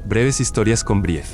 Breves historias con Brief.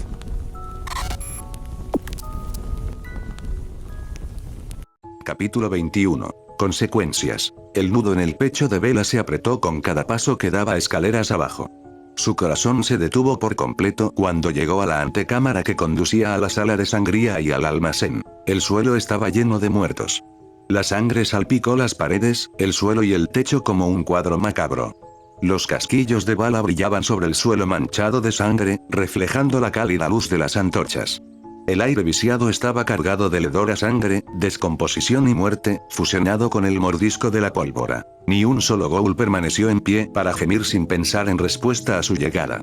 Capítulo 21. Consecuencias. El nudo en el pecho de Bella se apretó con cada paso que daba escaleras abajo. Su corazón se detuvo por completo cuando llegó a la antecámara que conducía a la sala de sangría y al almacén. El suelo estaba lleno de muertos. La sangre salpicó las paredes, el suelo y el techo como un cuadro macabro. Los casquillos de bala brillaban sobre el suelo manchado de sangre, reflejando la cálida luz de las antorchas. El aire viciado estaba cargado de hedor a sangre, descomposición y muerte, fusionado con el mordisco de la pólvora. Ni un solo ghoul permaneció en pie para gemir sin pensar en respuesta a su llegada.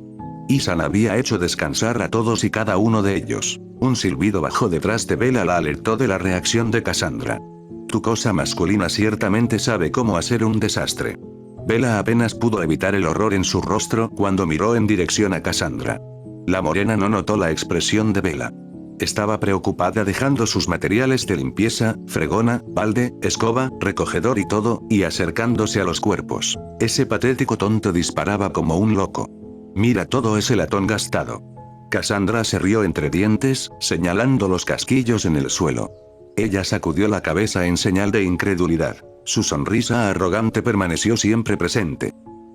Ethan había hecho descansar a todos y cada uno de ellos. Un silbido bajó detrás de Bella la alertó de la reacción de Cassandra. Tu cosa masculina ciertamente sabe cómo hacer un desastre. Bella apenas pudo evitar el horror en su rostro cuando miró en dirección a Cassandra. La morena no notó la expresión de Bella. Estaba preocupada dejando sus materiales de limpieza, fregona, balde, escoba, recogedor y todo, y acercándose a los cuerpos. Ese patético tonto disparaba como un loco. Mira todo ese latón gastado. Cassandra se rió entre dientes, señalando los casquillos en el suelo. Ella sacudió la cabeza en señal de incredulidad. Su sonrisa arrogante permaneció siempre presente.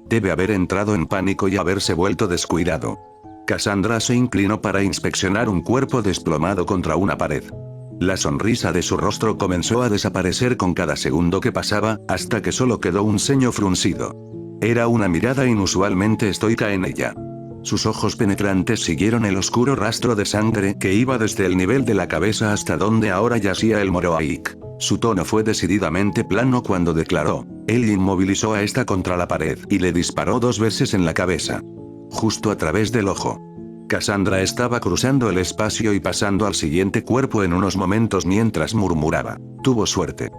Debe haber entrado en pánico y haberse vuelto descuidado. Cassandra se inclinó para inspeccionar un cuerpo desplomado contra una pared. La sonrisa de su rostro comenzó a desaparecer con cada segundo que pasaba, hasta que solo quedó un ceño fruncido. Era una mirada inusualmente estoica en ella. Sus ojos penetrantes siguieron el oscuro rastro de sangre que iba desde el nivel de la cabeza hasta donde ahora yacía el Moroaik. Su tono fue decididamente plano cuando declaró. Él inmovilizó a esta contra la pared y le disparó 2 veces en la cabeza. Justo a través del ojo. Cassandra estaba cruzando el espacio y pasando al siguiente cuerpo en unos momentos mientras murmuraba. Tuvo suerte.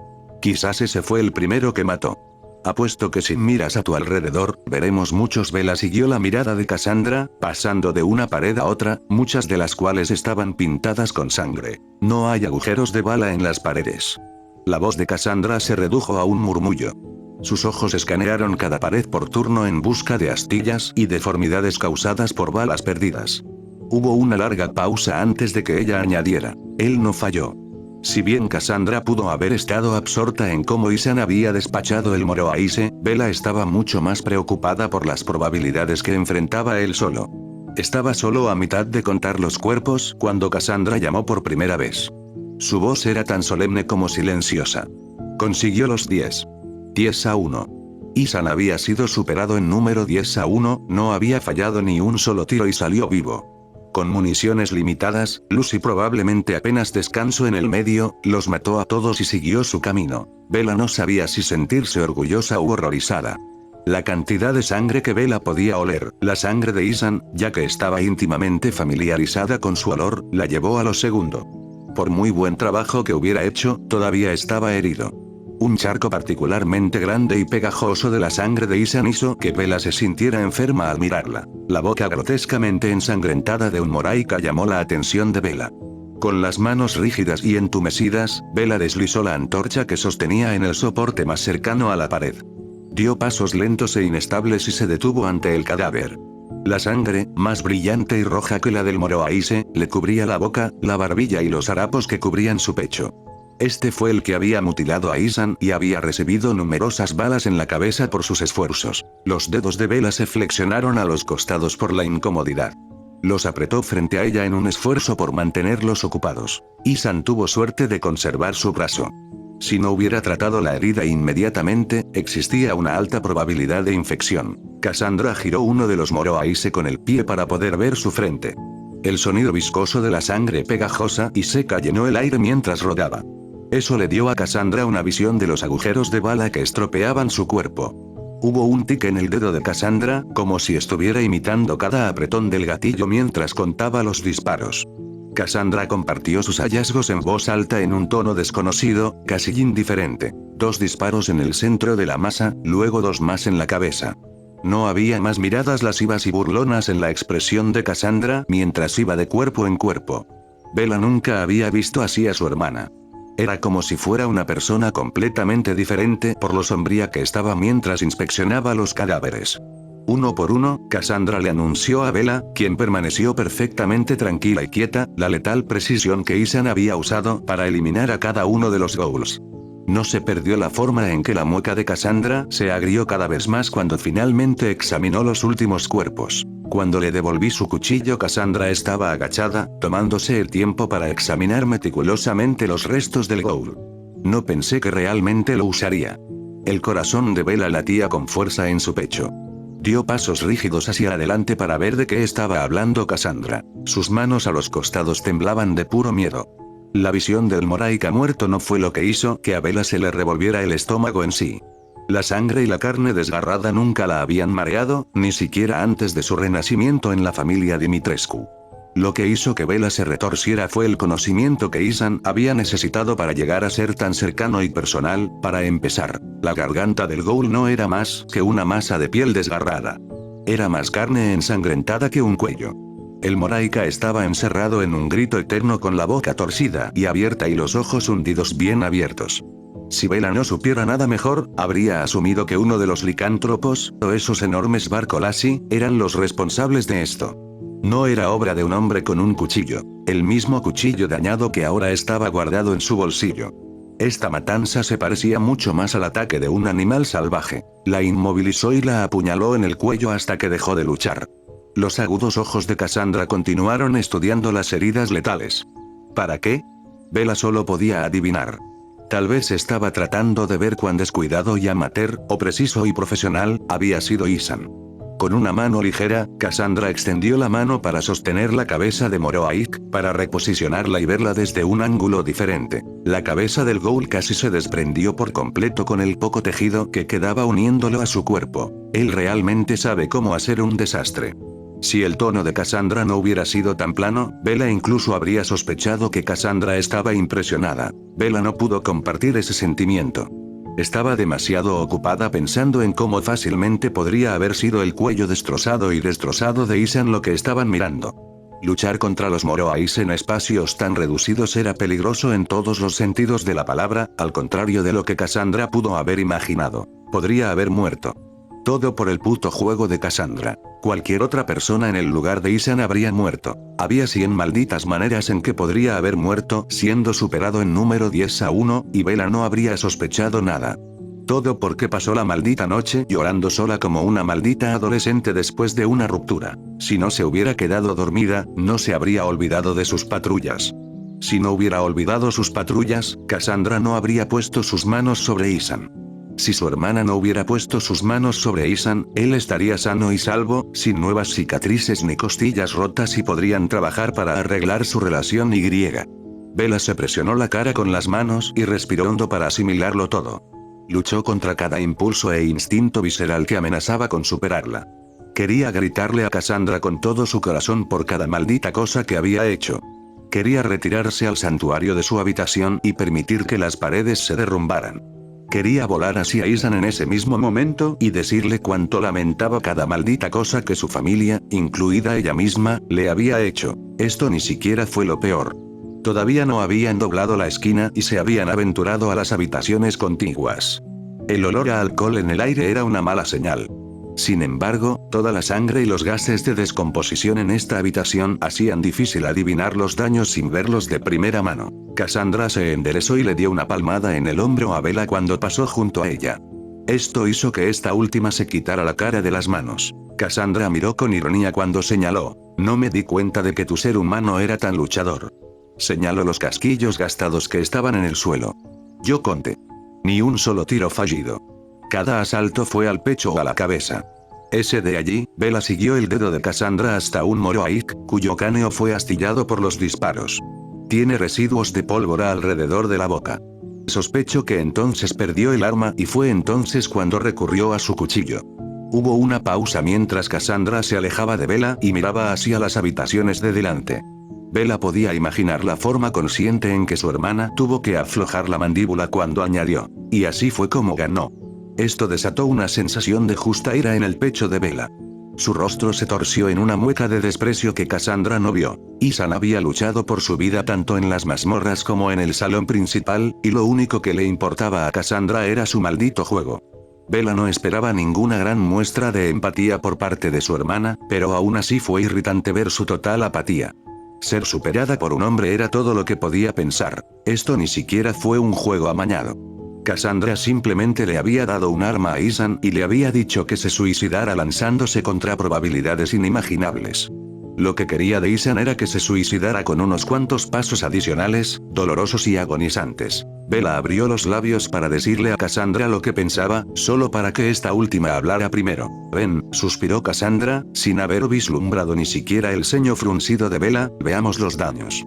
Quizás ese fue el primero que mató. Apuesto que si miras a tu alrededor, veremos muchos. Bella siguió la mirada de Cassandra, pasando de una pared a otra, muchas de las cuales estaban pintadas con sangre. No hay agujeros de bala en las paredes. La voz de Cassandra se redujo a un murmullo. Sus ojos escanearon cada pared por turno en busca de astillas y deformidades causadas por balas perdidas. Hubo una larga pausa antes de que ella añadiera. Él no falló. Si bien Cassandra pudo haber estado absorta en cómo Ethan había despachado el Moroaise, Bella estaba mucho más preocupada por las probabilidades que enfrentaba él solo. Estaba solo a mitad de contar los cuerpos cuando Cassandra llamó por primera vez. Su voz era tan solemne como silenciosa. Consiguió los 10. 10-1. Ethan había sido superado en número 10-1, no había fallado ni un solo tiro y salió vivo. Con municiones limitadas, Lucy probablemente apenas descansó en el medio, los mató a todos y siguió su camino. Bella no sabía si sentirse orgullosa u horrorizada. La cantidad de sangre que Bella podía oler, la sangre de Ethan, ya que estaba íntimamente familiarizada con su olor, la llevó a lo segundo. Por muy buen trabajo que hubiera hecho, todavía estaba herido. Un charco particularmente grande y pegajoso de la sangre de Ethan hizo que Bella se sintiera enferma al mirarla. La boca grotescamente ensangrentada de un Moraika llamó la atención de Bella. Con las manos rígidas y entumecidas, Bella deslizó la antorcha que sostenía en el soporte más cercano a la pared. Dio pasos lentos e inestables y se detuvo ante el cadáver. La sangre, más brillante y roja que la del Moroaise, le cubría la boca, la barbilla y los harapos que cubrían su pecho. Este fue el que había mutilado a Ethan y había recibido numerosas balas en la cabeza por sus esfuerzos. Los dedos de Bella se flexionaron a los costados por la incomodidad. Los apretó frente a ella en un esfuerzo por mantenerlos ocupados. Ethan tuvo suerte de conservar su brazo. Si no hubiera tratado la herida inmediatamente, existía una alta probabilidad de infección. Cassandra giró uno de los Moroaise con el pie para poder ver su frente. El sonido viscoso de la sangre pegajosa y seca llenó el aire mientras rodaba. Eso le dio a Cassandra una visión de los agujeros de bala que estropeaban su cuerpo. Hubo un tic en el dedo de Cassandra, como si estuviera imitando cada apretón del gatillo mientras contaba los disparos. Cassandra compartió sus hallazgos en voz alta en un tono desconocido, casi indiferente. 2 disparos en el centro de la masa, luego 2 más en la cabeza. No había más miradas lascivas y burlonas en la expresión de Cassandra mientras iba de cuerpo en cuerpo. Bella nunca había visto así a su hermana. Era como si fuera una persona completamente diferente por lo sombría que estaba mientras inspeccionaba los cadáveres. Uno por uno, Cassandra le anunció a Bella, quien permaneció perfectamente tranquila y quieta, la letal precisión que Ethan había usado para eliminar a cada uno de los ghouls. No se perdió la forma en que la mueca de Cassandra se agrió cada vez más cuando finalmente examinó los últimos cuerpos. Cuando le devolví su cuchillo, Cassandra estaba agachada, tomándose el tiempo para examinar meticulosamente los restos del ghoul. No pensé que realmente lo usaría. El corazón de Bella latía con fuerza en su pecho. Dio pasos rígidos hacia adelante para ver de qué estaba hablando Cassandra. Sus manos a los costados temblaban de puro miedo. La visión del Moraika muerto no fue lo que hizo que a Bella se le revolviera el estómago en sí. La sangre y la carne desgarrada nunca la habían mareado, ni siquiera antes de su renacimiento en la familia Dimitrescu. Lo que hizo que Bella se retorciera fue el conocimiento que Ethan había necesitado para llegar a ser tan cercano y personal. Para empezar, la garganta del ghoul no era más que una masa de piel desgarrada. Era más carne ensangrentada que un cuello. El Moraika estaba encerrado en un grito eterno con la boca torcida y abierta y los ojos hundidos bien abiertos. Si Bella no supiera nada mejor, habría asumido que uno de los licántropos, o esos enormes Barcolasi, eran los responsables de esto. No era obra de un hombre con un cuchillo, el mismo cuchillo dañado que ahora estaba guardado en su bolsillo. Esta matanza se parecía mucho más al ataque de un animal salvaje. La inmovilizó y la apuñaló en el cuello hasta que dejó de luchar. Los agudos ojos de Cassandra continuaron estudiando las heridas letales. ¿Para qué? Bella solo podía adivinar. Tal vez estaba tratando de ver cuán descuidado y amateur, o preciso y profesional, había sido Ethan. Con una mano ligera, Cassandra extendió la mano para sostener la cabeza de Moroaik, para reposicionarla y verla desde un ángulo diferente. La cabeza del ghoul casi se desprendió por completo con el poco tejido que quedaba uniéndolo a su cuerpo. Él realmente sabe cómo hacer un desastre. Si el tono de Cassandra no hubiera sido tan plano, Bella incluso habría sospechado que Cassandra estaba impresionada. Bella no pudo compartir ese sentimiento. Estaba demasiado ocupada pensando en cómo fácilmente podría haber sido el cuello destrozado de Ethan lo que estaban mirando. Luchar contra los Moroais en espacios tan reducidos era peligroso en todos los sentidos de la palabra, al contrario de lo que Cassandra pudo haber imaginado. Podría haber muerto. Todo por el puto juego de Cassandra. Cualquier otra persona en el lugar de Ethan habría muerto. Había 100 malditas maneras en que podría haber muerto, siendo superado en número 10-1, y Bella no habría sospechado nada. Todo porque pasó la maldita noche llorando sola como una maldita adolescente después de una ruptura. Si no se hubiera quedado dormida, no se habría olvidado de sus patrullas. Si no hubiera olvidado sus patrullas, Cassandra no habría puesto sus manos sobre Ethan. Si su hermana no hubiera puesto sus manos sobre Ethan, él estaría sano y salvo, sin nuevas cicatrices ni costillas rotas y podrían trabajar para arreglar su relación y. Bella se presionó la cara con las manos y respiró hondo para asimilarlo todo. Luchó contra cada impulso e instinto visceral que amenazaba con superarla. Quería gritarle a Cassandra con todo su corazón por cada maldita cosa que había hecho. Quería retirarse al santuario de su habitación y permitir que las paredes se derrumbaran. Quería volar hacia Ethan en ese mismo momento y decirle cuánto lamentaba cada maldita cosa que su familia, incluida ella misma, le había hecho. Esto ni siquiera fue lo peor. Todavía no habían doblado la esquina y se habían aventurado a las habitaciones contiguas. El olor a alcohol en el aire era una mala señal. Sin embargo, toda la sangre y los gases de descomposición en esta habitación hacían difícil adivinar los daños sin verlos de primera mano. Cassandra se enderezó y le dio una palmada en el hombro a Bella cuando pasó junto a ella. Esto hizo que esta última se quitara la cara de las manos. Cassandra miró con ironía cuando señaló: "No me di cuenta de que tu ser humano era tan luchador". Señaló los casquillos gastados que estaban en el suelo. Yo conté. Ni un solo tiro fallido. Cada asalto fue al pecho o a la cabeza. Ese de allí, Bella siguió el dedo de Cassandra hasta un Moroaik, cuyo cráneo fue astillado por los disparos. Tiene residuos de pólvora alrededor de la boca. Sospecho que entonces perdió el arma y fue entonces cuando recurrió a su cuchillo. Hubo una pausa mientras Cassandra se alejaba de Bella y miraba hacia las habitaciones de delante. Bella podía imaginar la forma consciente en que su hermana tuvo que aflojar la mandíbula cuando añadió: "Y así fue como ganó". Esto desató una sensación de justa ira en el pecho de Bella. Su rostro se torció en una mueca de desprecio que Cassandra no vio. Ethan había luchado por su vida tanto en las mazmorras como en el salón principal, y lo único que le importaba a Cassandra era su maldito juego. Bella no esperaba ninguna gran muestra de empatía por parte de su hermana, pero aún así fue irritante ver su total apatía. Ser superada por un hombre era todo lo que podía pensar. Esto ni siquiera fue un juego amañado. Cassandra simplemente le había dado un arma a Ethan y le había dicho que se suicidara lanzándose contra probabilidades inimaginables. Lo que quería de Ethan era que se suicidara con unos cuantos pasos adicionales, dolorosos y agonizantes. Bella abrió los labios para decirle a Cassandra lo que pensaba, solo para que esta última hablara primero. «Ven», suspiró Cassandra, sin haber vislumbrado ni siquiera el ceño fruncido de Bella, «veamos los daños».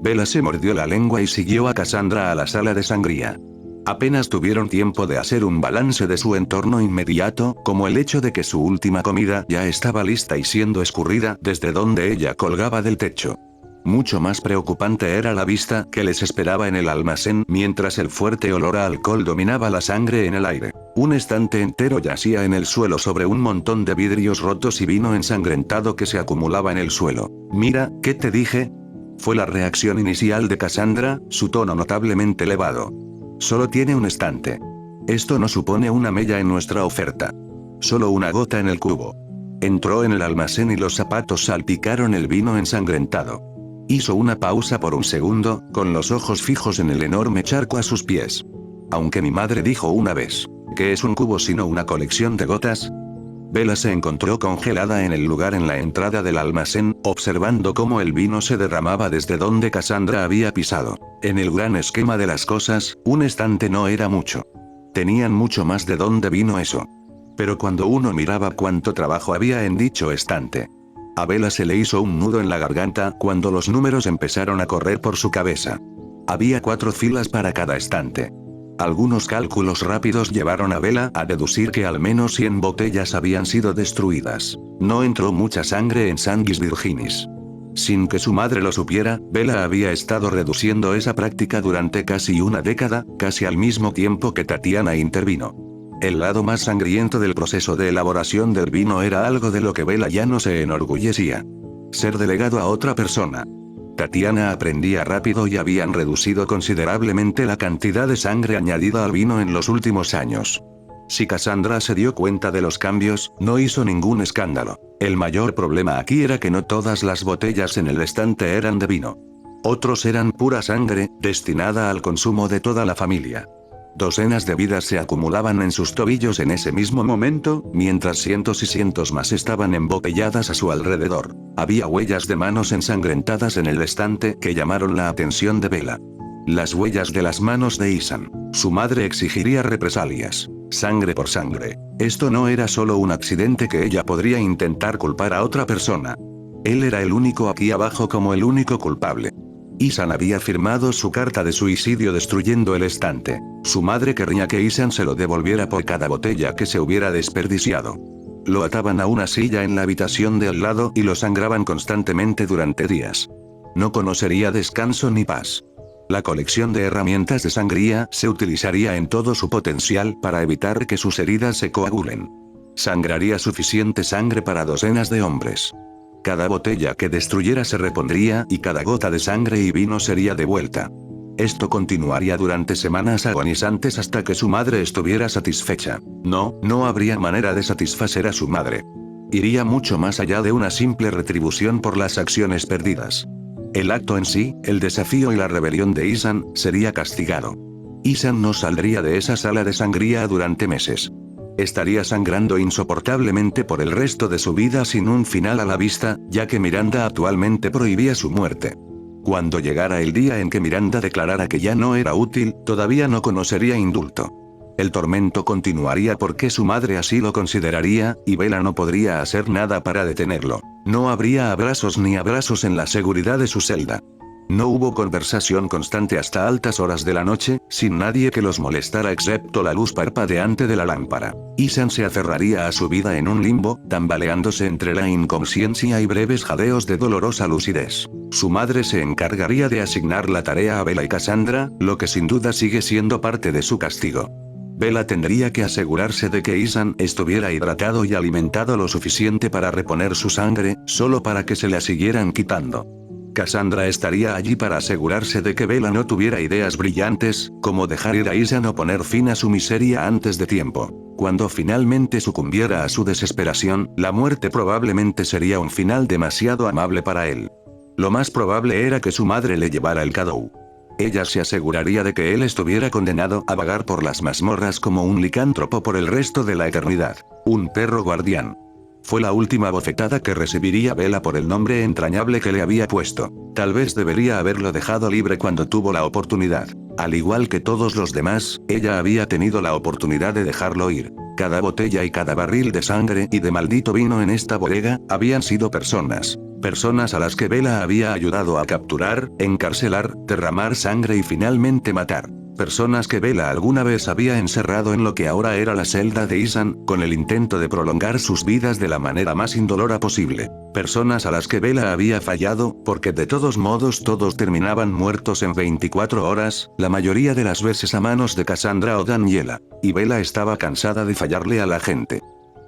Bella se mordió la lengua y siguió a Cassandra a la sala de sangría. Apenas tuvieron tiempo de hacer un balance de su entorno inmediato, como el hecho de que su última comida ya estaba lista y siendo escurrida desde donde ella colgaba del techo. Mucho más preocupante era la vista que les esperaba en el almacén mientras el fuerte olor a alcohol dominaba la sangre en el aire. Un estante entero yacía en el suelo sobre un montón de vidrios rotos y vino ensangrentado que se acumulaba en el suelo. «Mira, ¿qué te dije?», fue la reacción inicial de Cassandra, su tono notablemente elevado. «Solo tiene un estante. Esto no supone una mella en nuestra oferta. Solo una gota en el cubo». Entró en el almacén y los zapatos salpicaron el vino ensangrentado. Hizo una pausa por un segundo, con los ojos fijos en el enorme charco a sus pies. «Aunque mi madre dijo una vez, ¿qué es un cubo sino una colección de gotas?». Bella se encontró congelada en el lugar en la entrada del almacén, observando cómo el vino se derramaba desde donde Cassandra había pisado. En el gran esquema de las cosas, un estante no era mucho. Tenían mucho más de dónde vino eso. Pero cuando uno miraba cuánto trabajo había en dicho estante. A Bella se le hizo un nudo en la garganta cuando los números empezaron a correr por su cabeza. Había 4 filas para cada estante. Algunos cálculos rápidos llevaron a Bella a deducir que al menos 100 botellas habían sido destruidas. No entró mucha sangre en Sanguis Virginis. Sin que su madre lo supiera, Bella había estado reduciendo esa práctica durante casi una década, casi al mismo tiempo que Tatiana intervino. El lado más sangriento del proceso de elaboración del vino era algo de lo que Bella ya no se enorgullecía. Ser delegado a otra persona. Tatiana aprendía rápido y habían reducido considerablemente la cantidad de sangre añadida al vino en los últimos años. Si Cassandra se dio cuenta de los cambios, no hizo ningún escándalo. El mayor problema aquí era que no todas las botellas en el estante eran de vino. Otros eran pura sangre, destinada al consumo de toda la familia. Docenas de vidas se acumulaban en sus tobillos en ese mismo momento, mientras cientos y cientos más estaban embotelladas a su alrededor. Había huellas de manos ensangrentadas en el estante que llamaron la atención de Bella. Las huellas de las manos de Ethan. Su madre exigiría represalias. Sangre por sangre. Esto no era solo un accidente que ella podría intentar culpar a otra persona. Él era el único aquí abajo como el único culpable. Ethan había firmado su carta de suicidio destruyendo el estante. Su madre querría que Ethan se lo devolviera por cada botella que se hubiera desperdiciado. Lo ataban a una silla en la habitación de al lado y lo sangraban constantemente durante días. No conocería descanso ni paz. La colección de herramientas de sangría se utilizaría en todo su potencial para evitar que sus heridas se coagulen. Sangraría suficiente sangre para docenas de hombres. Cada botella que destruyera se repondría y cada gota de sangre y vino sería devuelta. Esto continuaría durante semanas agonizantes hasta que su madre estuviera satisfecha. No habría manera de satisfacer a su madre. Iría mucho más allá de una simple retribución por las acciones perdidas. El acto en sí, el desafío y la rebelión de Ethan, sería castigado. Ethan no saldría de esa sala de sangría durante meses. Estaría sangrando insoportablemente por el resto de su vida sin un final a la vista, ya que Miranda actualmente prohibía su muerte. Cuando llegara el día en que Miranda declarara que ya no era útil, todavía no conocería indulto. El tormento continuaría porque su madre así lo consideraría, y Bella no podría hacer nada para detenerlo. No habría abrazos ni abrazos en la seguridad de su celda. No hubo conversación constante hasta altas horas de la noche, sin nadie que los molestara excepto la luz parpadeante de la lámpara. Ethan se aferraría a su vida en un limbo, tambaleándose entre la inconsciencia y breves jadeos de dolorosa lucidez. Su madre se encargaría de asignar la tarea a Bella y Cassandra, lo que sin duda sigue siendo parte de su castigo. Bella tendría que asegurarse de que Ethan estuviera hidratado y alimentado lo suficiente para reponer su sangre, solo para que se la siguieran quitando. Cassandra estaría allí para asegurarse de que Bella no tuviera ideas brillantes, como dejar ir a Ethan o poner fin a su miseria antes de tiempo. Cuando finalmente sucumbiera a su desesperación, la muerte probablemente sería un final demasiado amable para él. Lo más probable era que su madre le llevara el cadeau. Ella se aseguraría de que él estuviera condenado a vagar por las mazmorras como un licántropo por el resto de la eternidad. Un perro guardián. Fue la última bofetada que recibiría Bella por el nombre entrañable que le había puesto. Tal vez debería haberlo dejado libre cuando tuvo la oportunidad. Al igual que todos los demás, ella había tenido la oportunidad de dejarlo ir. Cada botella y cada barril de sangre y de maldito vino en esta bodega, habían sido personas. Personas a las que Bella había ayudado a capturar, encarcelar, derramar sangre y finalmente matar. Personas que Bella alguna vez había encerrado en lo que ahora era la celda de Ethan, con el intento de prolongar sus vidas de la manera más indolora posible. Personas a las que Bella había fallado, porque de todos modos todos terminaban muertos en 24 horas, la mayoría de las veces a manos de Cassandra o Daniela. Y Bella estaba cansada de fallarle a la gente.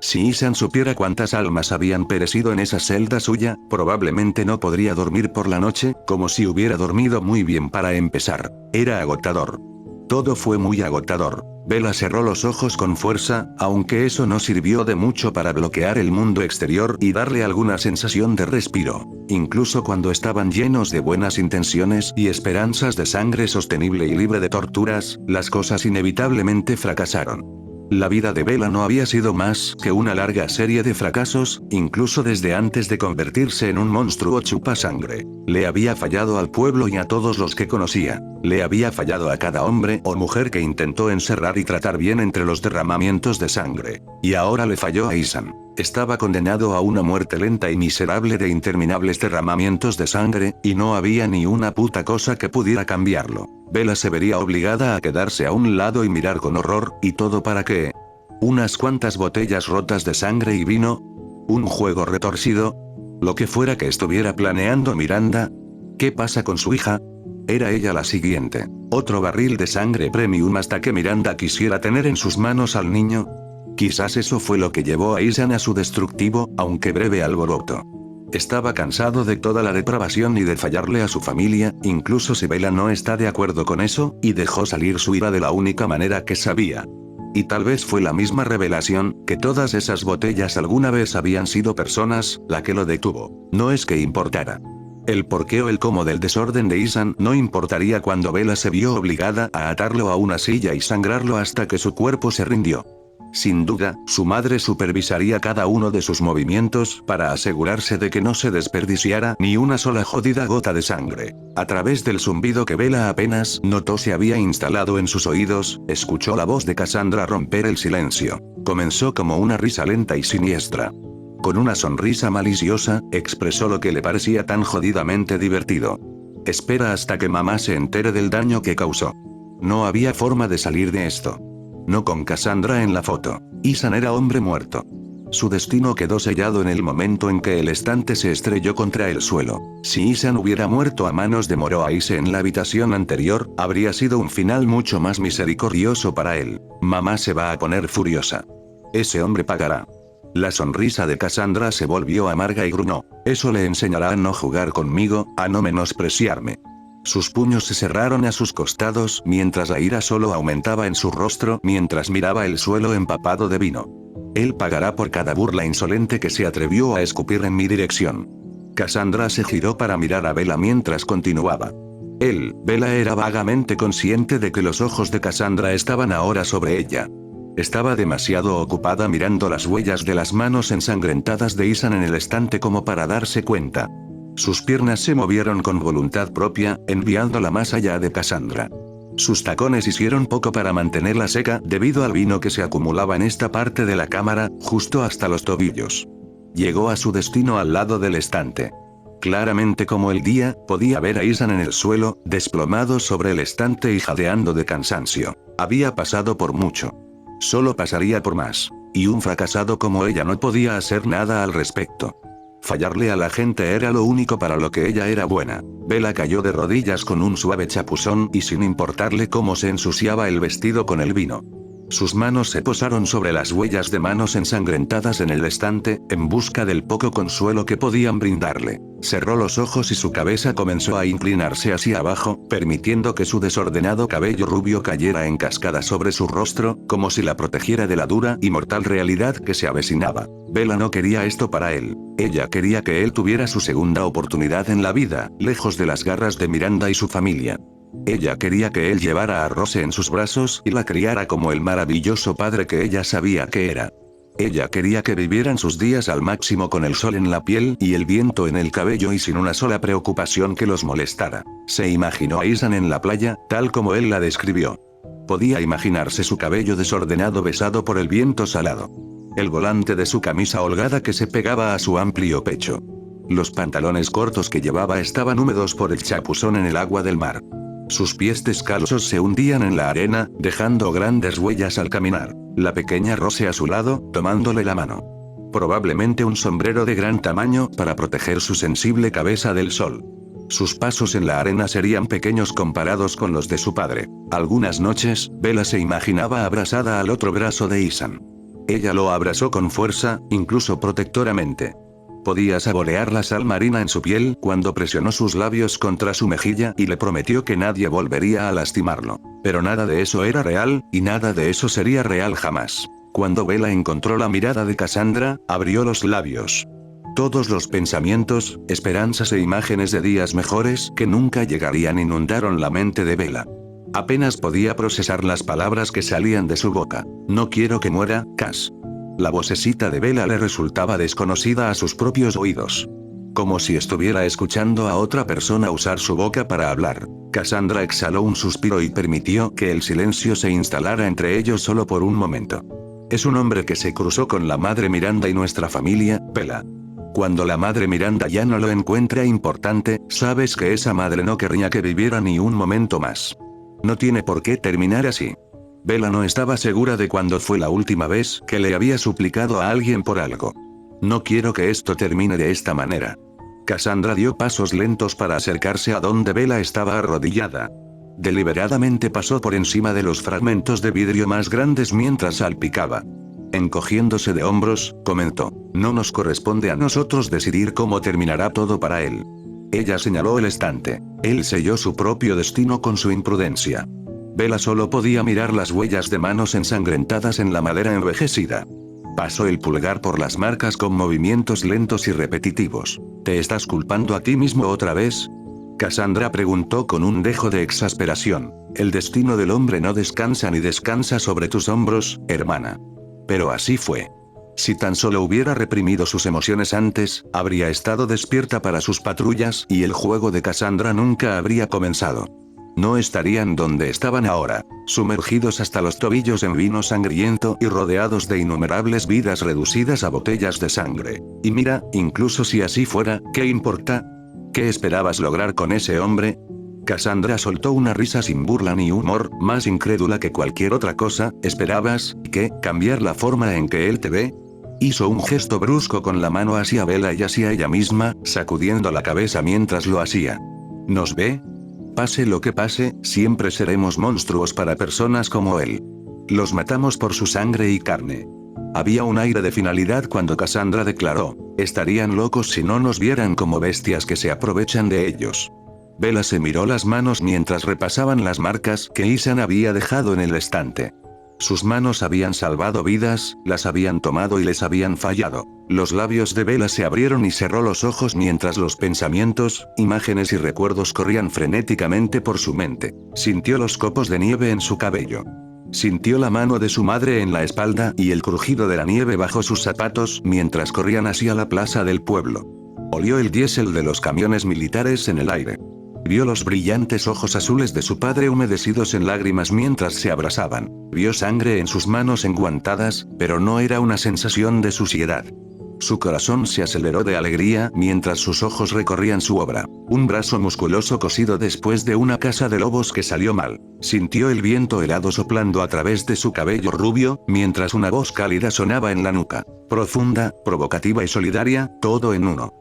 Si Ethan supiera cuántas almas habían perecido en esa celda suya, probablemente no podría dormir por la noche, como si hubiera dormido muy bien para empezar. Era agotador. Todo fue muy agotador. Bella cerró los ojos con fuerza, aunque eso no sirvió de mucho para bloquear el mundo exterior y darle alguna sensación de respiro. Incluso cuando estaban llenos de buenas intenciones y esperanzas de sangre sostenible y libre de torturas, las cosas inevitablemente fracasaron. La vida de Bella no había sido más que una larga serie de fracasos, incluso desde antes de convertirse en un monstruo chupasangre. Le había fallado al pueblo y a todos los que conocía. Le había fallado a cada hombre o mujer que intentó encerrar y tratar bien entre los derramamientos de sangre. Y ahora le falló a Ethan. Estaba condenado a una muerte lenta y miserable de interminables derramamientos de sangre, y no había ni una puta cosa que pudiera cambiarlo. Bella se vería obligada a quedarse a un lado y mirar con horror, ¿y todo para qué? Unas cuantas botellas rotas de sangre y vino. Un juego retorcido. Lo que fuera que estuviera planeando Miranda. ¿Qué pasa con su hija? Era ella la siguiente. Otro barril de sangre premium hasta que Miranda quisiera tener en sus manos al niño. Quizás eso fue lo que llevó a Ethan a su destructivo, aunque breve alboroto. Estaba cansado de toda la depravación y de fallarle a su familia, incluso si Bella no está de acuerdo con eso, y dejó salir su ira de la única manera que sabía. Y tal vez fue la misma revelación, que todas esas botellas alguna vez habían sido personas, la que lo detuvo. No es que importara. El porqué o el cómo del desorden de Ethan no importaría cuando Bella se vio obligada a atarlo a una silla y sangrarlo hasta que su cuerpo se rindió. Sin duda, su madre supervisaría cada uno de sus movimientos para asegurarse de que no se desperdiciara ni una sola jodida gota de sangre. A través del zumbido que Bella apenas notó se había instalado en sus oídos, escuchó la voz de Cassandra romper el silencio. Comenzó como una risa lenta y siniestra. Con una sonrisa maliciosa, expresó lo que le parecía tan jodidamente divertido. Espera hasta que mamá se entere del daño que causó. No había forma de salir de esto. No con Cassandra en la foto. Ethan era hombre muerto. Su destino quedó sellado en el momento en que el estante se estrelló contra el suelo. Si Ethan hubiera muerto a manos de Moroaise en la habitación anterior, habría sido un final mucho más misericordioso para él. Mamá se va a poner furiosa. Ese hombre pagará. La sonrisa de Cassandra se volvió amarga y gruñó. Eso le enseñará a no jugar conmigo, a no menospreciarme. Sus puños se cerraron a sus costados mientras la ira solo aumentaba en su rostro mientras miraba el suelo empapado de vino. Él pagará por cada burla insolente que se atrevió a escupir en mi dirección. Cassandra se giró para mirar a Bella mientras continuaba. Bella era vagamente consciente de que los ojos de Cassandra estaban ahora sobre ella. Estaba demasiado ocupada mirando las huellas de las manos ensangrentadas de Ethan en el estante como para darse cuenta. Sus piernas se movieron con voluntad propia, enviándola más allá de Cassandra. Sus tacones hicieron poco para mantenerla seca debido al vino que se acumulaba en esta parte de la cámara, justo hasta los tobillos. Llegó a su destino al lado del estante. Claramente como el día, podía ver a Ethan en el suelo, desplomado sobre el estante y jadeando de cansancio. Había pasado por mucho. Solo pasaría por más. Y un fracasado como ella no podía hacer nada al respecto. Fallarle a la gente era lo único para lo que ella era buena. Bella cayó de rodillas con un suave chapuzón y sin importarle cómo se ensuciaba el vestido con el vino. Sus manos se posaron sobre las huellas de manos ensangrentadas en el estante, en busca del poco consuelo que podían brindarle. Cerró los ojos y su cabeza comenzó a inclinarse hacia abajo, permitiendo que su desordenado cabello rubio cayera en cascada sobre su rostro, como si la protegiera de la dura y mortal realidad que se avecinaba. Bella no quería esto para él. Ella quería que él tuviera su segunda oportunidad en la vida, lejos de las garras de Miranda y su familia. Ella quería que él llevara a Rose en sus brazos y la criara como el maravilloso padre que ella sabía que era. Ella quería que vivieran sus días al máximo con el sol en la piel y el viento en el cabello y sin una sola preocupación que los molestara. Se imaginó a Ethan en la playa, tal como él la describió. Podía imaginarse su cabello desordenado besado por el viento salado. El volante de su camisa holgada que se pegaba a su amplio pecho. Los pantalones cortos que llevaba estaban húmedos por el chapuzón en el agua del mar. Sus pies descalzos se hundían en la arena, dejando grandes huellas al caminar. La pequeña Rose a su lado, tomándole la mano. Probablemente un sombrero de gran tamaño para proteger su sensible cabeza del sol. Sus pasos en la arena serían pequeños comparados con los de su padre. Algunas noches, Bella se imaginaba abrazada al otro brazo de Ethan. Ella lo abrazó con fuerza, incluso protectoramente. Podía saborear la sal marina en su piel cuando presionó sus labios contra su mejilla y le prometió que nadie volvería a lastimarlo. Pero nada de eso era real, y nada de eso sería real jamás. Cuando Bella encontró la mirada de Cassandra, abrió los labios. Todos los pensamientos, esperanzas e imágenes de días mejores que nunca llegarían inundaron la mente de Bella. Apenas podía procesar las palabras que salían de su boca. No quiero que muera, Cass. La vocecita de Bella le resultaba desconocida a sus propios oídos. Como si estuviera escuchando a otra persona usar su boca para hablar. Cassandra exhaló un suspiro y permitió que el silencio se instalara entre ellos solo por un momento. Es un hombre que se cruzó con la madre Miranda y nuestra familia, Bella. Cuando la madre Miranda ya no lo encuentre importante, sabes que esa madre no querría que viviera ni un momento más. No tiene por qué terminar así. Bella no estaba segura de cuándo fue la última vez que le había suplicado a alguien por algo. No quiero que esto termine de esta manera. Cassandra dio pasos lentos para acercarse a donde Bella estaba arrodillada. Deliberadamente pasó por encima de los fragmentos de vidrio más grandes mientras salpicaba. Encogiéndose de hombros, comentó, no nos corresponde a nosotros decidir cómo terminará todo para él. Ella señaló el estante. Él selló su propio destino con su imprudencia. Bella solo podía mirar las huellas de manos ensangrentadas en la madera envejecida. Pasó el pulgar por las marcas con movimientos lentos y repetitivos. ¿Te estás culpando a ti mismo otra vez? Cassandra preguntó con un dejo de exasperación. El destino del hombre no descansa ni descansa sobre tus hombros, hermana. Pero así fue. Si tan solo hubiera reprimido sus emociones antes, habría estado despierta para sus patrullas y el juego de Cassandra nunca habría comenzado. No estarían donde estaban ahora, sumergidos hasta los tobillos en vino sangriento y rodeados de innumerables vidas reducidas a botellas de sangre. Y mira, incluso si así fuera, ¿qué importa? ¿Qué esperabas lograr con ese hombre? Cassandra soltó una risa sin burla ni humor, más incrédula que cualquier otra cosa. ¿Esperabas, qué, cambiar la forma en que él te ve? Hizo un gesto brusco con la mano hacia Bella y hacia ella misma, sacudiendo la cabeza mientras lo hacía. ¿Nos ve? Pase lo que pase, siempre seremos monstruos para personas como él. Los matamos por su sangre y carne. Había un aire de finalidad cuando Cassandra declaró, estarían locos si no nos vieran como bestias que se aprovechan de ellos. Bella se miró las manos mientras repasaban las marcas que Ethan había dejado en el estante. Sus manos habían salvado vidas, las habían tomado y les habían fallado. Los labios de Bella se abrieron y cerró los ojos mientras los pensamientos, imágenes y recuerdos corrían frenéticamente por su mente. Sintió los copos de nieve en su cabello. Sintió la mano de su madre en la espalda y el crujido de la nieve bajo sus zapatos mientras corrían hacia la plaza del pueblo. Olió el diésel de los camiones militares en el aire. Vio los brillantes ojos azules de su padre humedecidos en lágrimas mientras se abrazaban. Vio sangre en sus manos enguantadas, pero no era una sensación de suciedad. Su corazón se aceleró de alegría mientras sus ojos recorrían su obra. Un brazo musculoso cosido después de una caza de lobos que salió mal. Sintió el viento helado soplando a través de su cabello rubio, mientras una voz cálida sonaba en la nuca. Profunda, provocativa y solidaria, todo en uno.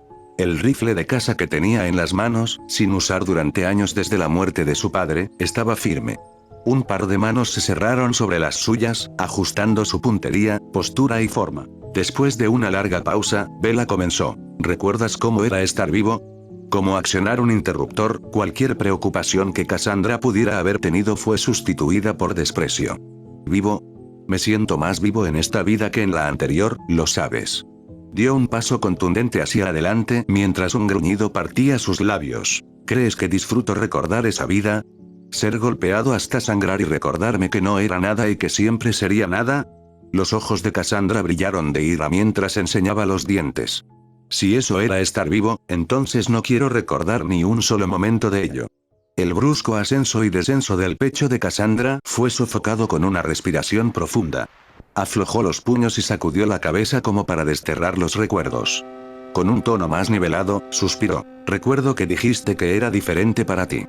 El rifle de caza que tenía en las manos, sin usar durante años desde la muerte de su padre, estaba firme. Un par de manos se cerraron sobre las suyas, ajustando su puntería, postura y forma. Después de una larga pausa, Bella comenzó. ¿Recuerdas cómo era estar vivo? Cómo accionar un interruptor, cualquier preocupación que Cassandra pudiera haber tenido fue sustituida por desprecio. ¿Vivo? Me siento más vivo en esta vida que en la anterior, lo sabes. Dio un paso contundente hacia adelante mientras un gruñido partía sus labios. ¿Crees que disfruto recordar esa vida? ¿Ser golpeado hasta sangrar y recordarme que no era nada y que siempre sería nada? Los ojos de Cassandra brillaron de ira mientras enseñaba los dientes. Si eso era estar vivo, entonces no quiero recordar ni un solo momento de ello. El brusco ascenso y descenso del pecho de Cassandra fue sofocado con una respiración profunda. Aflojó los puños y sacudió la cabeza como para desterrar los recuerdos. Con un tono más nivelado, suspiró. Recuerdo que dijiste que era diferente para ti.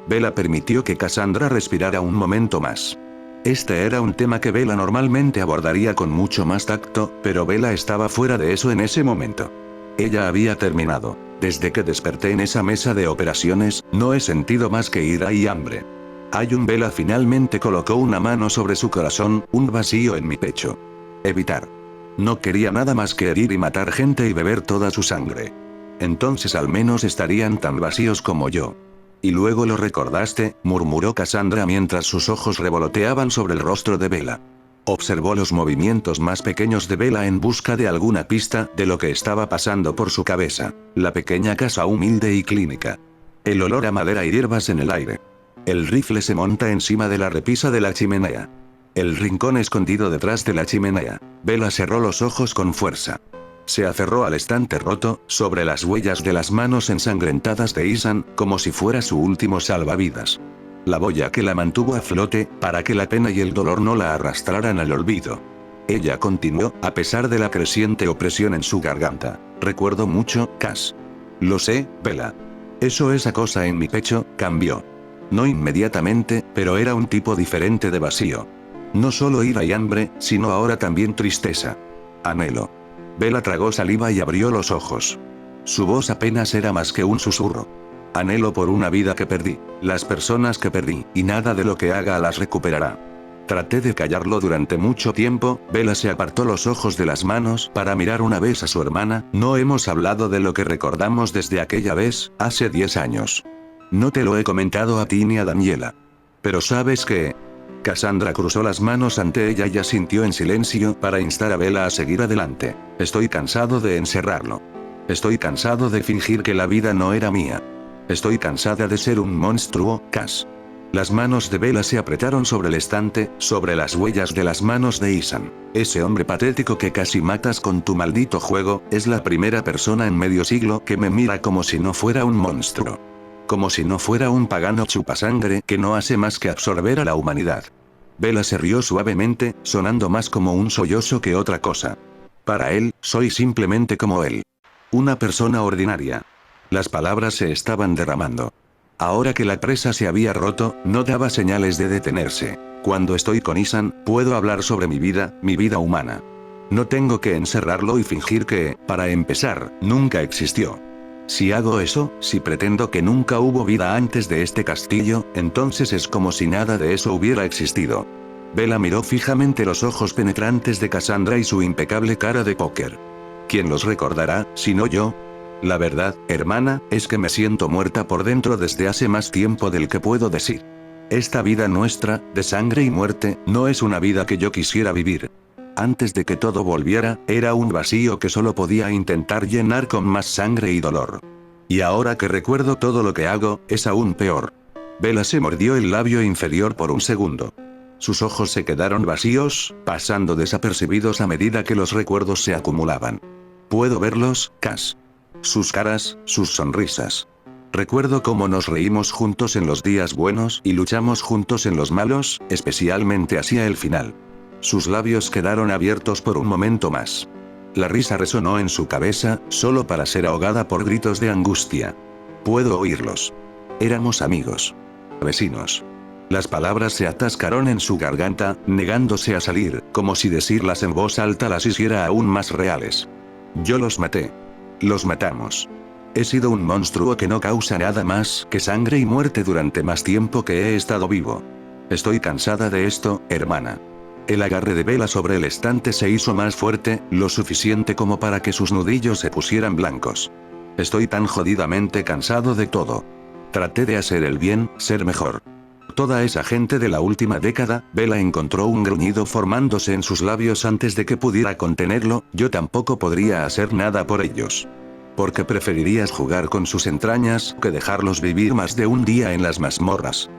Bella permitió que Cassandra respirara un momento más. Este era un tema que Bella normalmente abordaría con mucho más tacto, pero Bella estaba fuera de eso en ese momento. Ella había terminado. Desde que desperté en esa mesa de operaciones, no he sentido más que ira y hambre. Bella finalmente colocó una mano sobre su corazón, un vacío en mi pecho. Evitar. No quería nada más que herir y matar gente y beber toda su sangre. Entonces al menos estarían tan vacíos como yo. Y luego lo recordaste, murmuró Cassandra mientras sus ojos revoloteaban sobre el rostro de Bella. Observó los movimientos más pequeños de Bella en busca de alguna pista de lo que estaba pasando por su cabeza. La pequeña casa humilde y clínica. El olor a madera y hierbas en el aire. El rifle se monta encima de la repisa de la chimenea. El rincón escondido detrás de la chimenea. Bella cerró los ojos con fuerza. Se aferró al estante roto, sobre las huellas de las manos ensangrentadas de Ethan, como si fuera su último salvavidas. La boya que la mantuvo a flote, para que la pena y el dolor no la arrastraran al olvido. Ella continuó, a pesar de la creciente opresión en su garganta. Recuerdo mucho, Cass. Lo sé, Bella. Esa cosa en mi pecho, cambió. No inmediatamente, pero era un tipo diferente de vacío. No solo ira y hambre, sino ahora también tristeza. Anhelo. Bella tragó saliva y abrió los ojos. Su voz apenas era más que un susurro. Anhelo por una vida que perdí, las personas que perdí, y nada de lo que haga las recuperará. Traté de callarlo durante mucho tiempo. Bella se apartó los ojos de las manos para mirar una vez a su hermana. No hemos hablado de lo que recordamos desde aquella vez, hace 10 años. No te lo he comentado a ti ni a Daniela. Pero ¿sabes qué? Cassandra cruzó las manos ante ella y asintió en silencio para instar a Bella a seguir adelante. Estoy cansado de encerrarlo. Estoy cansado de fingir que la vida no era mía. Estoy cansada de ser un monstruo, Cass. Las manos de Bella se apretaron sobre el estante, sobre las huellas de las manos de Ethan. Ese hombre patético que casi matas con tu maldito juego, es la primera persona en medio siglo que me mira como si no fuera un monstruo. Como si no fuera un pagano chupasangre que no hace más que absorber a la humanidad. Bella se rió suavemente, sonando más como un sollozo que otra cosa. Para él, soy simplemente como él. Una persona ordinaria. Las palabras se estaban derramando. Ahora que la presa se había roto, no daba señales de detenerse. Cuando estoy con Ethan, puedo hablar sobre mi vida humana. No tengo que encerrarlo y fingir que, para empezar, nunca existió. Si hago eso, si pretendo que nunca hubo vida antes de este castillo, entonces es como si nada de eso hubiera existido. Bella miró fijamente los ojos penetrantes de Cassandra y su impecable cara de póker. ¿Quién los recordará, si no yo? La verdad, hermana, es que me siento muerta por dentro desde hace más tiempo del que puedo decir. Esta vida nuestra, de sangre y muerte, no es una vida que yo quisiera vivir. Antes de que todo volviera, era un vacío que solo podía intentar llenar con más sangre y dolor. Y ahora que recuerdo todo lo que hago, es aún peor. Bella se mordió el labio inferior por un segundo. Sus ojos se quedaron vacíos, pasando desapercibidos a medida que los recuerdos se acumulaban. Puedo verlos, Cass. Sus caras, sus sonrisas. Recuerdo cómo nos reímos juntos en los días buenos y luchamos juntos en los malos, especialmente hacia el final. Sus labios quedaron abiertos por un momento más. La risa resonó en su cabeza, solo para ser ahogada por gritos de angustia. Puedo oírlos. Éramos amigos. Vecinos. Las palabras se atascaron en su garganta, negándose a salir, como si decirlas en voz alta las hiciera aún más reales. Yo los maté. Los matamos. He sido un monstruo que no causa nada más que sangre y muerte durante más tiempo que he estado vivo. Estoy cansada de esto, hermana. El agarre de Bella sobre el estante se hizo más fuerte, lo suficiente como para que sus nudillos se pusieran blancos. Estoy tan jodidamente cansado de todo. Traté de hacer el bien, ser mejor. Toda esa gente de la última década, Bella encontró un gruñido formándose en sus labios antes de que pudiera contenerlo, yo tampoco podría hacer nada por ellos. Porque preferirías jugar con sus entrañas que dejarlos vivir más de un día en las mazmorras.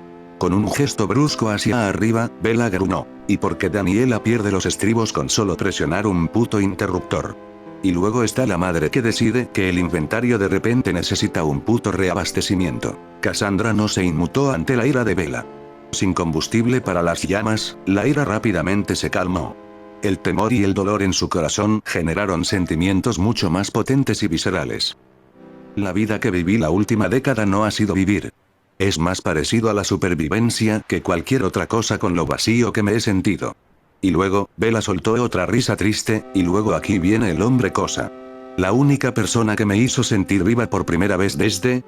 Con un gesto brusco hacia arriba, Bella gruñó. Y porque Daniela pierde los estribos con solo presionar un puto interruptor. Y luego está la madre que decide que el inventario de repente necesita un puto reabastecimiento. Cassandra no se inmutó ante la ira de Bella. Sin combustible para las llamas, la ira rápidamente se calmó. El temor y el dolor en su corazón generaron sentimientos mucho más potentes y viscerales. La vida que viví la última década no ha sido vivir. Es más parecido a la supervivencia que cualquier otra cosa con lo vacío que me he sentido. Y luego, Bella soltó otra risa triste, y luego aquí viene el hombre cosa. La única persona que me hizo sentir viva por primera vez desde.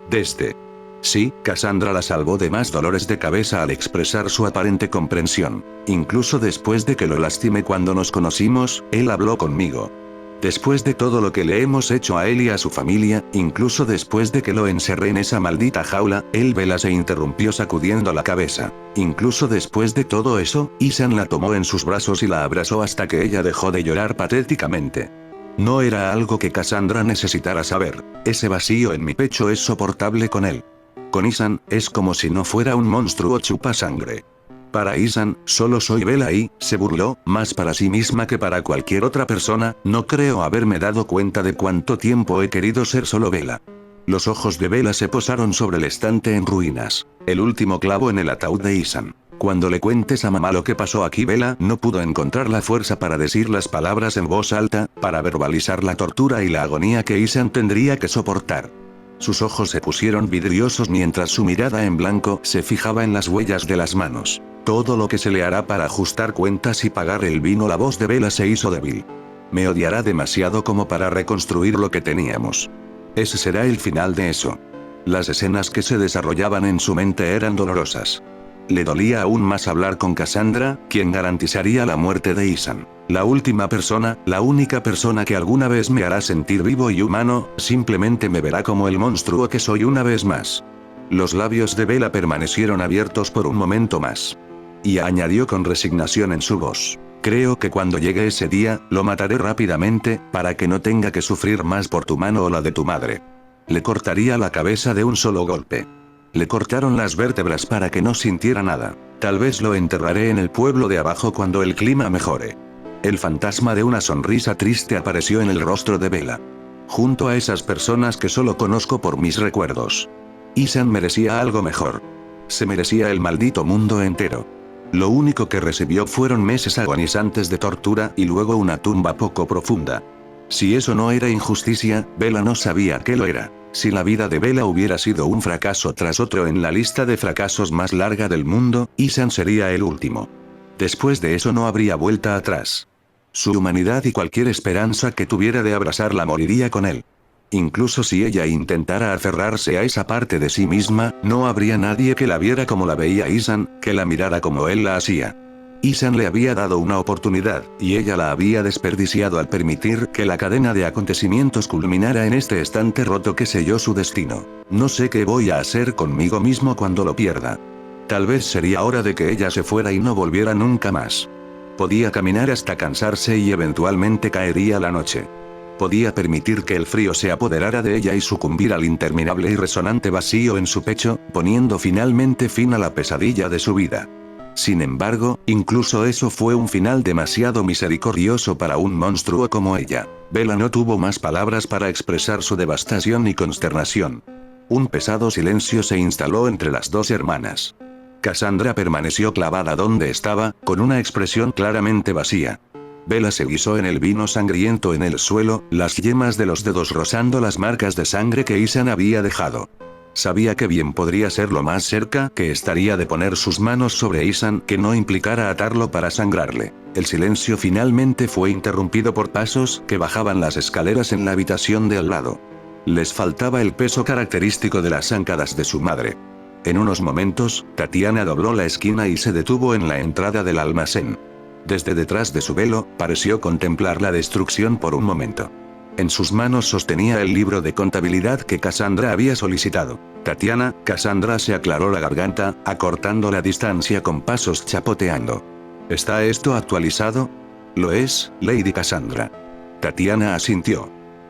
Sí, Cassandra la salvó de más dolores de cabeza al expresar su aparente comprensión. Incluso después de que lo lastimé cuando nos conocimos, él habló conmigo. Después de todo lo que le hemos hecho a él y a su familia, incluso después de que lo encerré en esa maldita jaula, Bella se interrumpió sacudiendo la cabeza. Incluso después de todo eso, Ethan la tomó en sus brazos y la abrazó hasta que ella dejó de llorar patéticamente. No era algo que Cassandra necesitara saber. Ese vacío en mi pecho es soportable con él. Con Ethan, es como si no fuera un monstruo chupa sangre. Para Ethan, solo soy Bella y, se burló, más para sí misma que para cualquier otra persona, no creo haberme dado cuenta de cuánto tiempo he querido ser solo Bella. Los ojos de Bella se posaron sobre el estante en ruinas. El último clavo en el ataúd de Ethan. Cuando le cuentes a mamá lo que pasó aquí, Bella no pudo encontrar la fuerza para decir las palabras en voz alta, para verbalizar la tortura y la agonía que Ethan tendría que soportar. Sus ojos se pusieron vidriosos mientras su mirada en blanco se fijaba en las huellas de las manos. Todo lo que se le hará para ajustar cuentas y pagar el vino. La voz de Bella se hizo débil. Me odiará demasiado como para reconstruir lo que teníamos. Ese será el final de eso. Las escenas que se desarrollaban en su mente eran dolorosas. Le dolía aún más hablar con Cassandra, quien garantizaría la muerte de Ethan. La última persona, la única persona que alguna vez me hará sentir vivo y humano, simplemente me verá como el monstruo que soy una vez más. Los labios de Bella permanecieron abiertos por un momento más. Y añadió con resignación en su voz. Creo que cuando llegue ese día, lo mataré rápidamente, para que no tenga que sufrir más por tu mano o la de tu madre. Le cortaría la cabeza de un solo golpe. Le cortaron las vértebras para que no sintiera nada. Tal vez lo enterraré en el pueblo de abajo cuando el clima mejore. El fantasma de una sonrisa triste apareció en el rostro de Bella. Junto a esas personas que solo conozco por mis recuerdos. Ethan merecía algo mejor. Se merecía el maldito mundo entero. Lo único que recibió fueron meses agonizantes de tortura y luego una tumba poco profunda. Si eso no era injusticia, Bella no sabía qué lo era. Si la vida de Bella hubiera sido un fracaso tras otro en la lista de fracasos más larga del mundo, Ethan sería el último. Después de eso no habría vuelta atrás. Su humanidad y cualquier esperanza que tuviera de abrazarla moriría con él. Incluso si ella intentara aferrarse a esa parte de sí misma, no habría nadie que la viera como la veía Ethan, que la mirara como él la hacía. Ethan le había dado una oportunidad, y ella la había desperdiciado al permitir que la cadena de acontecimientos culminara en este estante roto que selló su destino. No sé qué voy a hacer conmigo mismo cuando lo pierda. Tal vez sería hora de que ella se fuera y no volviera nunca más. Podía caminar hasta cansarse y eventualmente caería la noche. Podía permitir que el frío se apoderara de ella y sucumbir al interminable y resonante vacío en su pecho, poniendo finalmente fin a la pesadilla de su vida. Sin embargo, incluso eso fue un final demasiado misericordioso para un monstruo como ella. Bella no tuvo más palabras para expresar su devastación y consternación. Un pesado silencio se instaló entre las dos hermanas. Cassandra permaneció clavada donde estaba, con una expresión claramente vacía. Bella se guisó en el vino sangriento en el suelo, las yemas de los dedos rozando las marcas de sangre que Ethan había dejado. Sabía que bien podría ser lo más cerca que estaría de poner sus manos sobre Ethan que no implicara atarlo para sangrarle. El silencio finalmente fue interrumpido por pasos que bajaban las escaleras en la habitación de al lado. Les faltaba el peso característico de las zancadas de su madre. En unos momentos, Tatiana dobló la esquina y se detuvo en la entrada del almacén. Desde detrás de su velo, pareció contemplar la destrucción por un momento. En sus manos sostenía el libro de contabilidad que Cassandra había solicitado. Cassandra se aclaró la garganta, acortando la distancia con pasos chapoteando. ¿Está esto actualizado? Lo es, Lady Cassandra. Tatiana asintió.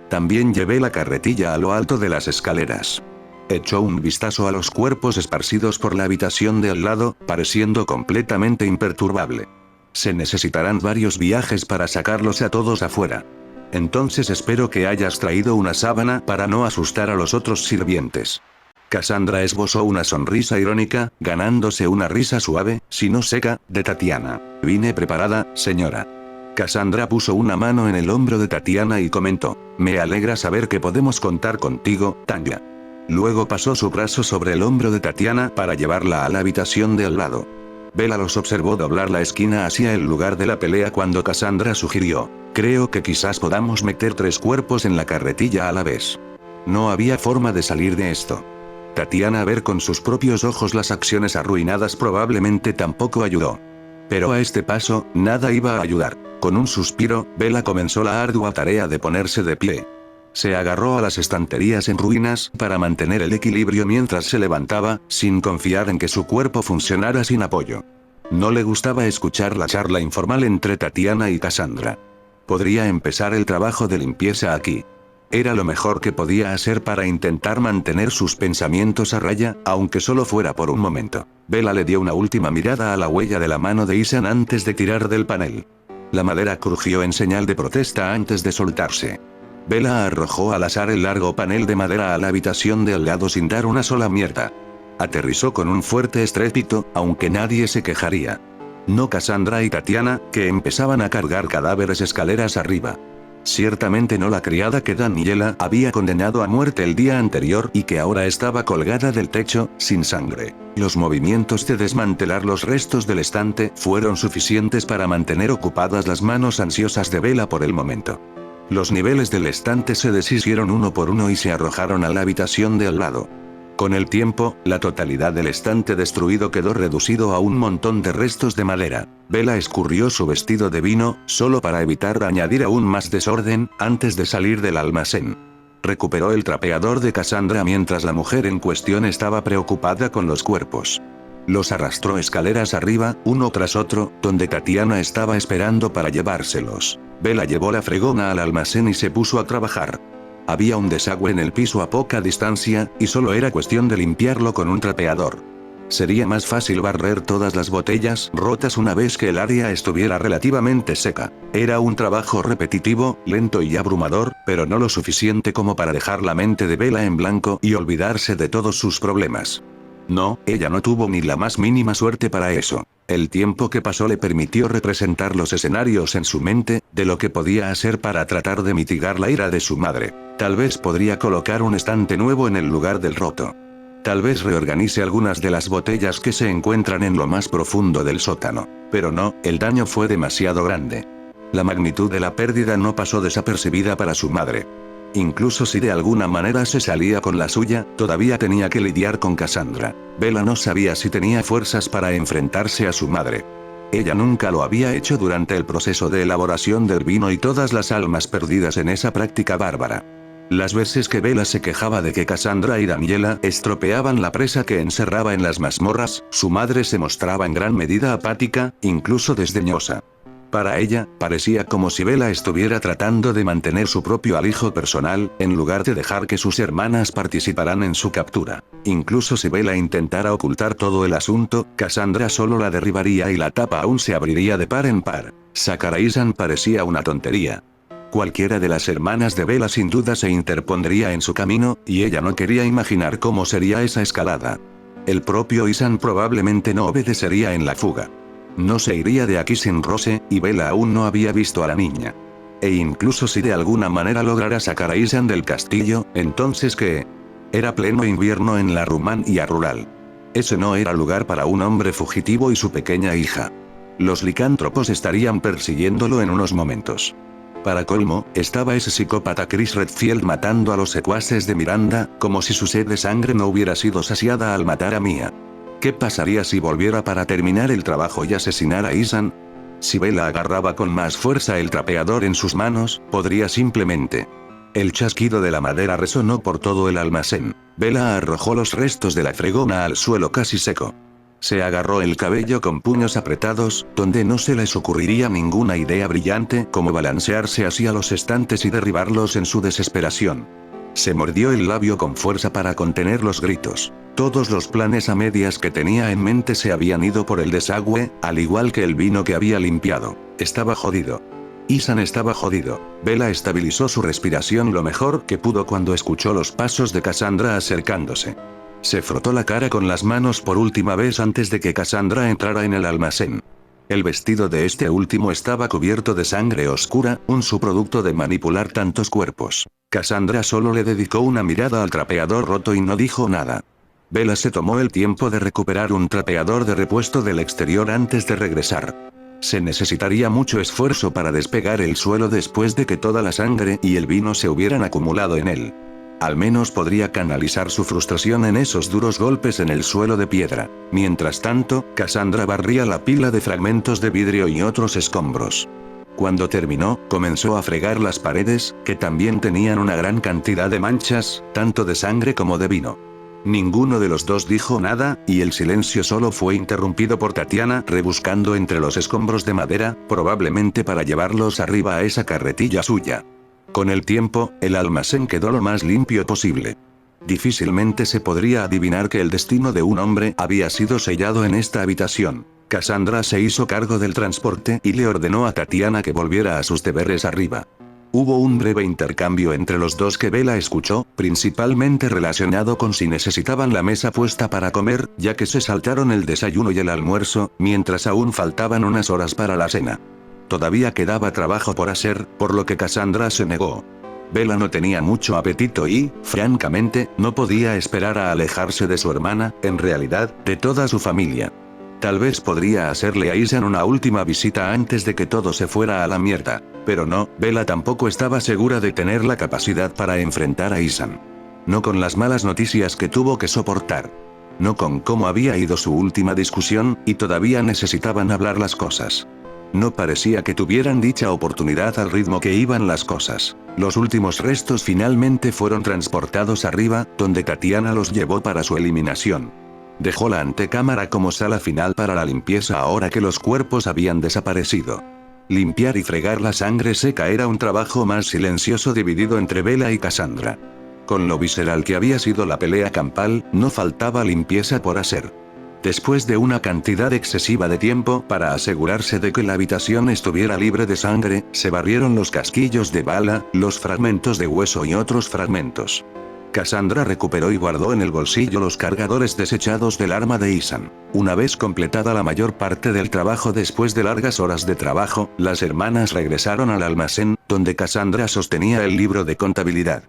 También llevé la carretilla a lo alto de las escaleras. Echó un vistazo a los cuerpos esparcidos por la habitación de al lado, pareciendo completamente imperturbable. Se necesitarán varios viajes para sacarlos a todos afuera. Entonces espero que hayas traído una sábana para no asustar a los otros sirvientes. Cassandra esbozó una sonrisa irónica, ganándose una risa suave, si no seca, de Tatiana. Vine preparada, señora. Cassandra puso una mano en el hombro de Tatiana y comentó: me alegra saber que podemos contar contigo, Tanya. Luego pasó su brazo sobre el hombro de Tatiana para llevarla a la habitación de al lado. Bella los observó doblar la esquina hacia el lugar de la pelea cuando Cassandra sugirió: creo que quizás podamos meter 3 cuerpos en la carretilla a la vez. No había forma de salir de esto. Tatiana ver con sus propios ojos las acciones arruinadas probablemente tampoco ayudó. Pero a este paso, nada iba a ayudar. Con un suspiro, Bella comenzó la ardua tarea de ponerse de pie. Se agarró a las estanterías en ruinas para mantener el equilibrio mientras se levantaba, sin confiar en que su cuerpo funcionara sin apoyo. No le gustaba escuchar la charla informal entre Tatiana y Cassandra. Podría empezar el trabajo de limpieza aquí. Era lo mejor que podía hacer para intentar mantener sus pensamientos a raya, aunque solo fuera por un momento. Bella le dio una última mirada a la huella de la mano de Ethan antes de tirar del panel. La madera crujió en señal de protesta antes de soltarse. Bella arrojó al azar el largo panel de madera a la habitación de al lado sin dar una sola mierda. Aterrizó con un fuerte estrépito, aunque nadie se quejaría. No Cassandra y Tatiana, que empezaban a cargar cadáveres escaleras arriba. Ciertamente no la criada que Daniela había condenado a muerte el día anterior y que ahora estaba colgada del techo, sin sangre. Los movimientos de desmantelar los restos del estante fueron suficientes para mantener ocupadas las manos ansiosas de Bella por el momento. Los niveles del estante se deshicieron uno por uno y se arrojaron a la habitación de al lado. Con el tiempo, la totalidad del estante destruido quedó reducido a un montón de restos de madera. Bella escurrió su vestido de vino, solo para evitar añadir aún más desorden, antes de salir del almacén. Recuperó el trapeador de Cassandra mientras la mujer en cuestión estaba preocupada con los cuerpos. Los arrastró escaleras arriba, uno tras otro, donde Tatiana estaba esperando para llevárselos. Bella llevó la fregona al almacén y se puso a trabajar. Había un desagüe en el piso a poca distancia, y solo era cuestión de limpiarlo con un trapeador. Sería más fácil barrer todas las botellas rotas una vez que el área estuviera relativamente seca. Era un trabajo repetitivo, lento y abrumador, pero no lo suficiente como para dejar la mente de Bella en blanco y olvidarse de todos sus problemas. No, ella no tuvo ni la más mínima suerte para eso. El tiempo que pasó le permitió representar los escenarios en su mente, de lo que podía hacer para tratar de mitigar la ira de su madre. Tal vez podría colocar un estante nuevo en el lugar del roto. Tal vez reorganice algunas de las botellas que se encuentran en lo más profundo del sótano. Pero no, el daño fue demasiado grande. La magnitud de la pérdida no pasó desapercibida para su madre. Incluso si de alguna manera se salía con la suya, todavía tenía que lidiar con Cassandra. Bella no sabía si tenía fuerzas para enfrentarse a su madre. Ella nunca lo había hecho durante el proceso de elaboración del vino y todas las almas perdidas en esa práctica bárbara. Las veces que Bella se quejaba de que Cassandra y Daniela estropeaban la presa que encerraba en las mazmorras, su madre se mostraba en gran medida apática, incluso desdeñosa. Para ella, parecía como si Bella estuviera tratando de mantener su propio alijo personal, en lugar de dejar que sus hermanas participaran en su captura. Incluso si Bella intentara ocultar todo el asunto, Cassandra solo la derribaría y la tapa aún se abriría de par en par. Sacar a Ethan parecía una tontería. Cualquiera de las hermanas de Bella sin duda se interpondría en su camino, y ella no quería imaginar cómo sería esa escalada. El propio Ethan probablemente no obedecería en la fuga. No se iría de aquí sin Rose, y Bella aún no había visto a la niña. E incluso si de alguna manera lograra sacar a Ethan del castillo, entonces ¿qué? Era pleno invierno en la Rumania rural. Ese no era lugar para un hombre fugitivo y su pequeña hija. Los licántropos estarían persiguiéndolo en unos momentos. Para colmo, estaba ese psicópata Chris Redfield matando a los secuaces de Miranda, como si su sed de sangre no hubiera sido saciada al matar a Mia. ¿Qué pasaría si volviera para terminar el trabajo y asesinar a Ethan? Si Bella agarraba con más fuerza el trapeador en sus manos, podría simplemente... El chasquido de la madera resonó por todo el almacén. Bella arrojó los restos de la fregona al suelo casi seco. Se agarró el cabello con puños apretados, donde no se les ocurriría ninguna idea brillante como balancearse hacia los estantes y derribarlos en su desesperación. Se mordió el labio con fuerza para contener los gritos. Todos los planes a medias que tenía en mente se habían ido por el desagüe, al igual que el vino que había limpiado. Estaba jodido. Ethan estaba jodido. Bella estabilizó su respiración lo mejor que pudo cuando escuchó los pasos de Cassandra acercándose. Se frotó la cara con las manos por última vez antes de que Cassandra entrara en el almacén. El vestido de este último estaba cubierto de sangre oscura, un subproducto de manipular tantos cuerpos. Cassandra solo le dedicó una mirada al trapeador roto y no dijo nada. Bella se tomó el tiempo de recuperar un trapeador de repuesto del exterior antes de regresar. Se necesitaría mucho esfuerzo para despegar el suelo después de que toda la sangre y el vino se hubieran acumulado en él. Al menos podría canalizar su frustración en esos duros golpes en el suelo de piedra. Mientras tanto, Cassandra barría la pila de fragmentos de vidrio y otros escombros. Cuando terminó, comenzó a fregar las paredes, que también tenían una gran cantidad de manchas, tanto de sangre como de vino. Ninguno de los dos dijo nada, y el silencio solo fue interrumpido por Tatiana rebuscando entre los escombros de madera, probablemente para llevarlos arriba a esa carretilla suya. Con el tiempo, el almacén quedó lo más limpio posible. Difícilmente se podría adivinar que el destino de un hombre había sido sellado en esta habitación. Cassandra se hizo cargo del transporte y le ordenó a Tatiana que volviera a sus deberes arriba. Hubo un breve intercambio entre los dos que Bella escuchó, principalmente relacionado con si necesitaban la mesa puesta para comer, ya que se saltaron el desayuno y el almuerzo, mientras aún faltaban unas horas para la cena. Todavía quedaba trabajo por hacer, por lo que Cassandra se negó. Bella no tenía mucho apetito y, francamente, no podía esperar a alejarse de su hermana, en realidad, de toda su familia. Tal vez podría hacerle a Ethan una última visita antes de que todo se fuera a la mierda. Pero no, Bella tampoco estaba segura de tener la capacidad para enfrentar a Ethan. No con las malas noticias que tuvo que soportar. No con cómo había ido su última discusión, y todavía necesitaban hablar las cosas. No parecía que tuvieran dicha oportunidad al ritmo que iban las cosas. Los últimos restos finalmente fueron transportados arriba, donde Tatiana los llevó para su eliminación. Dejó la antecámara como sala final para la limpieza ahora que los cuerpos habían desaparecido. Limpiar y fregar la sangre seca era un trabajo más silencioso dividido entre Bella y Cassandra. Con lo visceral que había sido la pelea campal, no faltaba limpieza por hacer. Después de una cantidad excesiva de tiempo para asegurarse de que la habitación estuviera libre de sangre, se barrieron los casquillos de bala, los fragmentos de hueso y otros fragmentos. Cassandra recuperó y guardó en el bolsillo los cargadores desechados del arma de Ethan. Una vez completada la mayor parte del trabajo después de largas horas de trabajo, las hermanas regresaron al almacén, donde Cassandra sostenía el libro de contabilidad.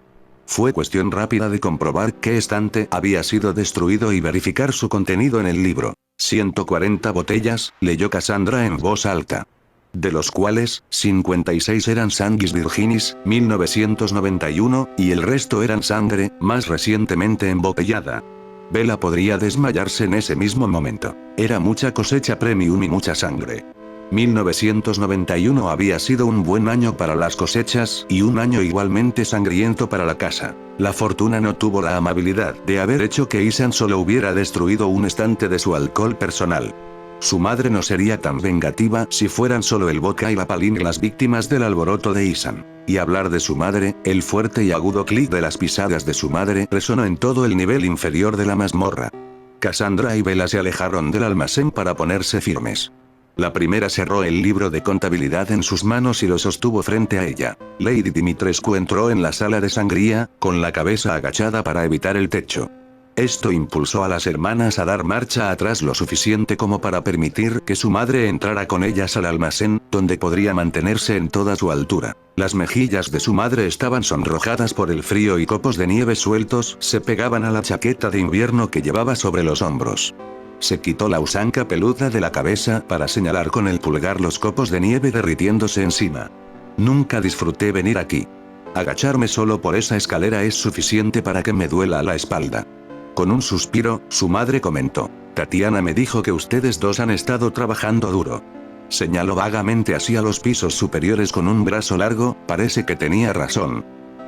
Fue cuestión rápida de comprobar qué estante había sido destruido y verificar su contenido en el libro. 140 botellas, leyó Cassandra en voz alta. De los cuales, 56 eran Sanguis Virginis, 1991, y el resto eran sangre, más recientemente embotellada. Bella podría desmayarse en ese mismo momento. Era mucha cosecha premium y mucha sangre. 1991 había sido un buen año para las cosechas, y un año igualmente sangriento para la casa. La fortuna no tuvo la amabilidad de haber hecho que Ethan solo hubiera destruido un estante de su alcohol personal. Su madre no sería tan vengativa si fueran solo el vodka y la palín las víctimas del alboroto de Ethan. Y hablar de su madre, el fuerte y agudo clic de las pisadas de su madre resonó en todo el nivel inferior de la mazmorra. Cassandra y Bella se alejaron del almacén para ponerse firmes. La primera cerró el libro de contabilidad en sus manos y lo sostuvo frente a ella. Lady Dimitrescu entró en la sala de sangría, con la cabeza agachada para evitar el techo. Esto impulsó a las hermanas a dar marcha atrás lo suficiente como para permitir que su madre entrara con ellas al almacén, donde podría mantenerse en toda su altura. Las mejillas de su madre estaban sonrojadas por el frío y copos de nieve sueltos se pegaban a la chaqueta de invierno que llevaba sobre los hombros. Se quitó la usanca peluda de la cabeza para señalar con el pulgar los copos de nieve derritiéndose encima. Nunca disfruté venir aquí. Agacharme solo por esa escalera es suficiente para que me duela la espalda. Con un suspiro, su madre comentó: Tatiana me dijo que ustedes dos han estado trabajando duro. Señaló vagamente hacia los pisos superiores con un brazo largo, parece que tenía razón.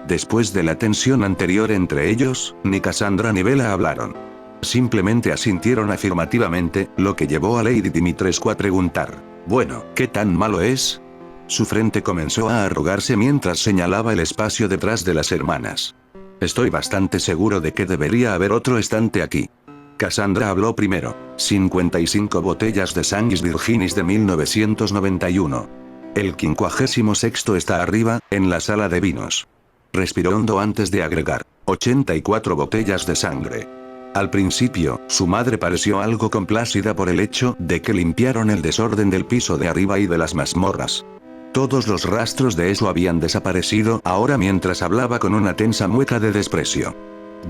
Después de la tensión anterior entre ellos, ni Cassandra ni Bella hablaron. Simplemente asintieron afirmativamente, lo que llevó a Lady Dimitrescu a preguntar: bueno, ¿qué tan malo es? Su frente comenzó a arrugarse mientras señalaba el espacio detrás de las hermanas. Estoy bastante seguro de que debería haber otro estante aquí. Cassandra habló primero. 55 botellas de Sanguis Virginis de 1991. El 56º está arriba, en la sala de vinos. Respiró hondo antes de agregar: 84 botellas de sangre. Al principio, su madre pareció algo complacida por el hecho de que limpiaron el desorden del piso de arriba y de las mazmorras. Todos los rastros de eso habían desaparecido ahora mientras hablaba con una tensa mueca de desprecio.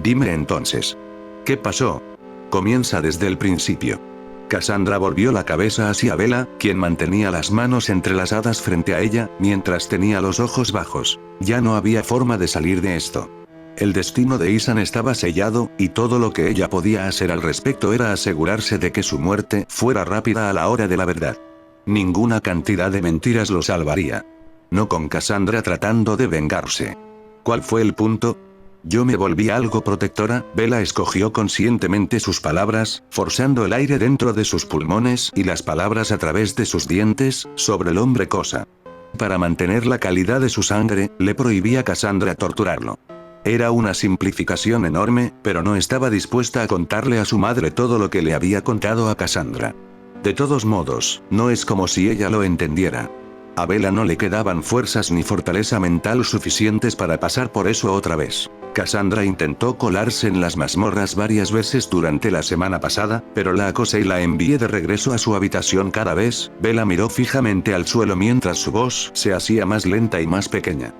Dime entonces. ¿Qué pasó? Comienza desde el principio. Cassandra volvió la cabeza hacia Bella, quien mantenía las manos entrelazadas frente a ella, mientras tenía los ojos bajos. Ya no había forma de salir de esto. El destino de Ethan estaba sellado, y todo lo que ella podía hacer al respecto era asegurarse de que su muerte fuera rápida a la hora de la verdad. Ninguna cantidad de mentiras lo salvaría. No con Cassandra tratando de vengarse. ¿Cuál fue el punto? Yo me volví algo protectora. Bella escogió conscientemente sus palabras, forzando el aire dentro de sus pulmones y las palabras a través de sus dientes, sobre el hombre cosa. Para mantener la calidad de su sangre, le prohibía a Cassandra torturarlo. Era una simplificación enorme, pero no estaba dispuesta a contarle a su madre todo lo que le había contado a Cassandra. De todos modos, no es como si ella lo entendiera. A Bella no le quedaban fuerzas ni fortaleza mental suficientes para pasar por eso otra vez. Cassandra intentó colarse en las mazmorras varias veces durante la semana pasada, pero la acosé y la envié de regreso a su habitación cada vez. Bella miró fijamente al suelo mientras su voz se hacía más lenta y más pequeña.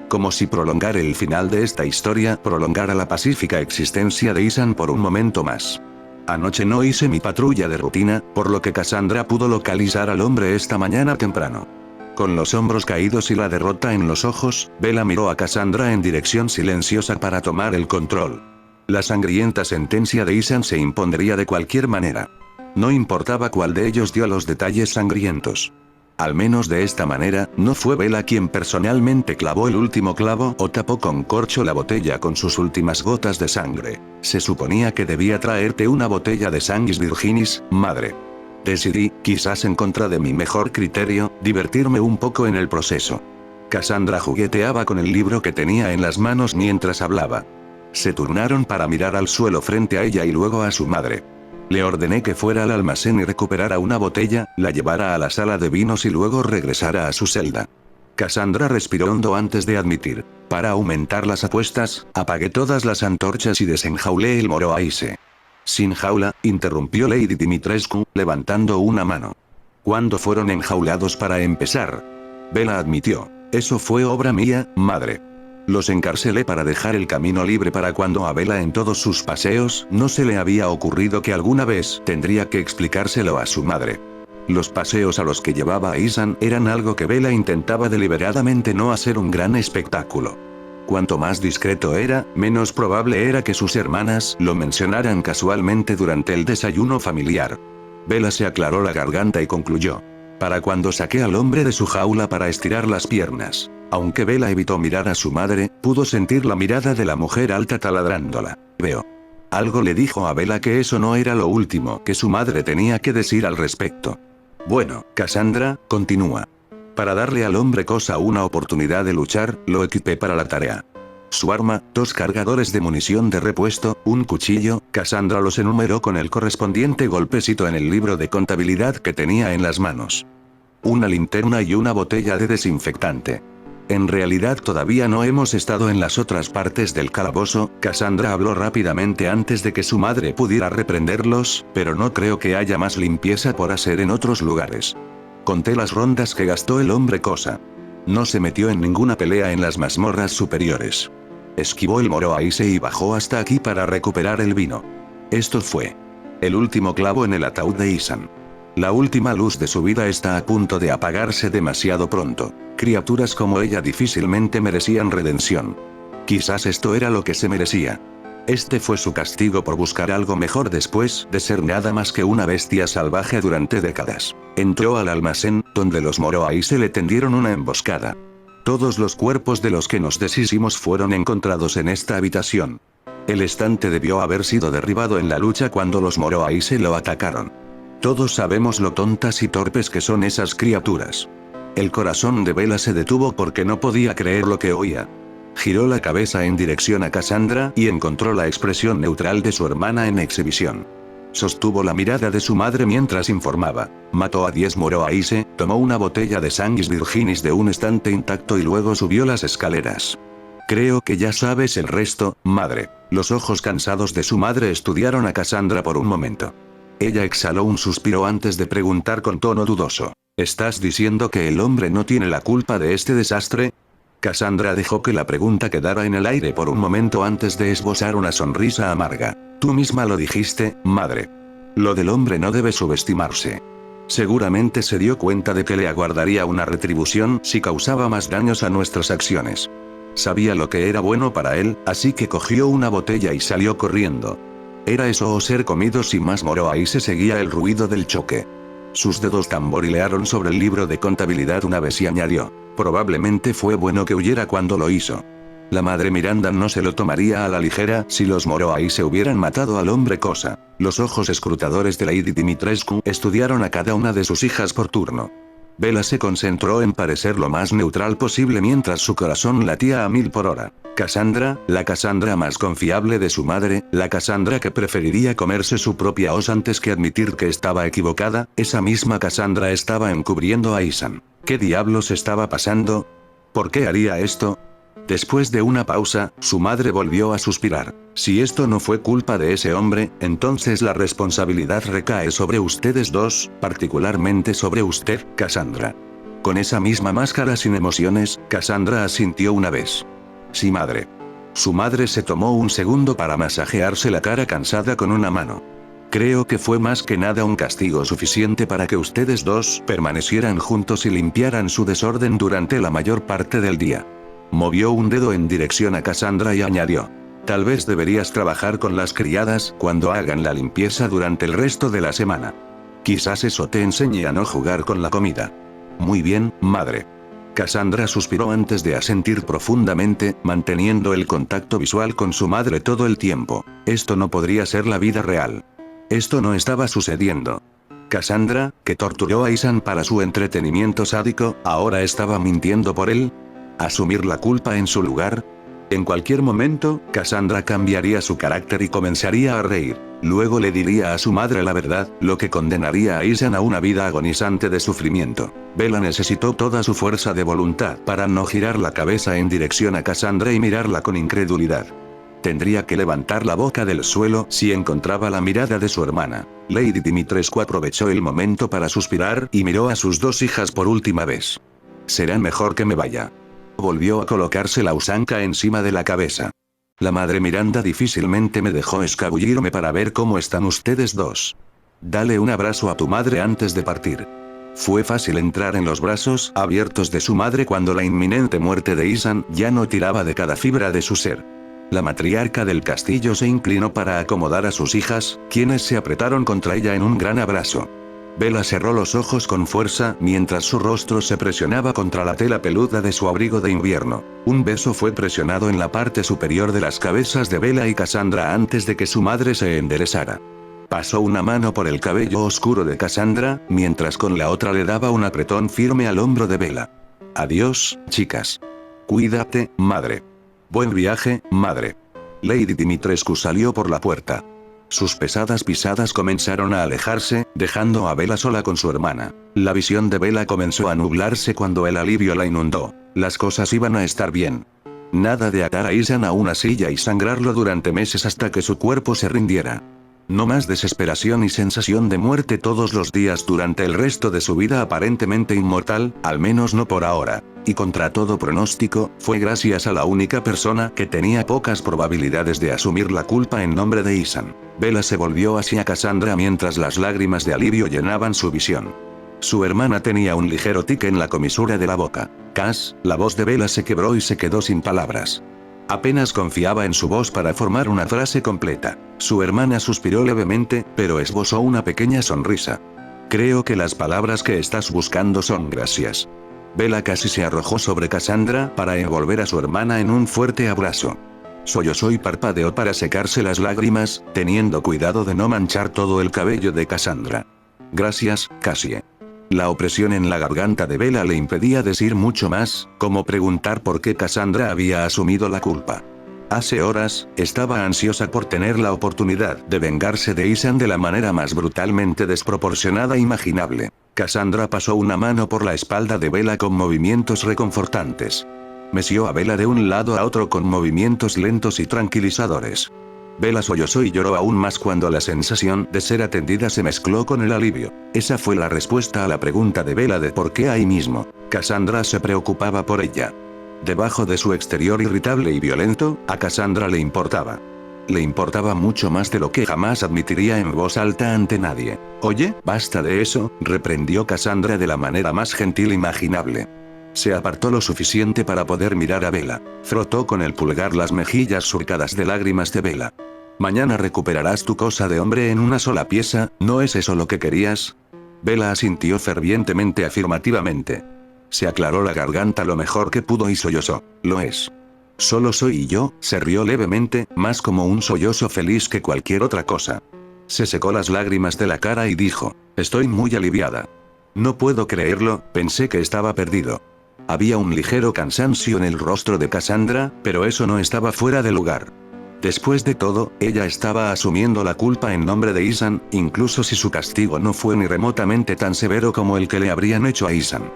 Como si prolongar el final de esta historia prolongara la pacífica existencia de Ethan por un momento más. Anoche no hice mi patrulla de rutina, por lo que Cassandra pudo localizar al hombre esta mañana temprano. Con los hombros caídos y la derrota en los ojos, Bella miró a Cassandra en dirección silenciosa para tomar el control. La sangrienta sentencia de Ethan se impondría de cualquier manera. No importaba cuál de ellos dio los detalles sangrientos. Al menos de esta manera, no fue Bella quien personalmente clavó el último clavo o tapó con corcho la botella con sus últimas gotas de sangre. Se suponía que debía traerte una botella de Sanguis Virginis, madre. Decidí, quizás en contra de mi mejor criterio, divertirme un poco en el proceso. Cassandra jugueteaba con el libro que tenía en las manos mientras hablaba. Se turnaron para mirar al suelo frente a ella y luego a su madre. Le ordené que fuera al almacén y recuperara una botella, la llevara a la sala de vinos y luego regresara a su celda. Cassandra respiró hondo antes de admitir: para aumentar las apuestas, apagué todas las antorchas y desenjaulé el moro Aise. Sin jaula, interrumpió Lady Dimitrescu, levantando una mano. ¿Cuándo fueron enjaulados para empezar? Bella admitió: eso fue obra mía, madre. Los encarcelé para dejar el camino libre para cuando a Bella en todos sus paseos no se le había ocurrido que alguna vez tendría que explicárselo a su madre. Los paseos a los que llevaba a Ethan eran algo que Bella intentaba deliberadamente no hacer un gran espectáculo. Cuanto más discreto era, menos probable era que sus hermanas lo mencionaran casualmente durante el desayuno familiar. Bella se aclaró la garganta y concluyó: para cuando saqué al hombre de su jaula para estirar las piernas. Aunque Bella evitó mirar a su madre, pudo sentir la mirada de la mujer alta taladrándola. Veo. Algo le dijo a Bella que eso no era lo último que su madre tenía que decir al respecto. Bueno, Cassandra, continúa. Para darle al hombre cosa una oportunidad de luchar, lo equipé para la tarea. Su arma, 2 cargadores de munición de repuesto, un cuchillo. Cassandra los enumeró con el correspondiente golpecito en el libro de contabilidad que tenía en las manos. Una linterna y una botella de desinfectante. En realidad todavía no hemos estado en las otras partes del calabozo. Cassandra habló rápidamente antes de que su madre pudiera reprenderlos, pero no creo que haya más limpieza por hacer en otros lugares. Conté las rondas que gastó el hombre cosa. No se metió en ninguna pelea en las mazmorras superiores. Esquivó el moro Aise y bajó hasta aquí para recuperar el vino. Esto fue el último clavo en el ataúd de Ethan. La última luz de su vida está a punto de apagarse demasiado pronto. Criaturas como ella difícilmente merecían redención. Quizás esto era lo que se merecía. Este fue su castigo por buscar algo mejor después de ser nada más que una bestia salvaje durante décadas. Entró al almacén, donde los Moroaise le tendieron una emboscada. Todos los cuerpos de los que nos deshicimos fueron encontrados en esta habitación. El estante debió haber sido derribado en la lucha cuando los Moroaise lo atacaron. Todos sabemos lo tontas y torpes que son esas criaturas. El corazón de Bella se detuvo porque no podía creer lo que oía. Giró la cabeza en dirección a Cassandra y encontró la expresión neutral de su hermana en exhibición. Sostuvo la mirada de su madre mientras informaba. Mató a 10 Moroaise, tomó una botella de Sanguis Virginis de un estante intacto y luego subió las escaleras. Creo que ya sabes el resto, madre. Los ojos cansados de su madre estudiaron a Cassandra por un momento. Ella exhaló un suspiro antes de preguntar con tono dudoso. ¿Estás diciendo que el hombre no tiene la culpa de este desastre? Cassandra dejó que la pregunta quedara en el aire por un momento antes de esbozar una sonrisa amarga. Tú misma lo dijiste, madre. Lo del hombre no debe subestimarse. Seguramente se dio cuenta de que le aguardaría una retribución si causaba más daños a nuestras acciones. Sabía lo que era bueno para él, así que cogió una botella y salió corriendo. ¿Era eso o ser comido sin más? Moroaise seguía el ruido del choque. Sus dedos tamborilearon sobre el libro de contabilidad una vez y añadió. Probablemente fue bueno que huyera cuando lo hizo. La madre Miranda no se lo tomaría a la ligera si los Moroaise hubieran matado al hombre cosa. Los ojos escrutadores de Lady Dimitrescu estudiaron a cada una de sus hijas por turno. Bella se concentró en parecer lo más neutral posible mientras su corazón latía a 1000 por hora. Cassandra, la Cassandra más confiable de su madre, la Cassandra que preferiría comerse su propia hoz antes que admitir que estaba equivocada, esa misma Cassandra estaba encubriendo a Isan. ¿Qué diablos estaba pasando? ¿Por qué haría esto? Después de una pausa, su madre volvió a suspirar. Si esto no fue culpa de ese hombre, entonces la responsabilidad recae sobre ustedes dos, particularmente sobre usted, Cassandra. Con esa misma máscara sin emociones, Cassandra asintió una vez. Sí, madre. Su madre se tomó un segundo para masajearse la cara cansada con una mano. Creo que fue más que nada un castigo suficiente para que ustedes dos permanecieran juntos y limpiaran su desorden durante la mayor parte del día. Movió un dedo en dirección a Cassandra y añadió. Tal vez deberías trabajar con las criadas cuando hagan la limpieza durante el resto de la semana. Quizás eso te enseñe a no jugar con la comida. Muy bien, madre. Cassandra suspiró antes de asentir profundamente, manteniendo el contacto visual con su madre todo el tiempo. Esto no podría ser la vida real. Esto no estaba sucediendo. Cassandra, que torturó a Isan para su entretenimiento sádico, ahora estaba mintiendo por él. ¿Asumir la culpa en su lugar? En cualquier momento, Cassandra cambiaría su carácter y comenzaría a reír. Luego le diría a su madre la verdad, lo que condenaría a Isan a una vida agonizante de sufrimiento. Bella necesitó toda su fuerza de voluntad para no girar la cabeza en dirección a Cassandra y mirarla con incredulidad. Tendría que levantar la boca del suelo si encontraba la mirada de su hermana. Lady Dimitrescu aprovechó el momento para suspirar y miró a sus dos hijas por última vez. Será mejor que me vaya. Volvió a colocarse la usanca encima de la cabeza. La madre Miranda difícilmente me dejó escabullirme para ver cómo están ustedes dos. Dale un abrazo a tu madre antes de partir. Fue fácil entrar en los brazos abiertos de su madre cuando la inminente muerte de Isan ya no tiraba de cada fibra de su ser. La matriarca del castillo se inclinó para acomodar a sus hijas, quienes se apretaron contra ella en un gran abrazo. Bella cerró los ojos con fuerza mientras su rostro se presionaba contra la tela peluda de su abrigo de invierno. Un beso fue presionado en la parte superior de las cabezas de Bella y Cassandra antes de que su madre se enderezara. Pasó una mano por el cabello oscuro de Cassandra, mientras con la otra le daba un apretón firme al hombro de Bella. Adiós, chicas. Cuídate, madre. Buen viaje, madre. Lady Dimitrescu salió por la puerta. Sus pesadas pisadas comenzaron a alejarse, dejando a Bella sola con su hermana. La visión de Bella comenzó a nublarse cuando el alivio la inundó. Las cosas iban a estar bien. Nada de atar a Isan a una silla y sangrarlo durante meses hasta que su cuerpo se rindiera. No más desesperación y sensación de muerte todos los días durante el resto de su vida aparentemente inmortal, al menos no por ahora. Y contra todo pronóstico, fue gracias a la única persona que tenía pocas probabilidades de asumir la culpa en nombre de Ethan. Bella se volvió hacia Cassandra mientras las lágrimas de alivio llenaban su visión. Su hermana tenía un ligero tic en la comisura de la boca. Cass, la voz de Bella se quebró y se quedó sin palabras. Apenas confiaba en su voz para formar una frase completa. Su hermana suspiró levemente, pero esbozó una pequeña sonrisa. Creo que las palabras que estás buscando son gracias. Bella casi se arrojó sobre Cassandra para envolver a su hermana en un fuerte abrazo. Sollozó y parpadeó para secarse las lágrimas, teniendo cuidado de no manchar todo el cabello de Cassandra. Gracias, Cassie. La opresión en la garganta de Bella le impedía decir mucho más, como preguntar por qué Cassandra había asumido la culpa. Hace horas, estaba ansiosa por tener la oportunidad de vengarse de Ethan de la manera más brutalmente desproporcionada imaginable. Cassandra pasó una mano por la espalda de Bella con movimientos reconfortantes. Meció a Bella de un lado a otro con movimientos lentos y tranquilizadores. Bella sollozó y lloró aún más cuando la sensación de ser atendida se mezcló con el alivio. Esa fue la respuesta a la pregunta de Bella de por qué ahí mismo. Cassandra se preocupaba por ella. Debajo de su exterior irritable y violento, a Cassandra le importaba. Le importaba mucho más de lo que jamás admitiría en voz alta ante nadie. Oye, basta de eso, reprendió Cassandra de la manera más gentil imaginable. Se apartó lo suficiente para poder mirar a Bella. Frotó con el pulgar las mejillas surcadas de lágrimas de Bella. Mañana recuperarás tu cosa de hombre en una sola pieza, ¿no es eso lo que querías? Bella asintió fervientemente afirmativamente. Se aclaró la garganta lo mejor que pudo y sollozó. Lo es. Solo soy yo, se rió levemente, más como un sollozo feliz que cualquier otra cosa. Se secó las lágrimas de la cara y dijo, estoy muy aliviada. No puedo creerlo, pensé que estaba perdido. Había un ligero cansancio en el rostro de Cassandra, pero eso no estaba fuera de lugar. Después de todo, ella estaba asumiendo la culpa en nombre de Ethan, incluso si su castigo no fue ni remotamente tan severo como el que le habrían hecho a Ethan.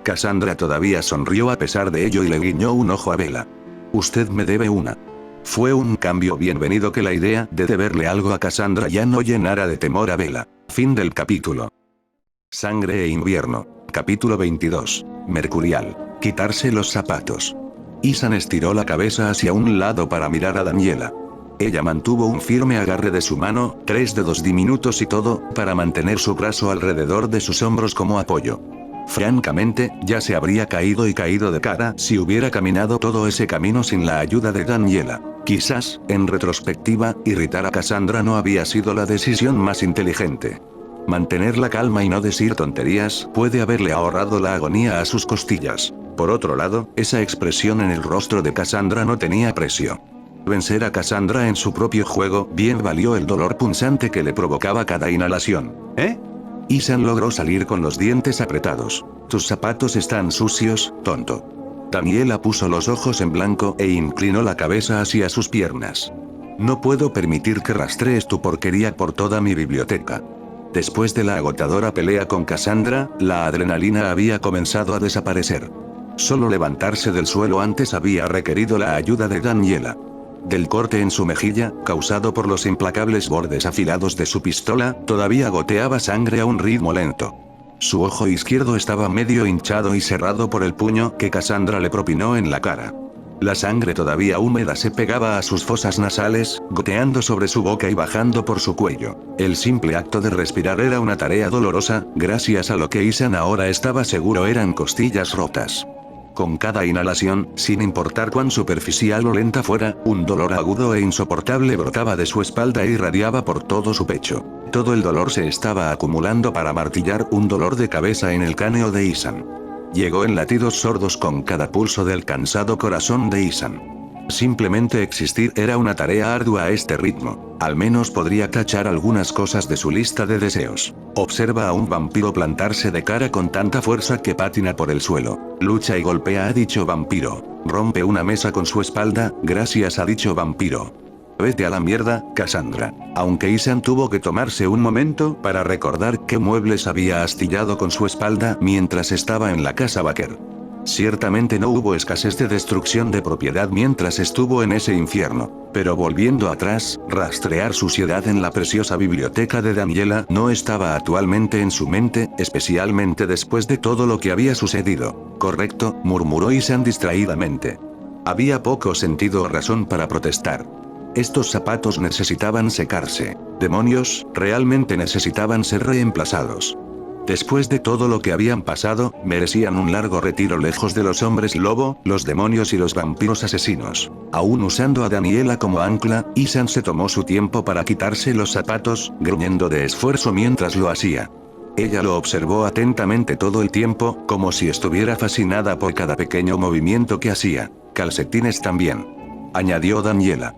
Cassandra todavía sonrió a pesar de ello y le guiñó un ojo a Bella. Usted me debe una. Fue un cambio bienvenido que la idea de deberle algo a Cassandra ya no llenara de temor a Bella. Fin del capítulo. Sangre e invierno. Capítulo 22. Mercurial. Quitarse los zapatos. Ethan estiró la cabeza hacia un lado para mirar a Daniela. Ella mantuvo un firme agarre de su mano, 3 dedos diminutos y todo, para mantener su brazo alrededor de sus hombros como apoyo. Francamente, ya se habría caído y caído de cara si hubiera caminado todo ese camino sin la ayuda de Daniela. Quizás, en retrospectiva, irritar a Cassandra no había sido la decisión más inteligente. Mantener la calma y no decir tonterías puede haberle ahorrado la agonía a sus costillas. Por otro lado, esa expresión en el rostro de Cassandra no tenía precio. Vencer a Cassandra en su propio juego bien valió el dolor punzante que le provocaba cada inhalación. Ethan logró salir con los dientes apretados. Tus zapatos están sucios, tonto. Daniela puso los ojos en blanco e inclinó la cabeza hacia sus piernas. No puedo permitir que rastrees tu porquería por toda mi biblioteca. Después de la agotadora pelea con Cassandra, la adrenalina había comenzado a desaparecer. Solo levantarse del suelo antes había requerido la ayuda de Daniela. Del corte en su mejilla, causado por los implacables bordes afilados de su pistola, todavía goteaba sangre a un ritmo lento. Su ojo izquierdo estaba medio hinchado y cerrado por el puño que Cassandra le propinó en la cara. La sangre todavía húmeda se pegaba a sus fosas nasales, goteando sobre su boca y bajando por su cuello. El simple acto de respirar era una tarea dolorosa, gracias a lo que Ethan ahora estaba seguro eran costillas rotas. Con cada inhalación, sin importar cuán superficial o lenta fuera, un dolor agudo e insoportable brotaba de su espalda e irradiaba por todo su pecho. Todo el dolor se estaba acumulando para martillar un dolor de cabeza en el cráneo de Ethan. Llegó en latidos sordos con cada pulso del cansado corazón de Ethan. Simplemente existir era una tarea ardua a este ritmo. Al menos podría tachar algunas cosas de su lista de deseos. Observa a un vampiro plantarse de cara con tanta fuerza que patina por el suelo. Lucha y golpea a dicho vampiro. Rompe una mesa con su espalda, gracias a dicho vampiro. Vete a la mierda, Cassandra. Aunque Ethan tuvo que tomarse un momento para recordar qué muebles había astillado con su espalda mientras estaba en la casa Baker. Ciertamente no hubo escasez de destrucción de propiedad mientras estuvo en ese infierno, pero volviendo atrás, rastrear suciedad en la preciosa biblioteca de Daniela no estaba actualmente en su mente, especialmente después de todo lo que había sucedido. Correcto, murmuró Isan distraídamente. Había poco sentido o razón para protestar. Estos zapatos necesitaban secarse. Demonios, realmente necesitaban ser reemplazados. Después de todo lo que habían pasado, merecían un largo retiro lejos de los hombres lobo, los demonios y los vampiros asesinos. Aún usando a Daniela como ancla, Isan se tomó su tiempo para quitarse los zapatos, gruñendo de esfuerzo mientras lo hacía. Ella lo observó atentamente todo el tiempo, como si estuviera fascinada por cada pequeño movimiento que hacía. Calcetines también, añadió Daniela.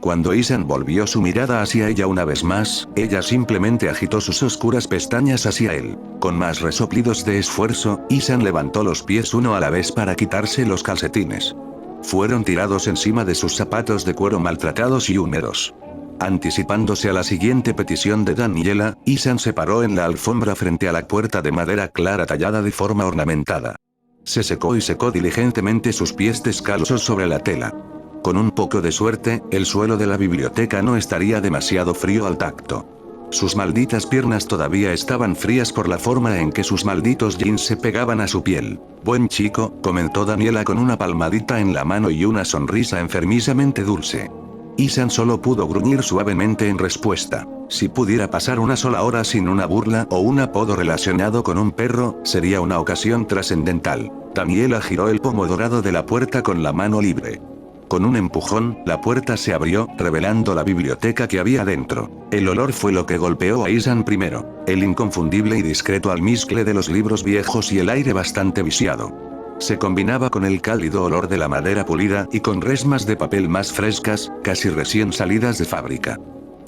Cuando Isan volvió su mirada hacia ella una vez más, ella simplemente agitó sus oscuras pestañas hacia él. Con más resoplidos de esfuerzo, Isan levantó los pies uno a la vez para quitarse los calcetines. Fueron tirados encima de sus zapatos de cuero maltratados y húmedos. Anticipándose a la siguiente petición de Daniela, Isan se paró en la alfombra frente a la puerta de madera clara tallada de forma ornamentada. Se secó y secó diligentemente sus pies descalzos sobre la tela. Con un poco de suerte, el suelo de la biblioteca no estaría demasiado frío al tacto. Sus malditas piernas todavía estaban frías por la forma en que sus malditos jeans se pegaban a su piel. Buen chico, comentó Daniela con una palmadita en la mano y una sonrisa enfermizamente dulce. Isan solo pudo gruñir suavemente en respuesta. Si pudiera pasar una sola hora sin una burla o un apodo relacionado con un perro, sería una ocasión trascendental. Daniela giró el pomo dorado de la puerta con la mano libre. Con un empujón, la puerta se abrió, revelando la biblioteca que había dentro. El olor fue lo que golpeó a Isan primero, el inconfundible y discreto almizcle de los libros viejos y el aire bastante viciado. Se combinaba con el cálido olor de la madera pulida y con resmas de papel más frescas, casi recién salidas de fábrica.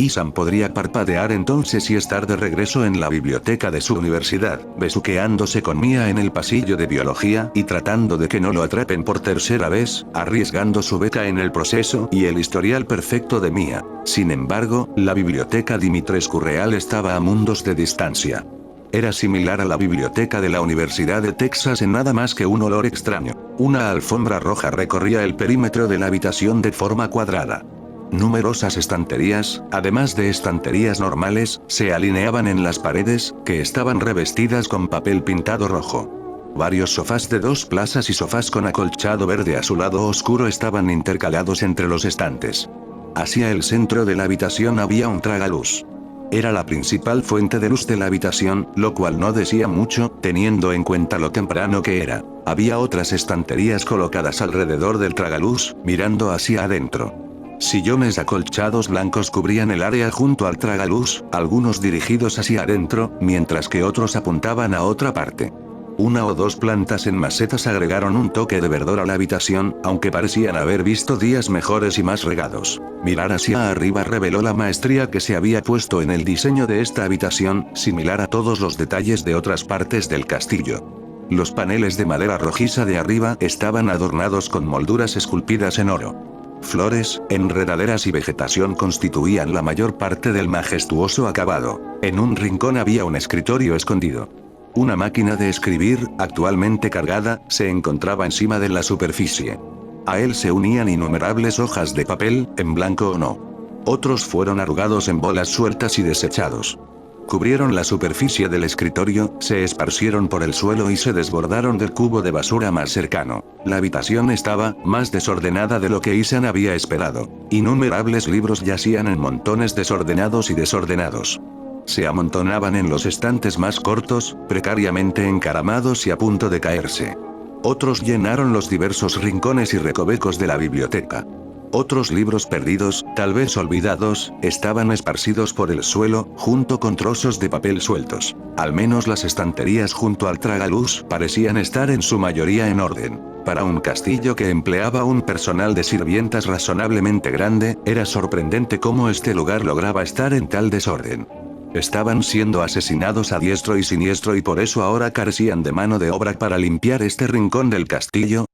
Isan podría parpadear entonces y estar de regreso en la biblioteca de su universidad, besuqueándose con Mia en el pasillo de biología y tratando de que no lo atrapen por tercera vez, arriesgando su beca en el proceso y el historial perfecto de Mia. Sin embargo, la biblioteca Dimitrescu Real estaba a mundos de distancia. Era similar a la biblioteca de la Universidad de Texas en nada más que un olor extraño. Una alfombra roja recorría el perímetro de la habitación de forma cuadrada. Numerosas estanterías, además de estanterías normales, se alineaban en las paredes, que estaban revestidas con papel pintado rojo. Varios sofás de 2 plazas y sofás con acolchado verde azulado oscuro estaban intercalados entre los estantes. Hacia el centro de la habitación había un tragaluz. Era la principal fuente de luz de la habitación, lo cual no decía mucho, teniendo en cuenta lo temprano que era. Había otras estanterías colocadas alrededor del tragaluz, mirando hacia adentro. Sillones acolchados blancos cubrían el área junto al tragaluz, algunos dirigidos hacia adentro, mientras que otros apuntaban a otra parte. 1 o 2 plantas en macetas agregaron un toque de verdor a la habitación, aunque parecían haber visto días mejores y más regados. Mirar hacia arriba reveló la maestría que se había puesto en el diseño de esta habitación, similar a todos los detalles de otras partes del castillo. Los paneles de madera rojiza de arriba estaban adornados con molduras esculpidas en oro. Flores, enredaderas y vegetación constituían la mayor parte del majestuoso acabado. En un rincón había un escritorio escondido. Una máquina de escribir, actualmente cargada, se encontraba encima de la superficie. A él se unían innumerables hojas de papel, en blanco o no. Otros fueron arrugados en bolas sueltas y desechados. Cubrieron la superficie del escritorio, se esparcieron por el suelo y se desbordaron del cubo de basura más cercano. La habitación estaba más desordenada de lo que Isan había esperado. Innumerables libros yacían en montones desordenados y desordenados. Se amontonaban en los estantes más cortos, precariamente encaramados y a punto de caerse. Otros llenaron los diversos rincones y recovecos de la biblioteca. Otros libros perdidos, tal vez olvidados, estaban esparcidos por el suelo, junto con trozos de papel sueltos. Al menos las estanterías junto al tragaluz parecían estar en su mayoría en orden. Para un castillo que empleaba un personal de sirvientas razonablemente grande, era sorprendente cómo este lugar lograba estar en tal desorden. Estaban siendo asesinados a diestro y siniestro y por eso ahora carecían de mano de obra para limpiar este rincón del castillo.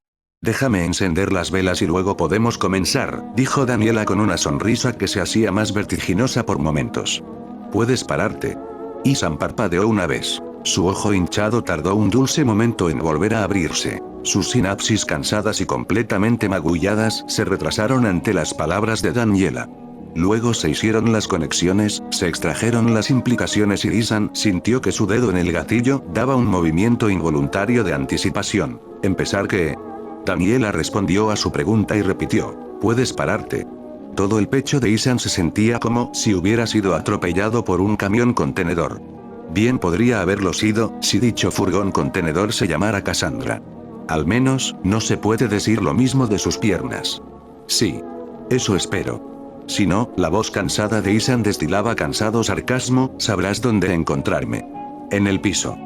Déjame encender las velas y luego podemos comenzar, dijo Daniela con una sonrisa que se hacía más vertiginosa por momentos. Puedes pararte. Isan parpadeó una vez. Su ojo hinchado tardó un dulce momento en volver a abrirse. Sus sinapsis cansadas y completamente magulladas se retrasaron ante las palabras de Daniela. Luego se hicieron las conexiones, se extrajeron las implicaciones y Isan sintió que su dedo en el gatillo daba un movimiento involuntario de anticipación. ¿Empezar qué? Daniela respondió a su pregunta y repitió: «¿Puedes pararte?». Todo el pecho de Isan se sentía como si hubiera sido atropellado por un camión contenedor. Bien podría haberlo sido, si dicho furgón contenedor se llamara Cassandra. Al menos, no se puede decir lo mismo de sus piernas. Sí. Eso espero. Si no, la voz cansada de Isan destilaba cansado sarcasmo, sabrás dónde encontrarme. En el piso.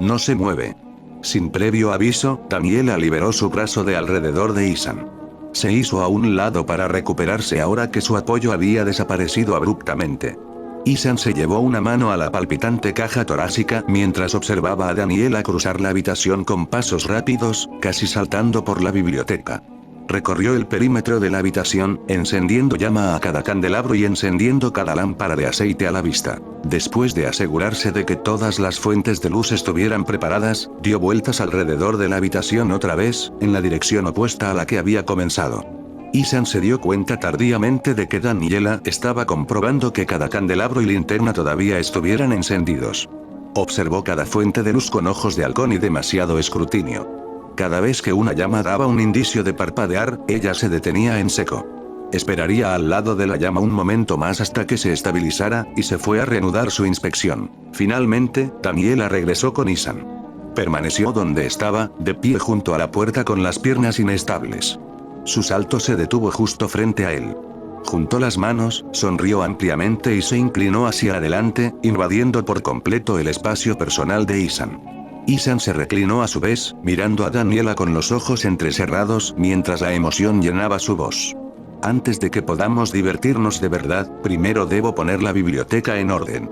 No se mueve. Sin previo aviso, Daniela liberó su brazo de alrededor de Isan. Se hizo a un lado para recuperarse ahora que su apoyo había desaparecido abruptamente. Isan se llevó una mano a la palpitante caja torácica mientras observaba a Daniela cruzar la habitación con pasos rápidos, casi saltando por la biblioteca. Recorrió el perímetro de la habitación, encendiendo llama a cada candelabro y encendiendo cada lámpara de aceite a la vista. Después de asegurarse de que todas las fuentes de luz estuvieran preparadas, dio vueltas alrededor de la habitación otra vez, en la dirección opuesta a la que había comenzado. Isan se dio cuenta tardíamente de que Daniela estaba comprobando que cada candelabro y linterna todavía estuvieran encendidos. Observó cada fuente de luz con ojos de halcón y demasiado escrutinio. Cada vez que una llama daba un indicio de parpadear, ella se detenía en seco. Esperaría al lado de la llama un momento más hasta que se estabilizara, y se fue a reanudar su inspección. Finalmente, Daniela regresó con Isan. Permaneció donde estaba, de pie junto a la puerta con las piernas inestables. Su salto se detuvo justo frente a él. Juntó las manos, sonrió ampliamente y se inclinó hacia adelante, invadiendo por completo el espacio personal de Isan. Isan se reclinó a su vez, mirando a Daniela con los ojos entrecerrados mientras la emoción llenaba su voz. Antes de que podamos divertirnos de verdad, primero debo poner la biblioteca en orden.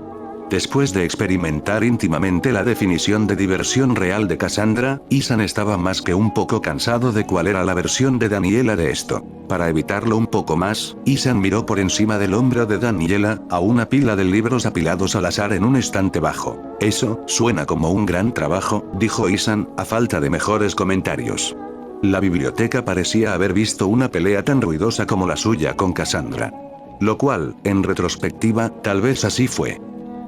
Después de experimentar íntimamente la definición de diversión real de Cassandra, Isan estaba más que un poco cansado de cuál era la versión de Daniela de esto. Para evitarlo un poco más, Isan miró por encima del hombro de Daniela, a una pila de libros apilados al azar en un estante bajo. «Eso suena como un gran trabajo», dijo Isan, a falta de mejores comentarios. La biblioteca parecía haber visto una pelea tan ruidosa como la suya con Cassandra. Lo cual, en retrospectiva, tal vez así fue.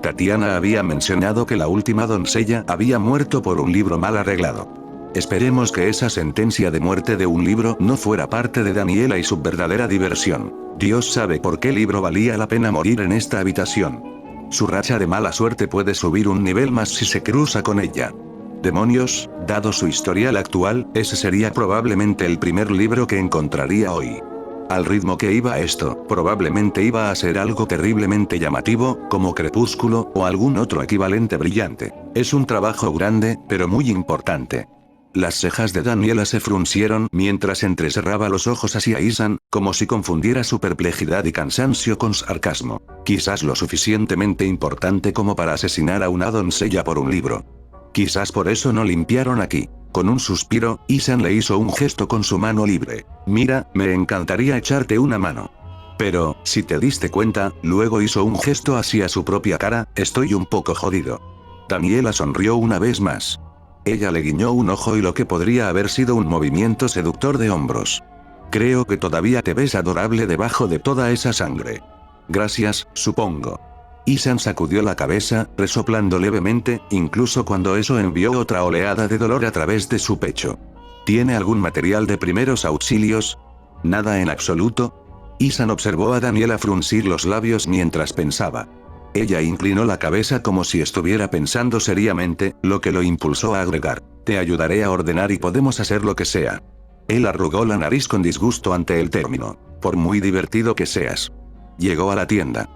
Tatiana había mencionado que la última doncella había muerto por un libro mal arreglado. Esperemos que esa sentencia de muerte de un libro no fuera parte de Daniela y su verdadera diversión. Dios sabe por qué libro valía la pena morir en esta habitación. Su racha de mala suerte puede subir un nivel más si se cruza con ella. Demonios, dado su historial actual, ese sería probablemente el primer libro que encontraría hoy. Al ritmo que iba esto, probablemente iba a ser algo terriblemente llamativo, como Crepúsculo, o algún otro equivalente brillante. Es un trabajo grande, pero muy importante. Las cejas de Daniela se fruncieron mientras entrecerraba los ojos hacia Isan, como si confundiera su perplejidad y cansancio con sarcasmo. Quizás lo suficientemente importante como para asesinar a una doncella por un libro. Quizás por eso no limpiaron aquí. Con un suspiro, Isan le hizo un gesto con su mano libre. «Mira, me encantaría echarte una mano. Pero, si te diste cuenta», luego hizo un gesto hacia su propia cara, «estoy un poco jodido». Daniela sonrió una vez más. Ella le guiñó un ojo y lo que podría haber sido un movimiento seductor de hombros. «Creo que todavía te ves adorable debajo de toda esa sangre». «Gracias, supongo». Isan sacudió la cabeza, resoplando levemente, incluso cuando eso envió otra oleada de dolor a través de su pecho. ¿Tiene algún material de primeros auxilios? Nada en absoluto. Isan observó a Daniela fruncir los labios mientras pensaba. Ella inclinó la cabeza como si estuviera pensando seriamente, lo que lo impulsó a agregar: «Te ayudaré a ordenar y podemos hacer lo que sea». Él arrugó la nariz con disgusto ante el término. «Por muy divertido que seas». Llegó a la tienda.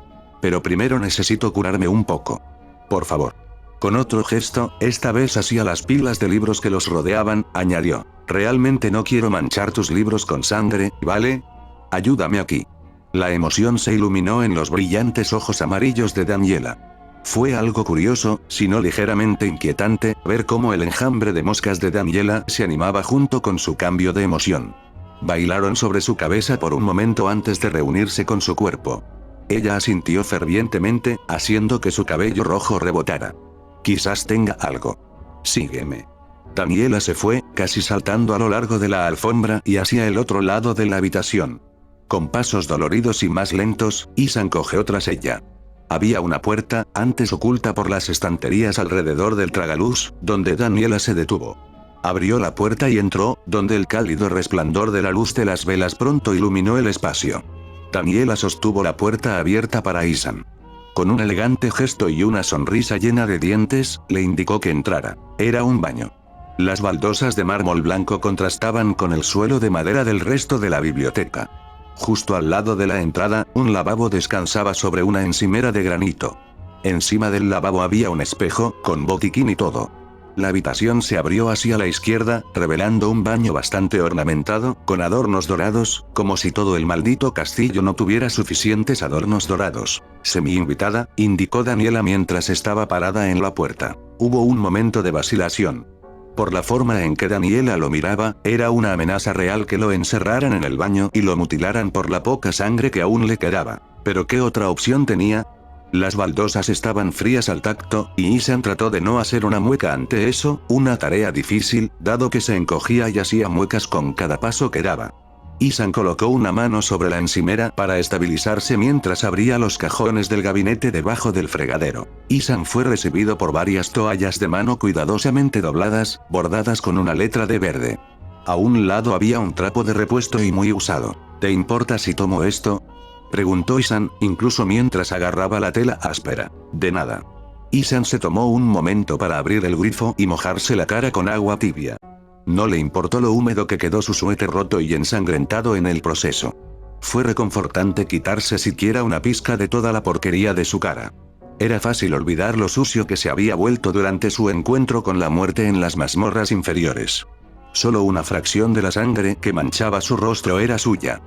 «Pero primero necesito curarme un poco. Por favor». Con otro gesto, esta vez hacia las pilas de libros que los rodeaban, añadió: «Realmente no quiero manchar tus libros con sangre, ¿vale? Ayúdame aquí». La emoción se iluminó en los brillantes ojos amarillos de Daniela. Fue algo curioso, si no ligeramente inquietante, ver cómo el enjambre de moscas de Daniela se animaba junto con su cambio de emoción. Bailaron sobre su cabeza por un momento antes de reunirse con su cuerpo. Ella asintió fervientemente, haciendo que su cabello rojo rebotara. Quizás tenga algo. Sígueme. Daniela se fue, casi saltando a lo largo de la alfombra y hacia el otro lado de la habitación. Con pasos doloridos y más lentos, Ethan cojeó tras ella. Había una puerta, antes oculta por las estanterías alrededor del tragaluz, donde Daniela se detuvo. Abrió la puerta y entró, donde el cálido resplandor de la luz de las velas pronto iluminó el espacio. Daniela sostuvo la puerta abierta para Ethan. Con un elegante gesto y una sonrisa llena de dientes, le indicó que entrara. Era un baño. Las baldosas de mármol blanco contrastaban con el suelo de madera del resto de la biblioteca. Justo al lado de la entrada, un lavabo descansaba sobre una encimera de granito. Encima del lavabo había un espejo, con botiquín y todo. La habitación se abrió hacia la izquierda, revelando un baño bastante ornamentado, con adornos dorados, como si todo el maldito castillo no tuviera suficientes adornos dorados. Semi-invitada, indicó Daniela mientras estaba parada en la puerta. Hubo un momento de vacilación. Por la forma en que Daniela lo miraba, era una amenaza real que lo encerraran en el baño y lo mutilaran por la poca sangre que aún le quedaba. ¿Pero qué otra opción tenía? Las baldosas estaban frías al tacto, y Ethan trató de no hacer una mueca ante eso, una tarea difícil, dado que se encogía y hacía muecas con cada paso que daba. Ethan colocó una mano sobre la encimera para estabilizarse mientras abría los cajones del gabinete debajo del fregadero. Ethan fue recibido por varias toallas de mano cuidadosamente dobladas, bordadas con una letra de verde. A un lado había un trapo de repuesto y muy usado. ¿Te importa si tomo esto?, preguntó Ethan, incluso mientras agarraba la tela áspera. De nada. Ethan se tomó un momento para abrir el grifo y mojarse la cara con agua tibia. No le importó lo húmedo que quedó su suéter roto y ensangrentado en el proceso. Fue reconfortante quitarse siquiera una pizca de toda la porquería de su cara. Era fácil olvidar lo sucio que se había vuelto durante su encuentro con la muerte en las mazmorras inferiores. Solo una fracción de la sangre que manchaba su rostro era suya.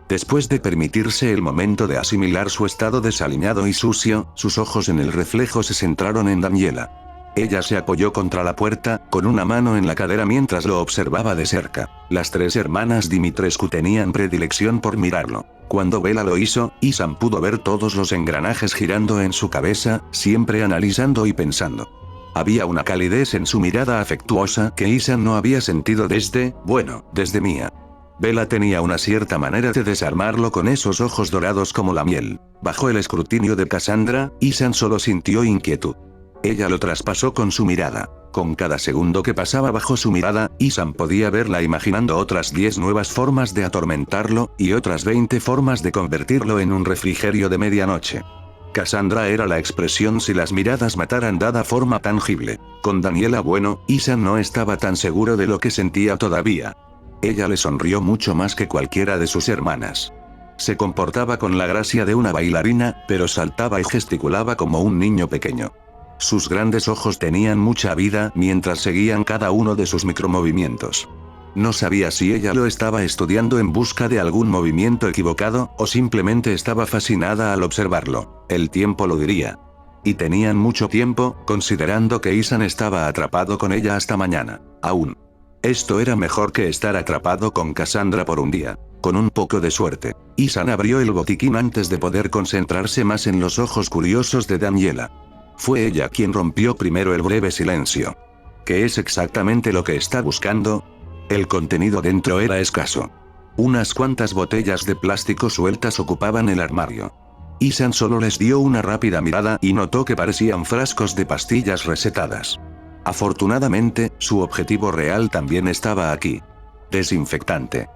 Después de permitirse el momento de asimilar su estado desaliñado y sucio, sus ojos en el reflejo se centraron en Daniela. Ella se apoyó contra la puerta, con una mano en la cadera mientras lo observaba de cerca. Las tres hermanas Dimitrescu tenían predilección por mirarlo. Cuando Bella lo hizo, Ethan pudo ver todos los engranajes girando en su cabeza, siempre analizando y pensando. Había una calidez en su mirada afectuosa que Ethan no había sentido desde Mia. Bella tenía una cierta manera de desarmarlo con esos ojos dorados como la miel. Bajo el escrutinio de Cassandra, Ethan solo sintió inquietud. Ella lo traspasó con su mirada. Con cada segundo que pasaba bajo su mirada, Ethan podía verla imaginando otras 10 nuevas formas de atormentarlo, y otras 20 formas de convertirlo en un refrigerio de medianoche. Cassandra era la expresión si las miradas mataran dada forma tangible. Con Daniela Ethan no estaba tan seguro de lo que sentía todavía. Ella le sonrió mucho más que cualquiera de sus hermanas. Se comportaba con la gracia de una bailarina, pero saltaba y gesticulaba como un niño pequeño. Sus grandes ojos tenían mucha vida mientras seguían cada uno de sus micromovimientos. No sabía si ella lo estaba estudiando en busca de algún movimiento equivocado, o simplemente estaba fascinada al observarlo. El tiempo lo diría. Y tenían mucho tiempo, considerando que Ethan estaba atrapado con ella hasta mañana. Aún. Esto era mejor que estar atrapado con Cassandra por un día. Con un poco de suerte. Ethan abrió el botiquín antes de poder concentrarse más en los ojos curiosos de Daniela. Fue ella quien rompió primero el breve silencio. ¿Qué es exactamente lo que está buscando? El contenido dentro era escaso. Unas cuantas botellas de plástico sueltas ocupaban el armario. Ethan solo les dio una rápida mirada y notó que parecían frascos de pastillas recetadas. Afortunadamente, su objetivo real también estaba aquí. Desinfectante.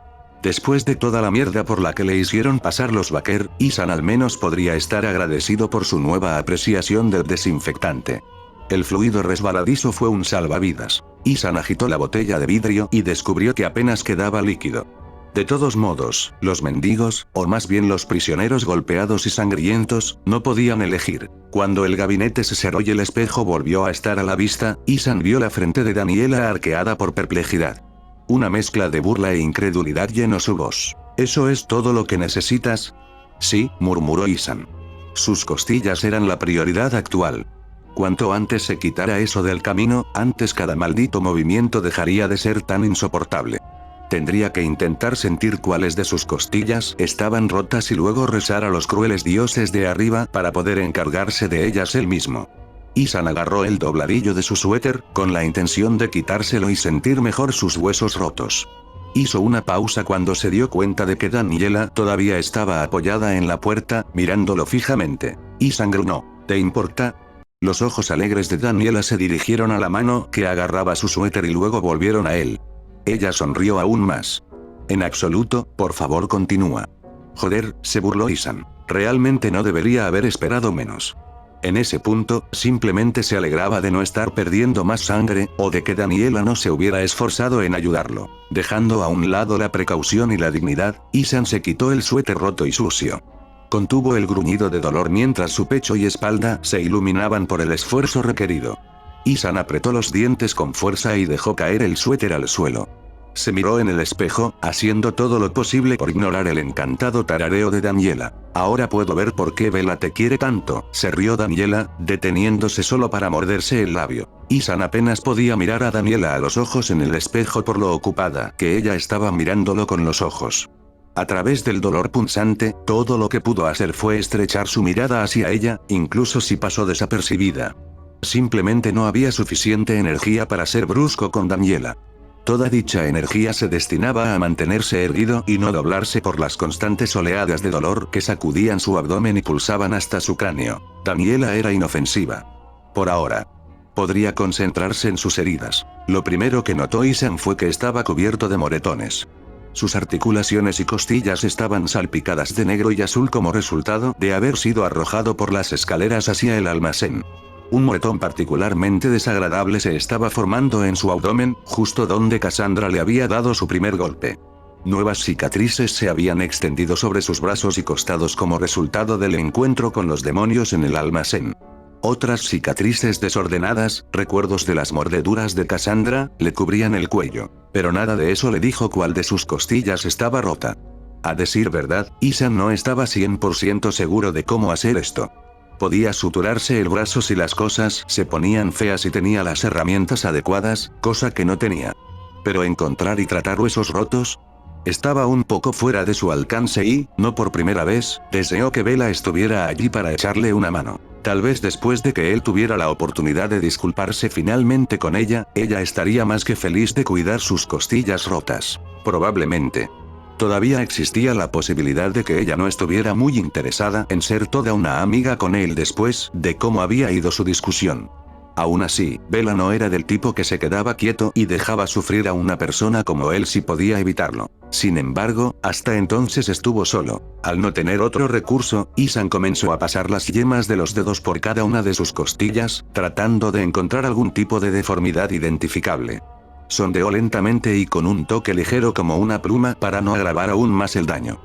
Después de toda la mierda por la que le hicieron pasar los Baker, Ethan al menos podría estar agradecido por su nueva apreciación del desinfectante. El fluido resbaladizo fue un salvavidas. Ethan agitó la botella de vidrio y descubrió que apenas quedaba líquido. De todos modos, los mendigos, o más bien los prisioneros golpeados y sangrientos, no podían elegir. Cuando el gabinete se cerró y el espejo volvió a estar a la vista, Ethan vio la frente de Daniela arqueada por perplejidad. Una mezcla de burla e incredulidad llenó su voz. ¿Eso es todo lo que necesitas? Sí, murmuró Ethan. Sus costillas eran la prioridad actual. Cuanto antes se quitara eso del camino, antes cada maldito movimiento dejaría de ser tan insoportable. Tendría que intentar sentir cuáles de sus costillas estaban rotas y luego rezar a los crueles dioses de arriba para poder encargarse de ellas él mismo. Isan agarró el dobladillo de su suéter, con la intención de quitárselo y sentir mejor sus huesos rotos. Hizo una pausa cuando se dio cuenta de que Daniela todavía estaba apoyada en la puerta, mirándolo fijamente. Isan gruñó. ¿Te importa? Los ojos alegres de Daniela se dirigieron a la mano que agarraba su suéter y luego volvieron a él. Ella sonrió aún más. En absoluto, por favor continúa. Joder, se burló Isan. Realmente no debería haber esperado menos. En ese punto, simplemente se alegraba de no estar perdiendo más sangre, o de que Daniela no se hubiera esforzado en ayudarlo. Dejando a un lado la precaución y la dignidad, Isan se quitó el suéter roto y sucio. Contuvo el gruñido de dolor mientras su pecho y espalda se iluminaban por el esfuerzo requerido. Isan apretó los dientes con fuerza y dejó caer el suéter al suelo. Se miró en el espejo, haciendo todo lo posible por ignorar el encantado tarareo de Daniela. Ahora puedo ver por qué Bella te quiere tanto, se rió Daniela, deteniéndose solo para morderse el labio. Isan apenas podía mirar a Daniela a los ojos en el espejo por lo ocupada que ella estaba mirándolo con los ojos. A través del dolor punzante, todo lo que pudo hacer fue estrechar su mirada hacia ella, incluso si pasó desapercibida. Simplemente no había suficiente energía para ser brusco con Daniela. Toda dicha energía se destinaba a mantenerse erguido y no doblarse por las constantes oleadas de dolor que sacudían su abdomen y pulsaban hasta su cráneo. Daniela era inofensiva. Por ahora. Podría concentrarse en sus heridas. Lo primero que notó Isan fue que estaba cubierto de moretones. Sus articulaciones y costillas estaban salpicadas de negro y azul como resultado de haber sido arrojado por las escaleras hacia el almacén. Un moretón particularmente desagradable se estaba formando en su abdomen, justo donde Cassandra le había dado su primer golpe. Nuevas cicatrices se habían extendido sobre sus brazos y costados como resultado del encuentro con los demonios en el almacén. Otras cicatrices desordenadas, recuerdos de las mordeduras de Cassandra, le cubrían el cuello, pero nada de eso le dijo cuál de sus costillas estaba rota. A decir verdad, Isan no estaba 100% seguro de cómo hacer esto. Podía suturarse el brazo si las cosas se ponían feas y tenía las herramientas adecuadas, cosa que no tenía. Pero encontrar y tratar huesos rotos estaba un poco fuera de su alcance y, no por primera vez, deseó que Bella estuviera allí para echarle una mano. Tal vez después de que él tuviera la oportunidad de disculparse finalmente con ella estaría más que feliz de cuidar sus costillas rotas. Probablemente. Todavía existía la posibilidad de que ella no estuviera muy interesada en ser toda una amiga con él después de cómo había ido su discusión. Aún así, Bella no era del tipo que se quedaba quieto y dejaba sufrir a una persona como él si podía evitarlo. Sin embargo, hasta entonces estuvo solo. Al no tener otro recurso, Isan comenzó a pasar las yemas de los dedos por cada una de sus costillas, tratando de encontrar algún tipo de deformidad identificable. Sondeó lentamente y con un toque ligero como una pluma para no agravar aún más el daño.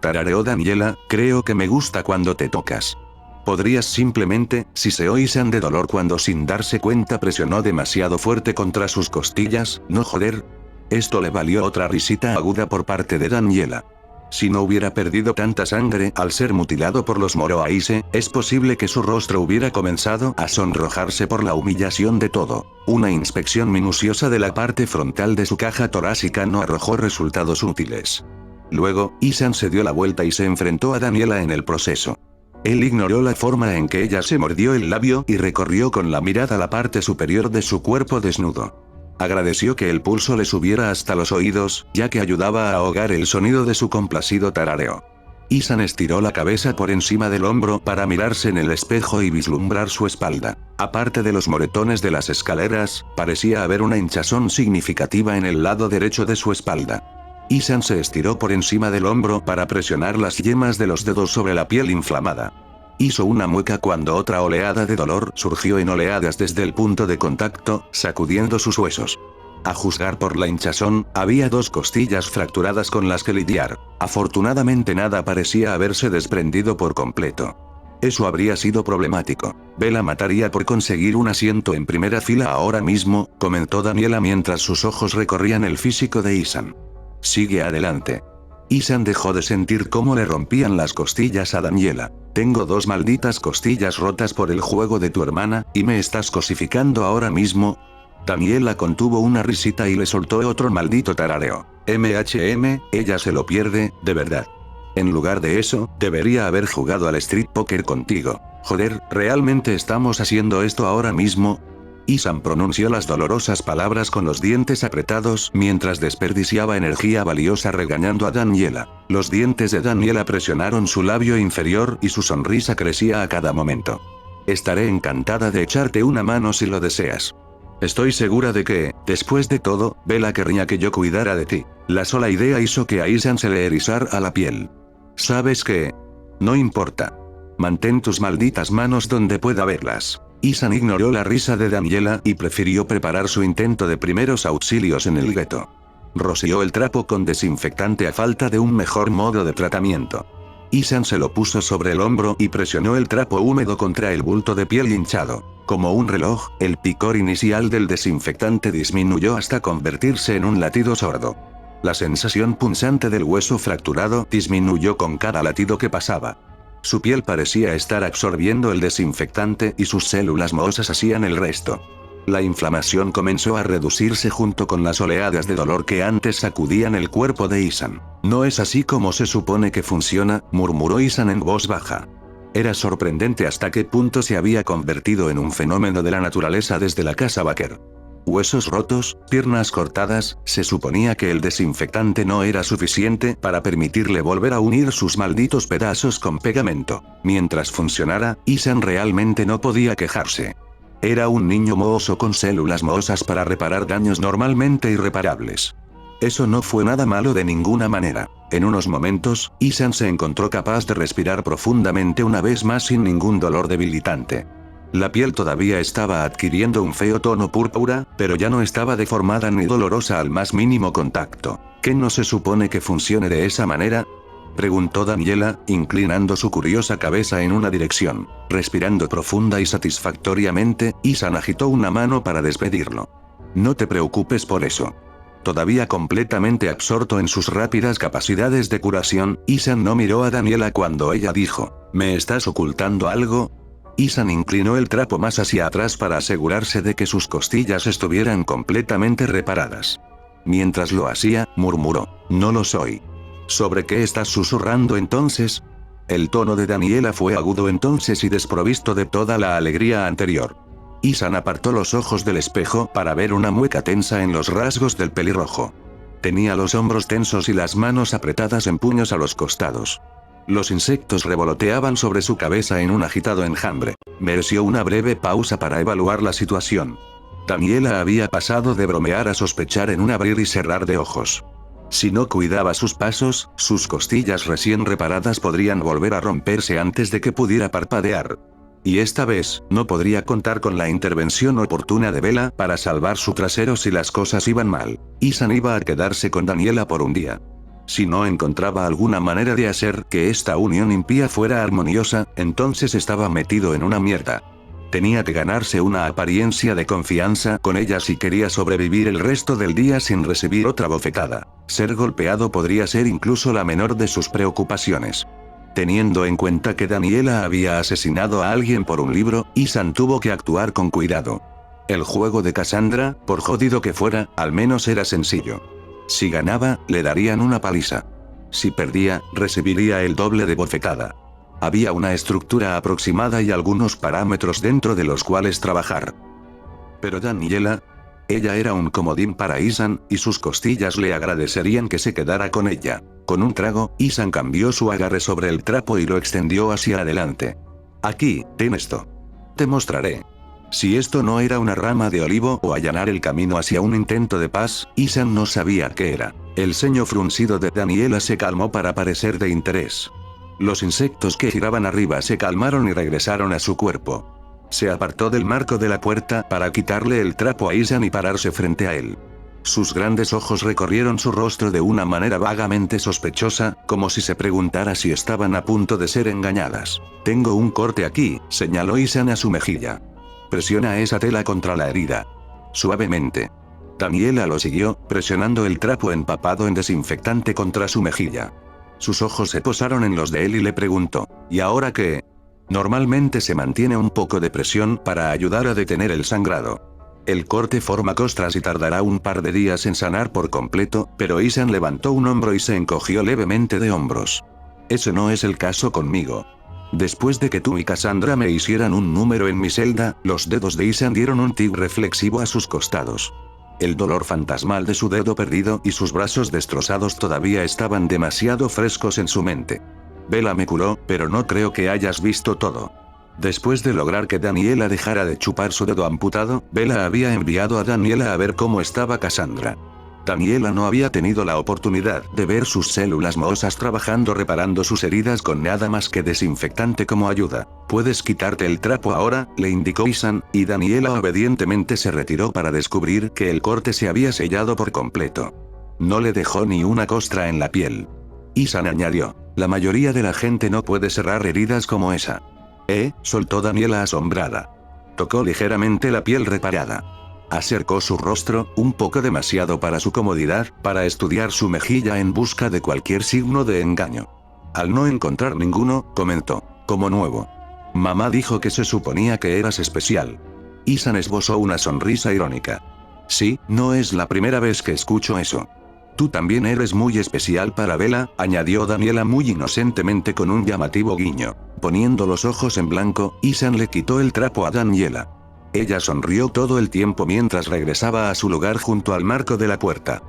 Tarareó Daniela, creo que me gusta cuando te tocas. Podrías simplemente, siseó Isan de dolor cuando sin darse cuenta presionó demasiado fuerte contra sus costillas, no joder. Esto le valió otra risita aguda por parte de Daniela. Si no hubiera perdido tanta sangre al ser mutilado por los Moroaise, es posible que su rostro hubiera comenzado a sonrojarse por la humillación de todo. Una inspección minuciosa de la parte frontal de su caja torácica no arrojó resultados útiles. Luego, Isan se dio la vuelta y se enfrentó a Daniela en el proceso. Él ignoró la forma en que ella se mordió el labio y recorrió con la mirada la parte superior de su cuerpo desnudo. Agradeció que el pulso le subiera hasta los oídos, ya que ayudaba a ahogar el sonido de su complacido tarareo. Isan estiró la cabeza por encima del hombro para mirarse en el espejo y vislumbrar su espalda. Aparte de los moretones de las escaleras, parecía haber una hinchazón significativa en el lado derecho de su espalda. Isan se estiró por encima del hombro para presionar las yemas de los dedos sobre la piel inflamada. Hizo una mueca cuando otra oleada de dolor surgió en oleadas desde el punto de contacto, sacudiendo sus huesos. A juzgar por la hinchazón, había 2 costillas fracturadas con las que lidiar. Afortunadamente nada parecía haberse desprendido por completo. Eso habría sido problemático. Bella mataría por conseguir un asiento en primera fila ahora mismo, comentó Daniela mientras sus ojos recorrían el físico de Isan. Sigue adelante. Isan dejó de sentir cómo le rompían las costillas a Daniela. Tengo 2 malditas costillas rotas por el juego de tu hermana, ¿y me estás cosificando ahora mismo? Daniela contuvo una risita y le soltó otro maldito tarareo. Ella se lo pierde, de verdad. En lugar de eso, debería haber jugado al street poker contigo. Joder, ¿realmente estamos haciendo esto ahora mismo? Isan pronunció las dolorosas palabras con los dientes apretados mientras desperdiciaba energía valiosa regañando a Daniela. Los dientes de Daniela presionaron su labio inferior y su sonrisa crecía a cada momento. Estaré encantada de echarte una mano si lo deseas. Estoy segura de que, después de todo, Bella querría que yo cuidara de ti. La sola idea hizo que a Isan se le erizara la piel. ¿Sabes qué? No importa. Mantén tus malditas manos donde pueda verlas. Isan ignoró la risa de Daniela y prefirió preparar su intento de primeros auxilios en el gueto. Roció el trapo con desinfectante a falta de un mejor modo de tratamiento. Isan se lo puso sobre el hombro y presionó el trapo húmedo contra el bulto de piel hinchado. Como un reloj, el picor inicial del desinfectante disminuyó hasta convertirse en un latido sordo. La sensación punzante del hueso fracturado disminuyó con cada latido que pasaba. Su piel parecía estar absorbiendo el desinfectante y sus células mohosas hacían el resto. La inflamación comenzó a reducirse junto con las oleadas de dolor que antes sacudían el cuerpo de Isan. No es así como se supone que funciona, murmuró Isan en voz baja. Era sorprendente hasta qué punto se había convertido en un fenómeno de la naturaleza desde la casa Baker. Huesos rotos, piernas cortadas, se suponía que el desinfectante no era suficiente para permitirle volver a unir sus malditos pedazos con pegamento. Mientras funcionara, Isan realmente no podía quejarse. Era un niño mohoso con células mohosas para reparar daños normalmente irreparables. Eso no fue nada malo de ninguna manera. En unos momentos, Isan se encontró capaz de respirar profundamente una vez más sin ningún dolor debilitante. La piel todavía estaba adquiriendo un feo tono púrpura, pero ya no estaba deformada ni dolorosa al más mínimo contacto. ¿Qué no se supone que funcione de esa manera? Preguntó Daniela, inclinando su curiosa cabeza en una dirección. Respirando profunda y satisfactoriamente, Isan agitó una mano para despedirlo. No te preocupes por eso. Todavía completamente absorto en sus rápidas capacidades de curación, Isan no miró a Daniela cuando ella dijo, ¿me estás ocultando algo? Isan inclinó el trapo más hacia atrás para asegurarse de que sus costillas estuvieran completamente reparadas. Mientras lo hacía, murmuró, no lo soy. ¿Sobre qué estás susurrando entonces? El tono de Daniela fue agudo entonces y desprovisto de toda la alegría anterior. Isan apartó los ojos del espejo para ver una mueca tensa en los rasgos del pelirrojo. Tenía los hombros tensos y las manos apretadas en puños a los costados. Los insectos revoloteaban sobre su cabeza en un agitado enjambre. Mereció una breve pausa para evaluar la situación. Daniela había pasado de bromear a sospechar en un abrir y cerrar de ojos. Si no cuidaba sus pasos, sus costillas recién reparadas podrían volver a romperse antes de que pudiera parpadear. Y esta vez, no podría contar con la intervención oportuna de Bella para salvar su trasero si las cosas iban mal. Isan iba a quedarse con Daniela por un día. Si no encontraba alguna manera de hacer que esta unión impía fuera armoniosa, entonces estaba metido en una mierda. Tenía que ganarse una apariencia de confianza con ella si quería sobrevivir el resto del día sin recibir otra bofetada. Ser golpeado podría ser incluso la menor de sus preocupaciones. Teniendo en cuenta que Daniela había asesinado a alguien por un libro, Isan tuvo que actuar con cuidado. El juego de Cassandra, por jodido que fuera, al menos era sencillo. Si ganaba, le darían una paliza. Si perdía, recibiría el doble de bofetada. Había una estructura aproximada y algunos parámetros dentro de los cuales trabajar. Pero Daniela, ella era un comodín para Isan, y sus costillas le agradecerían que se quedara con ella. Con un trago, Isan cambió su agarre sobre el trapo y lo extendió hacia adelante. Aquí, ten esto. Te mostraré. Si esto no era una rama de olivo o allanar el camino hacia un intento de paz, Isan no sabía qué era. El ceño fruncido de Daniela se calmó para parecer de interés. Los insectos que giraban arriba se calmaron y regresaron a su cuerpo. Se apartó del marco de la puerta para quitarle el trapo a Isan y pararse frente a él. Sus grandes ojos recorrieron su rostro de una manera vagamente sospechosa, como si se preguntara si estaban a punto de ser engañadas. Tengo un corte aquí, señaló Isan a su mejilla. Presiona esa tela contra la herida. Suavemente. Daniela lo siguió, presionando el trapo empapado en desinfectante contra su mejilla. Sus ojos se posaron en los de él y le preguntó, ¿y ahora qué? Normalmente se mantiene un poco de presión para ayudar a detener el sangrado. El corte forma costras y tardará un par de días en sanar por completo, pero Isan levantó un hombro y se encogió levemente de hombros. Ese no es el caso conmigo. Después de que tú y Cassandra me hicieran un número en mi celda, los dedos de Ethan dieron un tic reflexivo a sus costados. El dolor fantasmal de su dedo perdido y sus brazos destrozados todavía estaban demasiado frescos en su mente. Bella me curó, pero no creo que hayas visto todo. Después de lograr que Daniela dejara de chupar su dedo amputado, Bella había enviado a Daniela a ver cómo estaba Cassandra. Daniela no había tenido la oportunidad de ver sus células mohosas trabajando reparando sus heridas con nada más que desinfectante como ayuda. Puedes quitarte el trapo ahora, le indicó Ethan, y Daniela obedientemente se retiró para descubrir que el corte se había sellado por completo. No le dejó ni una costra en la piel. Ethan añadió, la mayoría de la gente no puede cerrar heridas como esa. Soltó Daniela asombrada. Tocó ligeramente la piel reparada. Acercó su rostro, un poco demasiado para su comodidad, para estudiar su mejilla en busca de cualquier signo de engaño. Al no encontrar ninguno, comentó, como nuevo. Mamá dijo que se suponía que eras especial. Ethan esbozó una sonrisa irónica. Sí, no es la primera vez que escucho eso. Tú también eres muy especial para Bella, añadió Daniela muy inocentemente con un llamativo guiño. Poniendo los ojos en blanco, Ethan le quitó el trapo a Daniela. Ella sonrió todo el tiempo mientras regresaba a su lugar junto al marco de la puerta.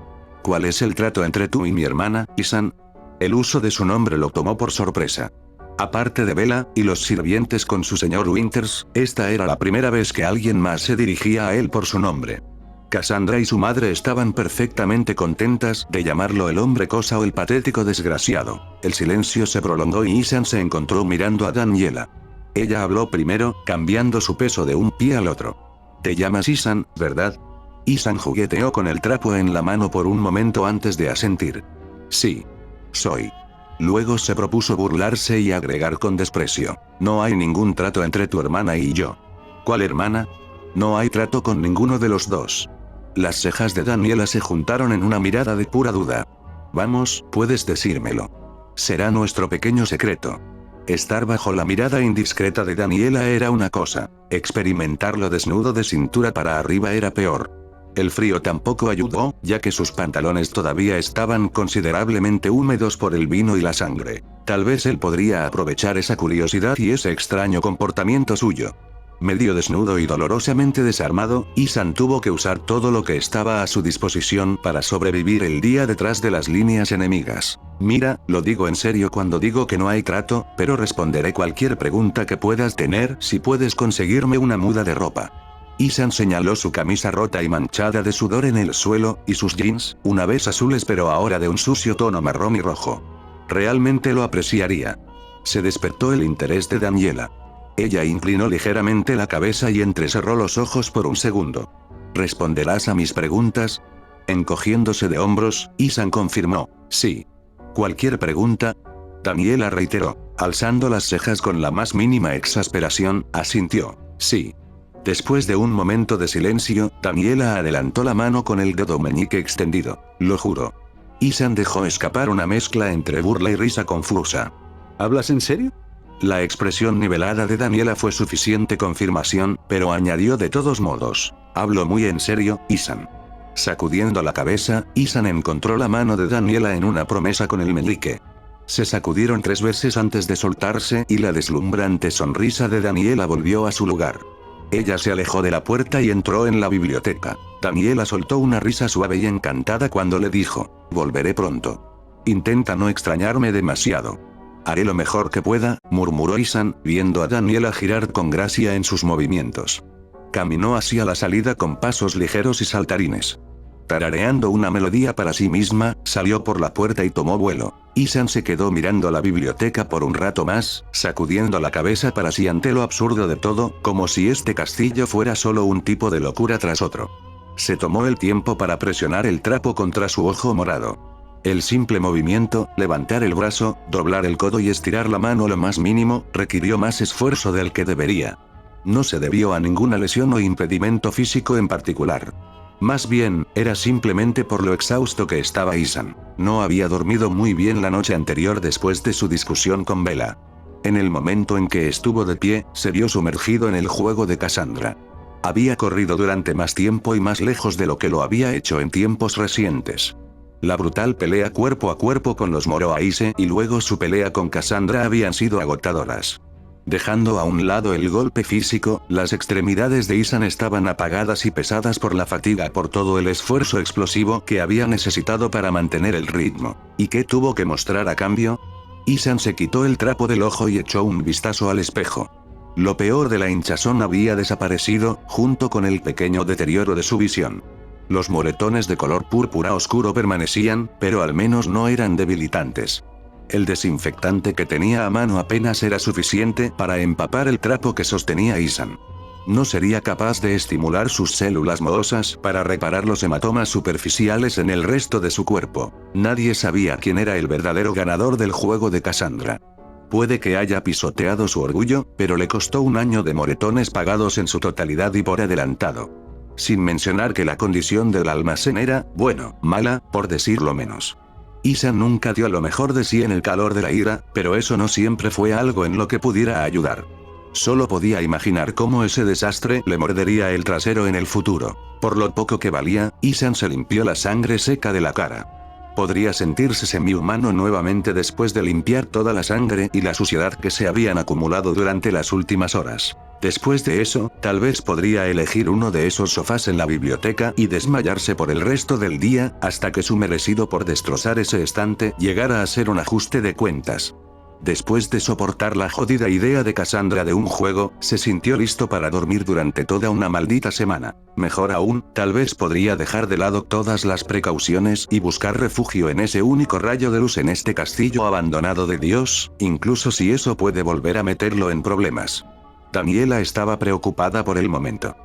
¿Cuál es el trato entre tú y mi hermana, Ethan? El uso de su nombre lo tomó por sorpresa. Aparte de Bella, y los sirvientes con su señor Winters, esta era la primera vez que alguien más se dirigía a él por su nombre. Cassandra y su madre estaban perfectamente contentas de llamarlo el hombre cosa o el patético desgraciado. El silencio se prolongó y Ethan se encontró mirando a Daniela. Ella habló primero, cambiando su peso de un pie al otro. Te llamas Ethan, ¿verdad? Ethan jugueteó con el trapo en la mano por un momento antes de asentir. Sí. Soy. Luego se propuso burlarse y agregar con desprecio. No hay ningún trato entre tu hermana y yo. ¿Cuál hermana? No hay trato con ninguno de los dos. Las cejas de Daniela se juntaron en una mirada de pura duda. Vamos, puedes decírmelo. Será nuestro pequeño secreto. Estar bajo la mirada indiscreta de Daniela era una cosa, experimentarlo desnudo de cintura para arriba era peor. El frío tampoco ayudó, ya que sus pantalones todavía estaban considerablemente húmedos por el vino y la sangre. Tal vez él podría aprovechar esa curiosidad y ese extraño comportamiento suyo. Medio desnudo y dolorosamente desarmado, Ethan tuvo que usar todo lo que estaba a su disposición para sobrevivir el día detrás de las líneas enemigas. Mira, lo digo en serio cuando digo que no hay trato, pero responderé cualquier pregunta que puedas tener si puedes conseguirme una muda de ropa. Ethan señaló su camisa rota y manchada de sudor en el suelo, y sus jeans, una vez azules pero ahora de un sucio tono marrón y rojo. Realmente lo apreciaría. Se despertó el interés de Daniela. Ella inclinó ligeramente la cabeza y entrecerró los ojos por un segundo. ¿Responderás a mis preguntas? Encogiéndose de hombros, Ethan confirmó, sí. ¿Cualquier pregunta? Daniela reiteró, alzando las cejas con la más mínima exasperación, asintió, sí. Después de un momento de silencio, Daniela adelantó la mano con el dedo meñique extendido, lo juro. Ethan dejó escapar una mezcla entre burla y risa confusa. ¿Hablas en serio? La expresión nivelada de Daniela fue suficiente confirmación, pero añadió de todos modos, hablo muy en serio, Ethan. Sacudiendo la cabeza, Ethan encontró la mano de Daniela en una promesa con el meñique. Se sacudieron 3 veces antes de soltarse y la deslumbrante sonrisa de Daniela volvió a su lugar. Ella se alejó de la puerta y entró en la biblioteca. Daniela soltó una risa suave y encantada cuando le dijo, volveré pronto. Intenta no extrañarme demasiado. Haré lo mejor que pueda, murmuró Ethan, viendo a Daniela girar con gracia en sus movimientos. Caminó hacia la salida con pasos ligeros y saltarines. Tarareando una melodía para sí misma, salió por la puerta y tomó vuelo. Ethan se quedó mirando la biblioteca por un rato más, sacudiendo la cabeza para sí ante lo absurdo de todo, como si este castillo fuera solo un tipo de locura tras otro. Se tomó el tiempo para presionar el trapo contra su ojo morado. El simple movimiento, levantar el brazo, doblar el codo y estirar la mano lo más mínimo, requirió más esfuerzo del que debería. No se debió a ninguna lesión o impedimento físico en particular. Más bien, era simplemente por lo exhausto que estaba Ethan. No había dormido muy bien la noche anterior después de su discusión con Bella. En el momento en que estuvo de pie, se vio sumergido en el juego de Cassandra. Había corrido durante más tiempo y más lejos de lo que lo había hecho en tiempos recientes. La brutal pelea cuerpo a cuerpo con los Moroaise y luego su pelea con Cassandra habían sido agotadoras. Dejando a un lado el golpe físico, las extremidades de Isan estaban apagadas y pesadas por la fatiga por todo el esfuerzo explosivo que había necesitado para mantener el ritmo. ¿Y qué tuvo que mostrar a cambio? Isan se quitó el trapo del ojo y echó un vistazo al espejo. Lo peor de la hinchazón había desaparecido, junto con el pequeño deterioro de su visión. Los moretones de color púrpura oscuro permanecían, pero al menos no eran debilitantes. El desinfectante que tenía a mano apenas era suficiente para empapar el trapo que sostenía Isan. No sería capaz de estimular sus células mohosas para reparar los hematomas superficiales en el resto de su cuerpo. Nadie sabía quién era el verdadero ganador del juego de Cassandra. Puede que haya pisoteado su orgullo, pero le costó un año de moretones pagados en su totalidad y por adelantado. Sin mencionar que la condición del almacén era, bueno, mala, por decirlo menos. Isan nunca dio lo mejor de sí en el calor de la ira, pero eso no siempre fue algo en lo que pudiera ayudar. Solo podía imaginar cómo ese desastre le mordería el trasero en el futuro. Por lo poco que valía, Isan se limpió la sangre seca de la cara. Podría sentirse semi-humano nuevamente después de limpiar toda la sangre y la suciedad que se habían acumulado durante las últimas horas. Después de eso, tal vez podría elegir uno de esos sofás en la biblioteca y desmayarse por el resto del día, hasta que su merecido por destrozar ese estante llegara a ser un ajuste de cuentas. Después de soportar la jodida idea de Cassandra de un juego, se sintió listo para dormir durante toda una maldita semana. Mejor aún, tal vez podría dejar de lado todas las precauciones y buscar refugio en ese único rayo de luz en este castillo abandonado de Dios, incluso si eso puede volver a meterlo en problemas. Daniela estaba preocupada por el momento.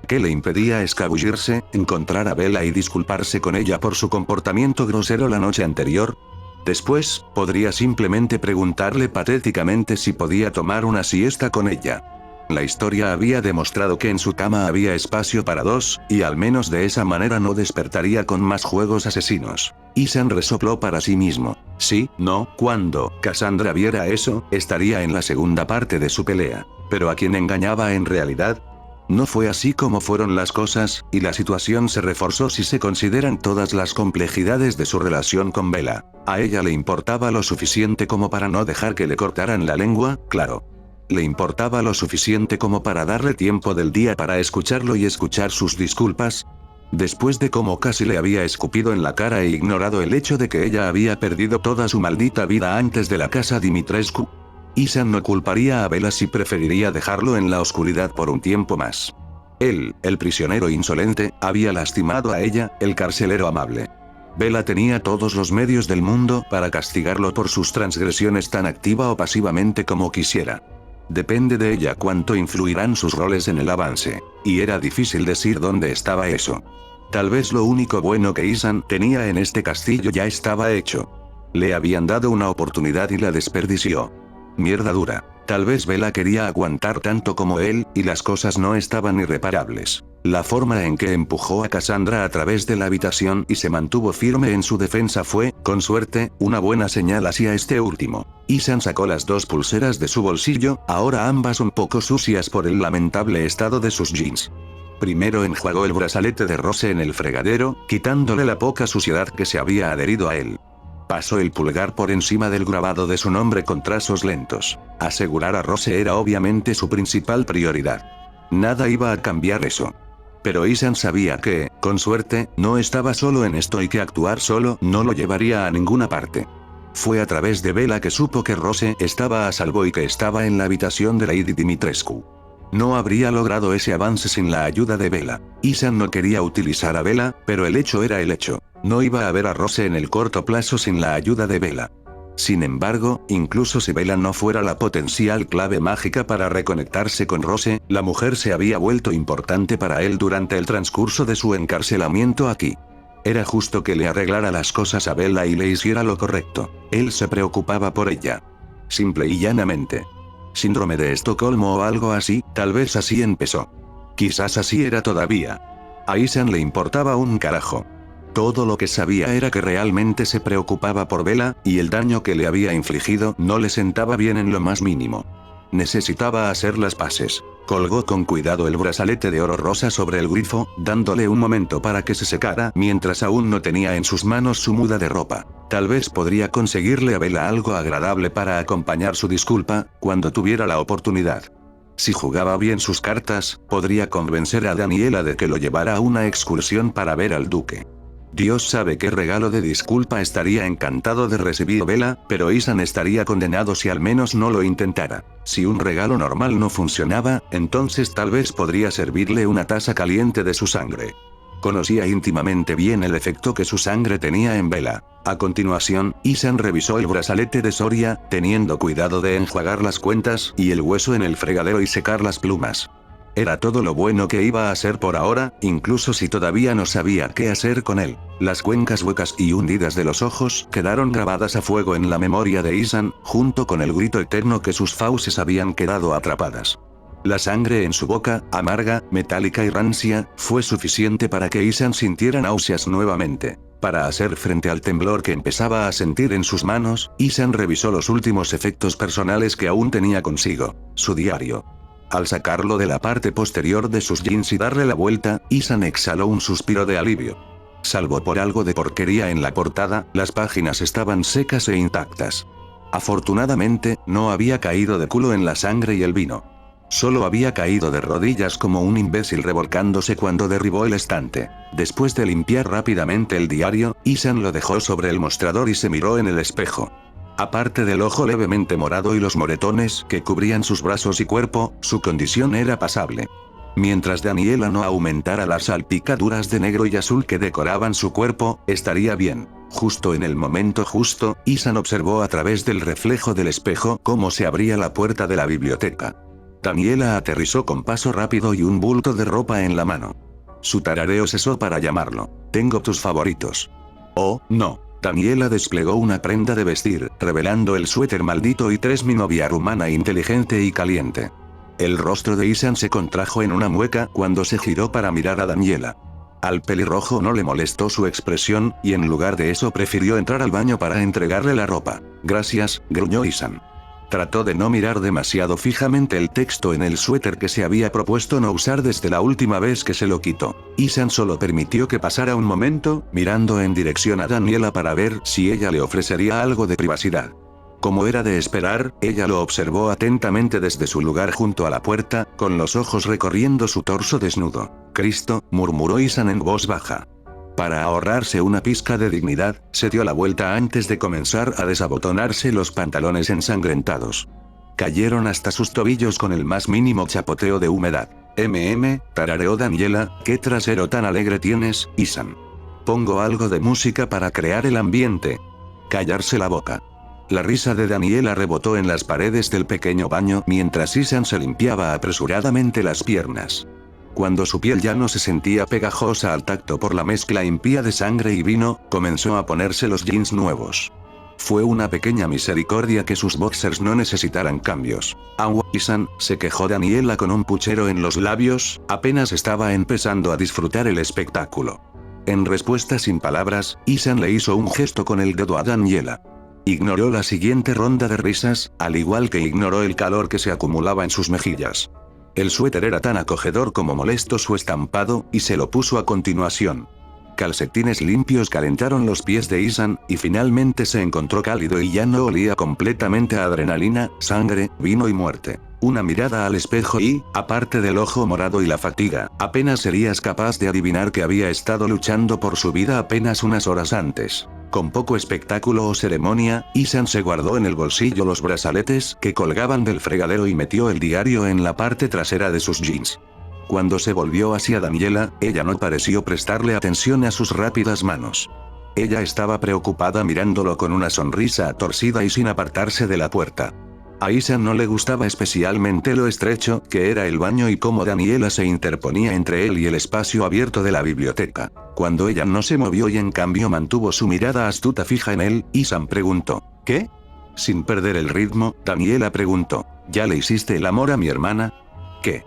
¿Qué le impedía escabullirse, encontrar a Bella y disculparse con ella por su comportamiento grosero la noche anterior? Después, podría simplemente preguntarle patéticamente si podía tomar una siesta con ella. La historia había demostrado que en su cama había espacio para dos, y al menos de esa manera no despertaría con más juegos asesinos. Isan resopló para sí mismo. Sí, no, cuando Cassandra viera eso, estaría en la segunda parte de su pelea. ¿Pero a quién engañaba en realidad? No fue así como fueron las cosas, y la situación se reforzó si se consideran todas las complejidades de su relación con Bella. A ella le importaba lo suficiente como para no dejar que le cortaran la lengua, claro. Le importaba lo suficiente como para darle tiempo del día para escucharlo y escuchar sus disculpas. Después de cómo casi le había escupido en la cara e ignorado el hecho de que ella había perdido toda su maldita vida antes de la casa Dimitrescu, Isan no culparía a Bella si preferiría dejarlo en la oscuridad por un tiempo más. Él, el prisionero insolente, había lastimado a ella, el carcelero amable. Bella tenía todos los medios del mundo para castigarlo por sus transgresiones tan activa o pasivamente como quisiera. Depende de ella cuánto influirán sus roles en el avance. Y era difícil decir dónde estaba eso. Tal vez lo único bueno que Isan tenía en este castillo ya estaba hecho. Le habían dado una oportunidad y la desperdició. Mierda dura. Tal vez Bella quería aguantar tanto como él, y las cosas no estaban irreparables. La forma en que empujó a Cassandra a través de la habitación y se mantuvo firme en su defensa fue, con suerte, una buena señal hacia este último. Isan sacó las dos pulseras de su bolsillo, ahora ambas un poco sucias por el lamentable estado de sus jeans. Primero enjuagó el brazalete de Rose en el fregadero, quitándole la poca suciedad que se había adherido a él. Pasó el pulgar por encima del grabado de su nombre con trazos lentos. Asegurar a Rose era obviamente su principal prioridad. Nada iba a cambiar eso. Pero Isan sabía que, con suerte, no estaba solo en esto y que actuar solo no lo llevaría a ninguna parte. Fue a través de Bella que supo que Rose estaba a salvo y que estaba en la habitación de Lady Dimitrescu. No habría logrado ese avance sin la ayuda de Bella. Isan no quería utilizar a Bella, pero el hecho era el hecho. No iba a ver a Rose en el corto plazo sin la ayuda de Bella. Sin embargo, incluso si Bella no fuera la potencial clave mágica para reconectarse con Rose, la mujer se había vuelto importante para él durante el transcurso de su encarcelamiento aquí. Era justo que le arreglara las cosas a Bella y le hiciera lo correcto. Él se preocupaba por ella. Simple y llanamente. Síndrome de Estocolmo o algo así, tal vez así empezó. Quizás así era todavía. A Isan le importaba un carajo. Todo lo que sabía era que realmente se preocupaba por Bella, y el daño que le había infligido no le sentaba bien en lo más mínimo. Necesitaba hacer las paces. Colgó con cuidado el brazalete de oro rosa sobre el grifo, dándole un momento para que se secara mientras aún no tenía en sus manos su muda de ropa. Tal vez podría conseguirle a Bella algo agradable para acompañar su disculpa, cuando tuviera la oportunidad. Si jugaba bien sus cartas, podría convencer a Daniela de que lo llevara a una excursión para ver al duque. Dios sabe qué regalo de disculpa estaría encantado de recibir Bella, pero Ethan estaría condenado si al menos no lo intentara. Si un regalo normal no funcionaba, entonces tal vez podría servirle una taza caliente de su sangre. Conocía íntimamente bien el efecto que su sangre tenía en Bella. A continuación, Ethan revisó el brazalete de Soria, teniendo cuidado de enjuagar las cuentas y el hueso en el fregadero y secar las plumas. Era todo lo bueno que iba a hacer por ahora, incluso si todavía no sabía qué hacer con él. Las cuencas huecas y hundidas de los ojos quedaron grabadas a fuego en la memoria de Ethan, junto con el grito eterno que sus fauces habían quedado atrapadas. La sangre en su boca, amarga, metálica y rancia, fue suficiente para que Ethan sintiera náuseas nuevamente. Para hacer frente al temblor que empezaba a sentir en sus manos, Ethan revisó los últimos efectos personales que aún tenía consigo: su diario. Al sacarlo de la parte posterior de sus jeans y darle la vuelta, Ethan exhaló un suspiro de alivio. Salvo por algo de porquería en la portada, las páginas estaban secas e intactas. Afortunadamente, no había caído de culo en la sangre y el vino. Solo había caído de rodillas como un imbécil revolcándose cuando derribó el estante. Después de limpiar rápidamente el diario, Ethan lo dejó sobre el mostrador y se miró en el espejo. Aparte del ojo levemente morado y los moretones que cubrían sus brazos y cuerpo, su condición era pasable. Mientras Daniela no aumentara las salpicaduras de negro y azul que decoraban su cuerpo, estaría bien. Justo en el momento justo, Ethan observó a través del reflejo del espejo cómo se abría la puerta de la biblioteca. Daniela aterrizó con paso rápido y un bulto de ropa en la mano. Su tarareo cesó para llamarlo. «Tengo tus favoritos». «Oh, no». Daniela desplegó una prenda de vestir, revelando el suéter maldito y mi novia rumana inteligente y caliente. El rostro de Ethan se contrajo en una mueca cuando se giró para mirar a Daniela. Al pelirrojo no le molestó su expresión, y en lugar de eso prefirió entrar al baño para entregarle la ropa. «Gracias», gruñó Ethan. Trató de no mirar demasiado fijamente el texto en el suéter que se había propuesto no usar desde la última vez que se lo quitó. Ethan solo permitió que pasara un momento, mirando en dirección a Daniela para ver si ella le ofrecería algo de privacidad. Como era de esperar, ella lo observó atentamente desde su lugar junto a la puerta, con los ojos recorriendo su torso desnudo. «Cristo», murmuró Ethan en voz baja. Para ahorrarse una pizca de dignidad, se dio la vuelta antes de comenzar a desabotonarse los pantalones ensangrentados. Cayeron hasta sus tobillos con el más mínimo chapoteo de humedad. Tarareó Daniela, «¿qué trasero tan alegre tienes, Ethan? Pongo algo de música para crear el ambiente». Callarse la boca. La risa de Daniela rebotó en las paredes del pequeño baño mientras Ethan se limpiaba apresuradamente las piernas. Cuando su piel ya no se sentía pegajosa al tacto por la mezcla impía de sangre y vino, comenzó a ponerse los jeans nuevos. Fue una pequeña misericordia que sus boxers no necesitaran cambios. «Agua, Ethan», se quejó Daniela con un puchero en los labios, apenas estaba empezando a disfrutar el espectáculo. En respuesta sin palabras, Ethan le hizo un gesto con el dedo a Daniela. Ignoró la siguiente ronda de risas, al igual que ignoró el calor que se acumulaba en sus mejillas. El suéter era tan acogedor como molesto su estampado, y se lo puso a continuación. Calcetines limpios calentaron los pies de Ethan, y finalmente se encontró cálido y ya no olía completamente a adrenalina, sangre, vino y muerte. Una mirada al espejo y, aparte del ojo morado y la fatiga, apenas serías capaz de adivinar que había estado luchando por su vida apenas unas horas antes. Con poco espectáculo o ceremonia, Ethan se guardó en el bolsillo los brazaletes que colgaban del fregadero y metió el diario en la parte trasera de sus jeans. Cuando se volvió hacia Daniela, ella no pareció prestarle atención a sus rápidas manos. Ella estaba preocupada mirándolo con una sonrisa torcida y sin apartarse de la puerta. A Ethan no le gustaba especialmente lo estrecho que era el baño y cómo Daniela se interponía entre él y el espacio abierto de la biblioteca. Cuando ella no se movió y en cambio mantuvo su mirada astuta fija en él, Ethan preguntó: «¿Qué?». Sin perder el ritmo, Daniela preguntó: «¿Ya le hiciste el amor a mi hermana?». «¿Qué?».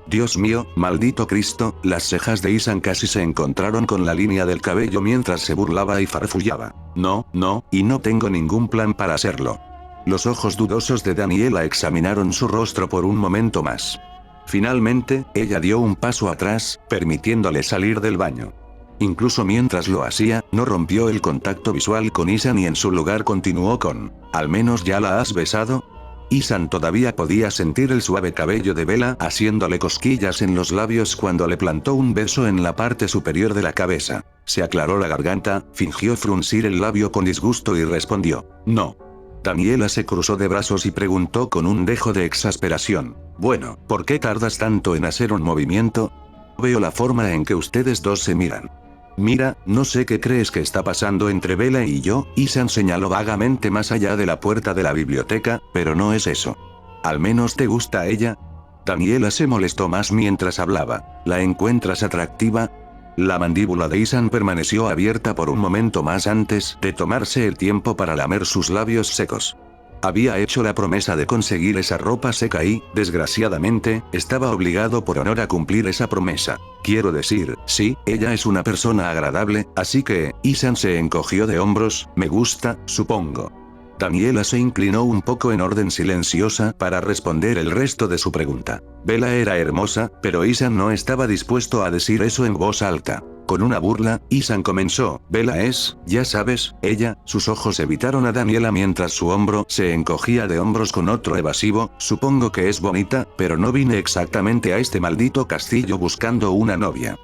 «Dios mío, maldito Cristo», las cejas de Ethan casi se encontraron con la línea del cabello mientras se burlaba y farfullaba. «No, no, y no tengo ningún plan para hacerlo». Los ojos dudosos de Daniela examinaron su rostro por un momento más. Finalmente, ella dio un paso atrás, permitiéndole salir del baño. Incluso mientras lo hacía, no rompió el contacto visual con Isan y en su lugar continuó con: ¿al menos ya la has besado? Isan todavía podía sentir el suave cabello de Bella haciéndole cosquillas en los labios cuando le plantó un beso en la parte superior de la cabeza. Se aclaró la garganta, fingió fruncir el labio con disgusto y respondió: no. Daniela se cruzó de brazos y preguntó con un dejo de exasperación: bueno, ¿por qué tardas tanto en hacer un movimiento? Veo la forma en que ustedes dos se miran. Mira, no sé qué crees que está pasando entre Bella y yo. Isan señaló vagamente más allá de la puerta de la biblioteca, pero no es eso. ¿Al menos te gusta ella? Daniela se molestó más mientras hablaba. ¿La encuentras atractiva? La mandíbula de Isan permaneció abierta por un momento más antes de tomarse el tiempo para lamer sus labios secos. Había hecho la promesa de conseguir esa ropa seca y, desgraciadamente, estaba obligado por honor a cumplir esa promesa. Quiero decir, sí, ella es una persona agradable, así que, Isan se encogió de hombros, me gusta, supongo. Daniela se inclinó un poco en orden silenciosa para responder el resto de su pregunta. Bella era hermosa, pero Isan no estaba dispuesto a decir eso en voz alta. Con una burla, Isan comenzó: Bella es, ya sabes, ella. Sus ojos evitaron a Daniela mientras su hombro se encogía de hombros con otro evasivo: supongo que es bonita, pero no vine exactamente a este maldito castillo buscando una novia.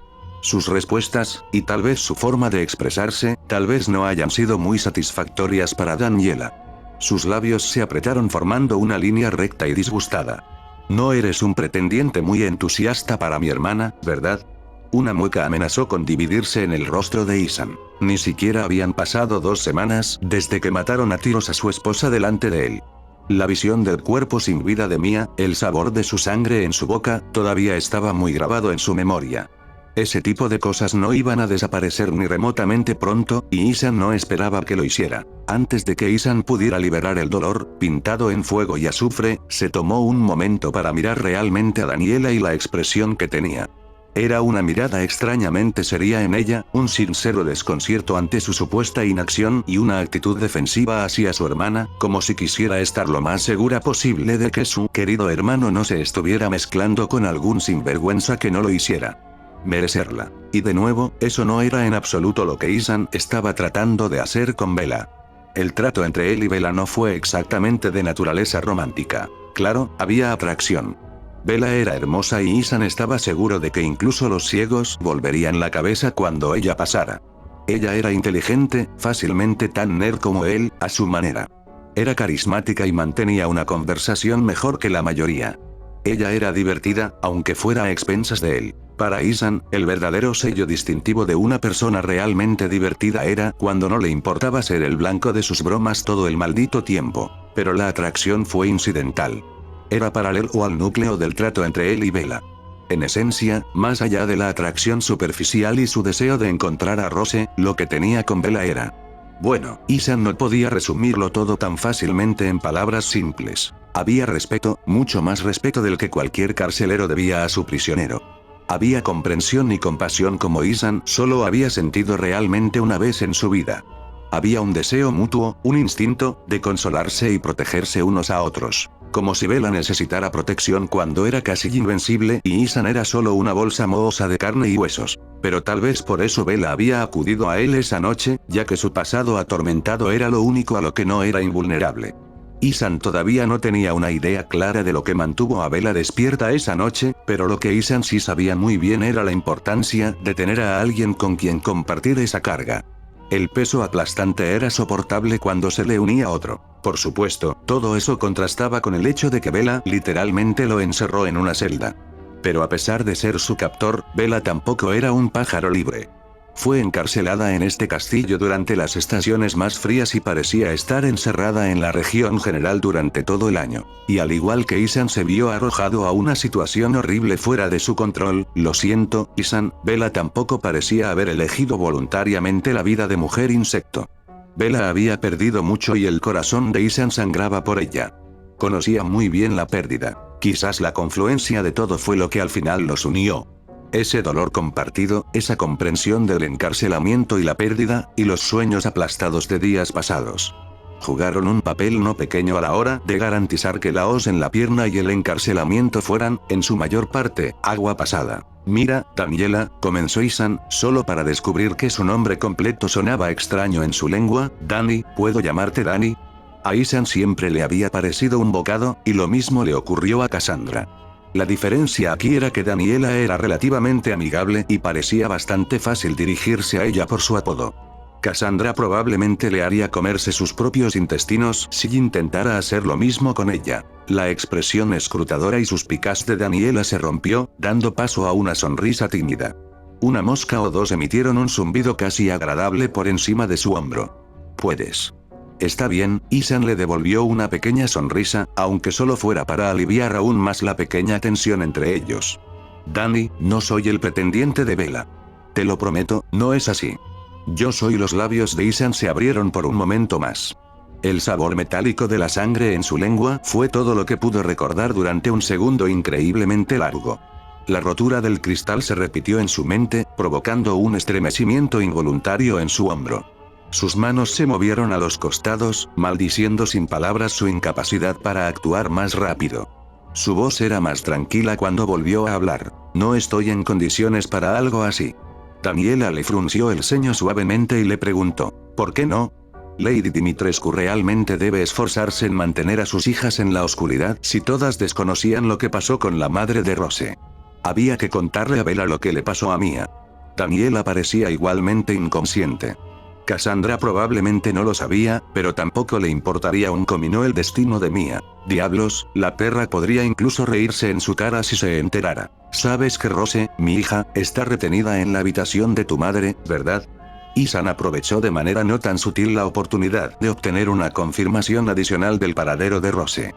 Sus respuestas, y tal vez su forma de expresarse, tal vez no hayan sido muy satisfactorias para Daniela. Sus labios se apretaron formando una línea recta y disgustada. No eres un pretendiente muy entusiasta para mi hermana, ¿verdad? Una mueca amenazó con dividirse en el rostro de Isan. Ni siquiera habían pasado 2 semanas desde que mataron a tiros a su esposa delante de él. La visión del cuerpo sin vida de Mia, el sabor de su sangre en su boca, todavía estaba muy grabado en su memoria. Ese tipo de cosas no iban a desaparecer ni remotamente pronto, y Isan no esperaba que lo hiciera. Antes de que Isan pudiera liberar el dolor, pintado en fuego y azufre, se tomó un momento para mirar realmente a Daniela y la expresión que tenía. Era una mirada extrañamente seria en ella, un sincero desconcierto ante su supuesta inacción y una actitud defensiva hacia su hermana, como si quisiera estar lo más segura posible de que su querido hermano no se estuviera mezclando con algún sinvergüenza que no lo hiciera. Merecerla. Y de nuevo, eso no era en absoluto lo que Isan estaba tratando de hacer con Bella. El trato entre él y Bella no fue exactamente de naturaleza romántica. Claro, había atracción. Bella era hermosa y Isan estaba seguro de que incluso los ciegos volverían la cabeza cuando ella pasara. Ella era inteligente, fácilmente tan nerd como él, a su manera. Era carismática y mantenía una conversación mejor que la mayoría. Ella era divertida, aunque fuera a expensas de él. Para Isan, el verdadero sello distintivo de una persona realmente divertida era cuando no le importaba ser el blanco de sus bromas todo el maldito tiempo. Pero la atracción fue incidental. Era paralelo al núcleo del trato entre él y Bella. En esencia, más allá de la atracción superficial y su deseo de encontrar a Rose, lo que tenía con Bella era... Bueno, Isan no podía resumirlo todo tan fácilmente en palabras simples. Había respeto, mucho más respeto del que cualquier carcelero debía a su prisionero. Había comprensión y compasión como Isan solo había sentido realmente una vez en su vida. Había un deseo mutuo, un instinto, de consolarse y protegerse unos a otros. Como si Bella necesitara protección cuando era casi invencible y Isan era solo una bolsa mohosa de carne y huesos. Pero tal vez por eso Bella había acudido a él esa noche, ya que su pasado atormentado era lo único a lo que no era invulnerable. Isan todavía no tenía una idea clara de lo que mantuvo a Bella despierta esa noche, pero lo que Isan sí sabía muy bien era la importancia de tener a alguien con quien compartir esa carga. El peso aplastante era soportable cuando se le unía otro. Por supuesto, todo eso contrastaba con el hecho de que Bella literalmente lo encerró en una celda. Pero a pesar de ser su captor, Bella tampoco era un pájaro libre. Fue encarcelada en este castillo durante las estaciones más frías y parecía estar encerrada en la región general durante todo el año. Y al igual que Isan se vio arrojado a una situación horrible fuera de su control, lo siento, Isan, Bella tampoco parecía haber elegido voluntariamente la vida de mujer insecto. Bella había perdido mucho y el corazón de Isan sangraba por ella. Conocía muy bien la pérdida. Quizás la confluencia de todo fue lo que al final los unió. Ese dolor compartido, esa comprensión del encarcelamiento y la pérdida, y los sueños aplastados de días pasados. jugaron un papel no pequeño a la hora de garantizar que la hoz en la pierna y el encarcelamiento fueran, en su mayor parte, agua pasada. Mira, Daniela, comenzó Isan, solo para descubrir que su nombre completo sonaba extraño en su lengua. Dani, ¿puedo llamarte Dani? A Isan siempre le había parecido un bocado, y lo mismo le ocurrió a Cassandra. La diferencia aquí era que Daniela era relativamente amigable y parecía bastante fácil dirigirse a ella por su apodo. Cassandra probablemente le haría comerse sus propios intestinos si intentara hacer lo mismo con ella. La expresión escrutadora y suspicaz de Daniela se rompió, dando paso a una sonrisa tímida. Una mosca o dos emitieron un zumbido casi agradable por encima de su hombro. Puedes. Está bien, Isan le devolvió una pequeña sonrisa, aunque solo fuera para aliviar aún más la pequeña tensión entre ellos. Dani, no soy el pretendiente de Bella. Te lo prometo, no es así. Yo soy. Los labios de Isan se abrieron por un momento más. El sabor metálico de la sangre en su lengua fue todo lo que pudo recordar durante un segundo increíblemente largo. La rotura del cristal se repitió en su mente, provocando un estremecimiento involuntario en su hombro. Sus manos se movieron a los costados, maldiciendo sin palabras su incapacidad para actuar más rápido. Su voz era más tranquila cuando volvió a hablar. No estoy en condiciones para algo así. Daniela le frunció el ceño suavemente y le preguntó, ¿por qué no? Lady Dimitrescu realmente debe esforzarse en mantener a sus hijas en la oscuridad si todas desconocían lo que pasó con la madre de Rose. Había que contarle a Bella lo que le pasó a Mia. Daniela parecía igualmente inconsciente. Cassandra probablemente no lo sabía, pero tampoco le importaría un comino el destino de Mia. Diablos, la perra podría incluso reírse en su cara si se enterara. Sabes que Rose, mi hija, está retenida en la habitación de tu madre, ¿verdad? Isan aprovechó de manera no tan sutil la oportunidad de obtener una confirmación adicional del paradero de Rose.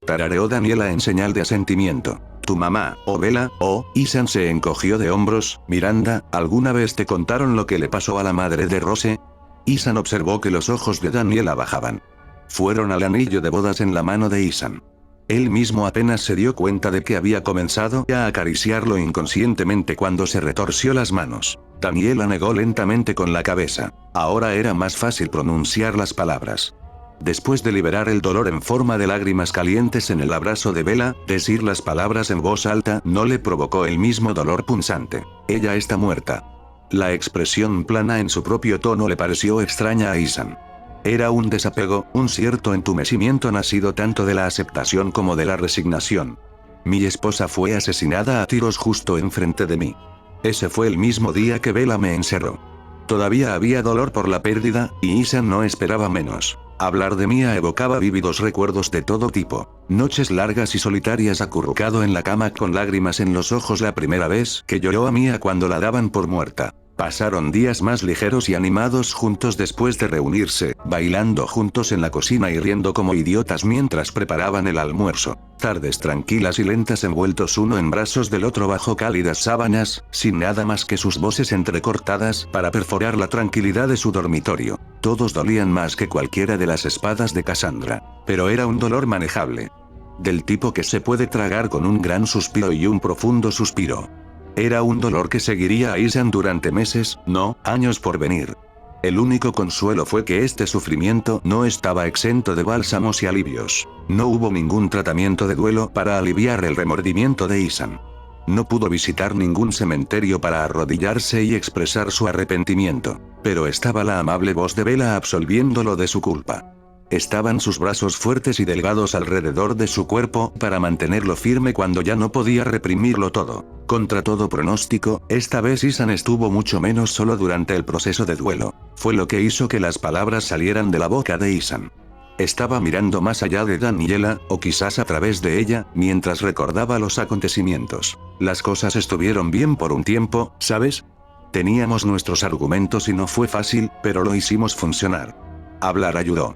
Tarareó Daniela en señal de asentimiento. Tu mamá, o Bella, Isan se encogió de hombros. Miranda, ¿alguna vez te contaron lo que le pasó a la madre de Rose? Isan observó que los ojos de Daniela bajaban. Fueron al anillo de bodas en la mano de Isan. Él mismo apenas se dio cuenta de que había comenzado a acariciarlo inconscientemente cuando se retorció las manos. Daniela negó lentamente con la cabeza. Ahora era más fácil pronunciar las palabras. Después de liberar el dolor en forma de lágrimas calientes en el abrazo de Bella, decir las palabras en voz alta no le provocó el mismo dolor punzante. Ella está muerta. La expresión plana en su propio tono le pareció extraña a Isan. Era un desapego, un cierto entumecimiento nacido tanto de la aceptación como de la resignación. Mi esposa fue asesinada a tiros justo enfrente de mí. Ese fue el mismo día que Bella me encerró. Todavía había dolor por la pérdida, y Isan no esperaba menos. Hablar de Mia evocaba vívidos recuerdos de todo tipo. Noches largas y solitarias acurrucado en la cama con lágrimas en los ojos la primera vez que lloró a Mia cuando la daban por muerta. Pasaron días más ligeros y animados juntos después de reunirse, bailando juntos en la cocina y riendo como idiotas mientras preparaban el almuerzo. Tardes tranquilas y lentas envueltos uno en brazos del otro bajo cálidas sábanas, sin nada más que sus voces entrecortadas para perforar la tranquilidad de su dormitorio. Todos dolían más que cualquiera de las espadas de Cassandra. Pero era un dolor manejable. Del tipo que se puede tragar con un gran suspiro y un profundo suspiro. Era un dolor que seguiría a Isan durante meses, no, años por venir. El único consuelo fue que este sufrimiento no estaba exento de bálsamos y alivios. No hubo ningún tratamiento de duelo para aliviar el remordimiento de Isan. No pudo visitar ningún cementerio para arrodillarse y expresar su arrepentimiento. Pero estaba la amable voz de Bella absolviéndolo de su culpa. Estaban sus brazos fuertes y delgados alrededor de su cuerpo para mantenerlo firme cuando ya no podía reprimirlo todo. Contra todo pronóstico, esta vez Isan estuvo mucho menos solo durante el proceso de duelo. Fue lo que hizo que las palabras salieran de la boca de Isan. Estaba mirando más allá de Daniela, o quizás a través de ella, mientras recordaba los acontecimientos. Las cosas estuvieron bien por un tiempo, ¿sabes? Teníamos nuestros argumentos y no fue fácil, pero lo hicimos funcionar. Hablar ayudó.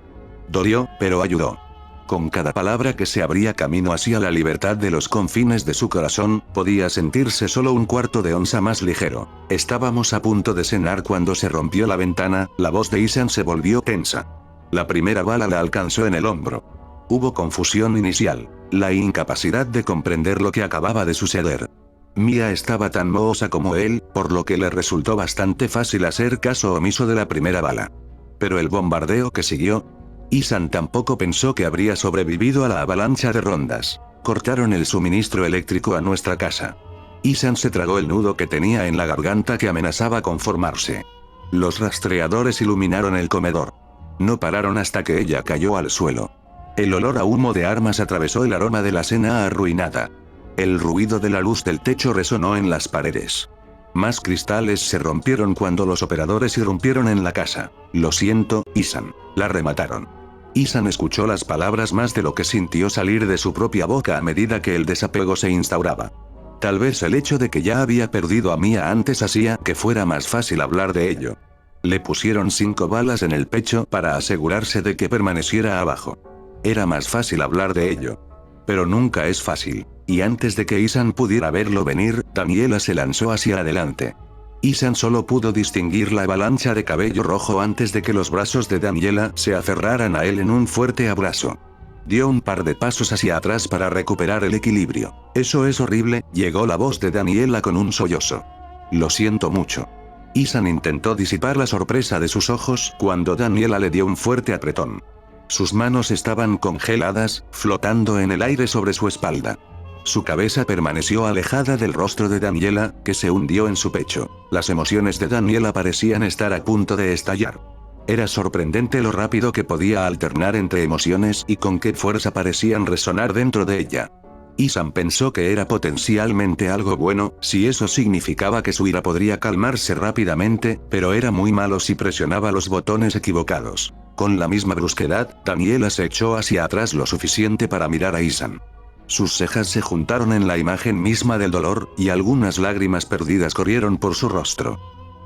Dolió, pero ayudó. Con cada palabra que se abría camino hacia la libertad de los confines de su corazón, podía sentirse solo un cuarto de onza más ligero. Estábamos a punto de cenar cuando se rompió la ventana, la voz de Isan se volvió tensa. La primera bala la alcanzó en el hombro. Hubo confusión inicial, la incapacidad de comprender lo que acababa de suceder. Mia estaba tan mohosa como él, por lo que le resultó bastante fácil hacer caso omiso de la primera bala. Pero el bombardeo que siguió. Isan tampoco pensó que habría sobrevivido a la avalancha de rondas. Cortaron el suministro eléctrico a nuestra casa. Isan se tragó el nudo que tenía en la garganta que amenazaba con formarse. Los rastreadores iluminaron el comedor. No pararon hasta que ella cayó al suelo. El olor a humo de armas atravesó el aroma de la cena arruinada. El ruido de la luz del techo resonó en las paredes. Más cristales se rompieron cuando los operadores irrumpieron en la casa. Lo siento, Isan. La remataron. Isan escuchó las palabras más de lo que sintió salir de su propia boca a medida que el desapego se instauraba. Tal vez el hecho de que ya había perdido a Mia antes hacía que fuera más fácil hablar de ello. Le pusieron 5 balas en el pecho para asegurarse de que permaneciera abajo. Era más fácil hablar de ello. Pero nunca es fácil. Y antes de que Isan pudiera verlo venir, Daniela se lanzó hacia adelante. Isan solo pudo distinguir la avalancha de cabello rojo antes de que los brazos de Daniela se aferraran a él en un fuerte abrazo. Dio un par de pasos hacia atrás para recuperar el equilibrio. Eso es horrible, llegó la voz de Daniela con un sollozo. Lo siento mucho. Isan intentó disipar la sorpresa de sus ojos cuando Daniela le dio un fuerte apretón. Sus manos estaban congeladas, flotando en el aire sobre su espalda. Su cabeza permaneció alejada del rostro de Daniela, que se hundió en su pecho. Las emociones de Daniela parecían estar a punto de estallar. Era sorprendente lo rápido que podía alternar entre emociones y con qué fuerza parecían resonar dentro de ella. Isan pensó que era potencialmente algo bueno, si eso significaba que su ira podría calmarse rápidamente, pero era muy malo si presionaba los botones equivocados. Con la misma brusquedad, Daniela se echó hacia atrás lo suficiente para mirar a Isan. Sus cejas se juntaron en la imagen misma del dolor, y algunas lágrimas perdidas corrieron por su rostro.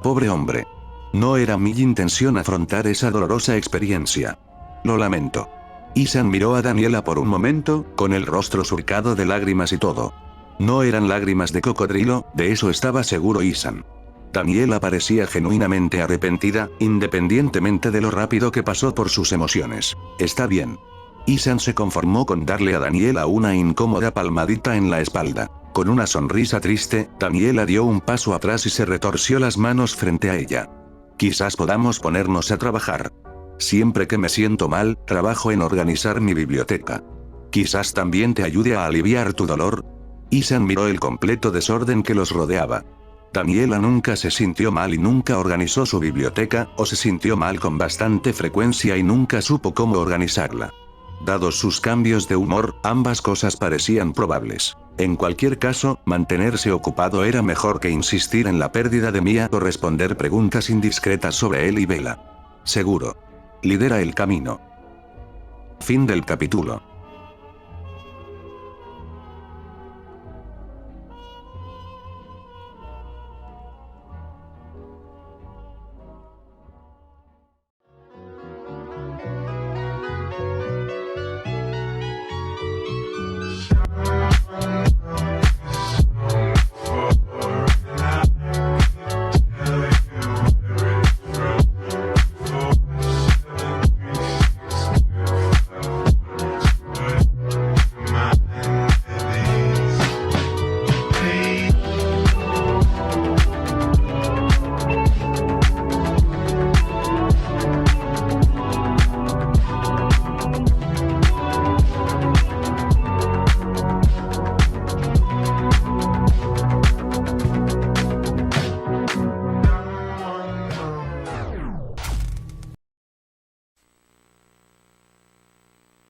Pobre hombre. No era mi intención afrontar esa dolorosa experiencia. Lo lamento. Isan miró a Daniela por un momento, con el rostro surcado de lágrimas y todo. No eran lágrimas de cocodrilo, de eso estaba seguro Isan. Daniela parecía genuinamente arrepentida, independientemente de lo rápido que pasó por sus emociones. Está bien. Isan se conformó con darle a Daniela una incómoda palmadita en la espalda. Con una sonrisa triste, Daniela dio un paso atrás y se retorció las manos frente a ella. Quizás podamos ponernos a trabajar. Siempre que me siento mal, trabajo en organizar mi biblioteca. Quizás también te ayude a aliviar tu dolor. Isan miró el completo desorden que los rodeaba. Daniela nunca se sintió mal y nunca organizó su biblioteca, o se sintió mal con bastante frecuencia y nunca supo cómo organizarla. Dados sus cambios de humor, ambas cosas parecían probables. En cualquier caso, mantenerse ocupado era mejor que insistir en la pérdida de Mia o responder preguntas indiscretas sobre él y Bella. Seguro. Lidera el camino. Fin del capítulo.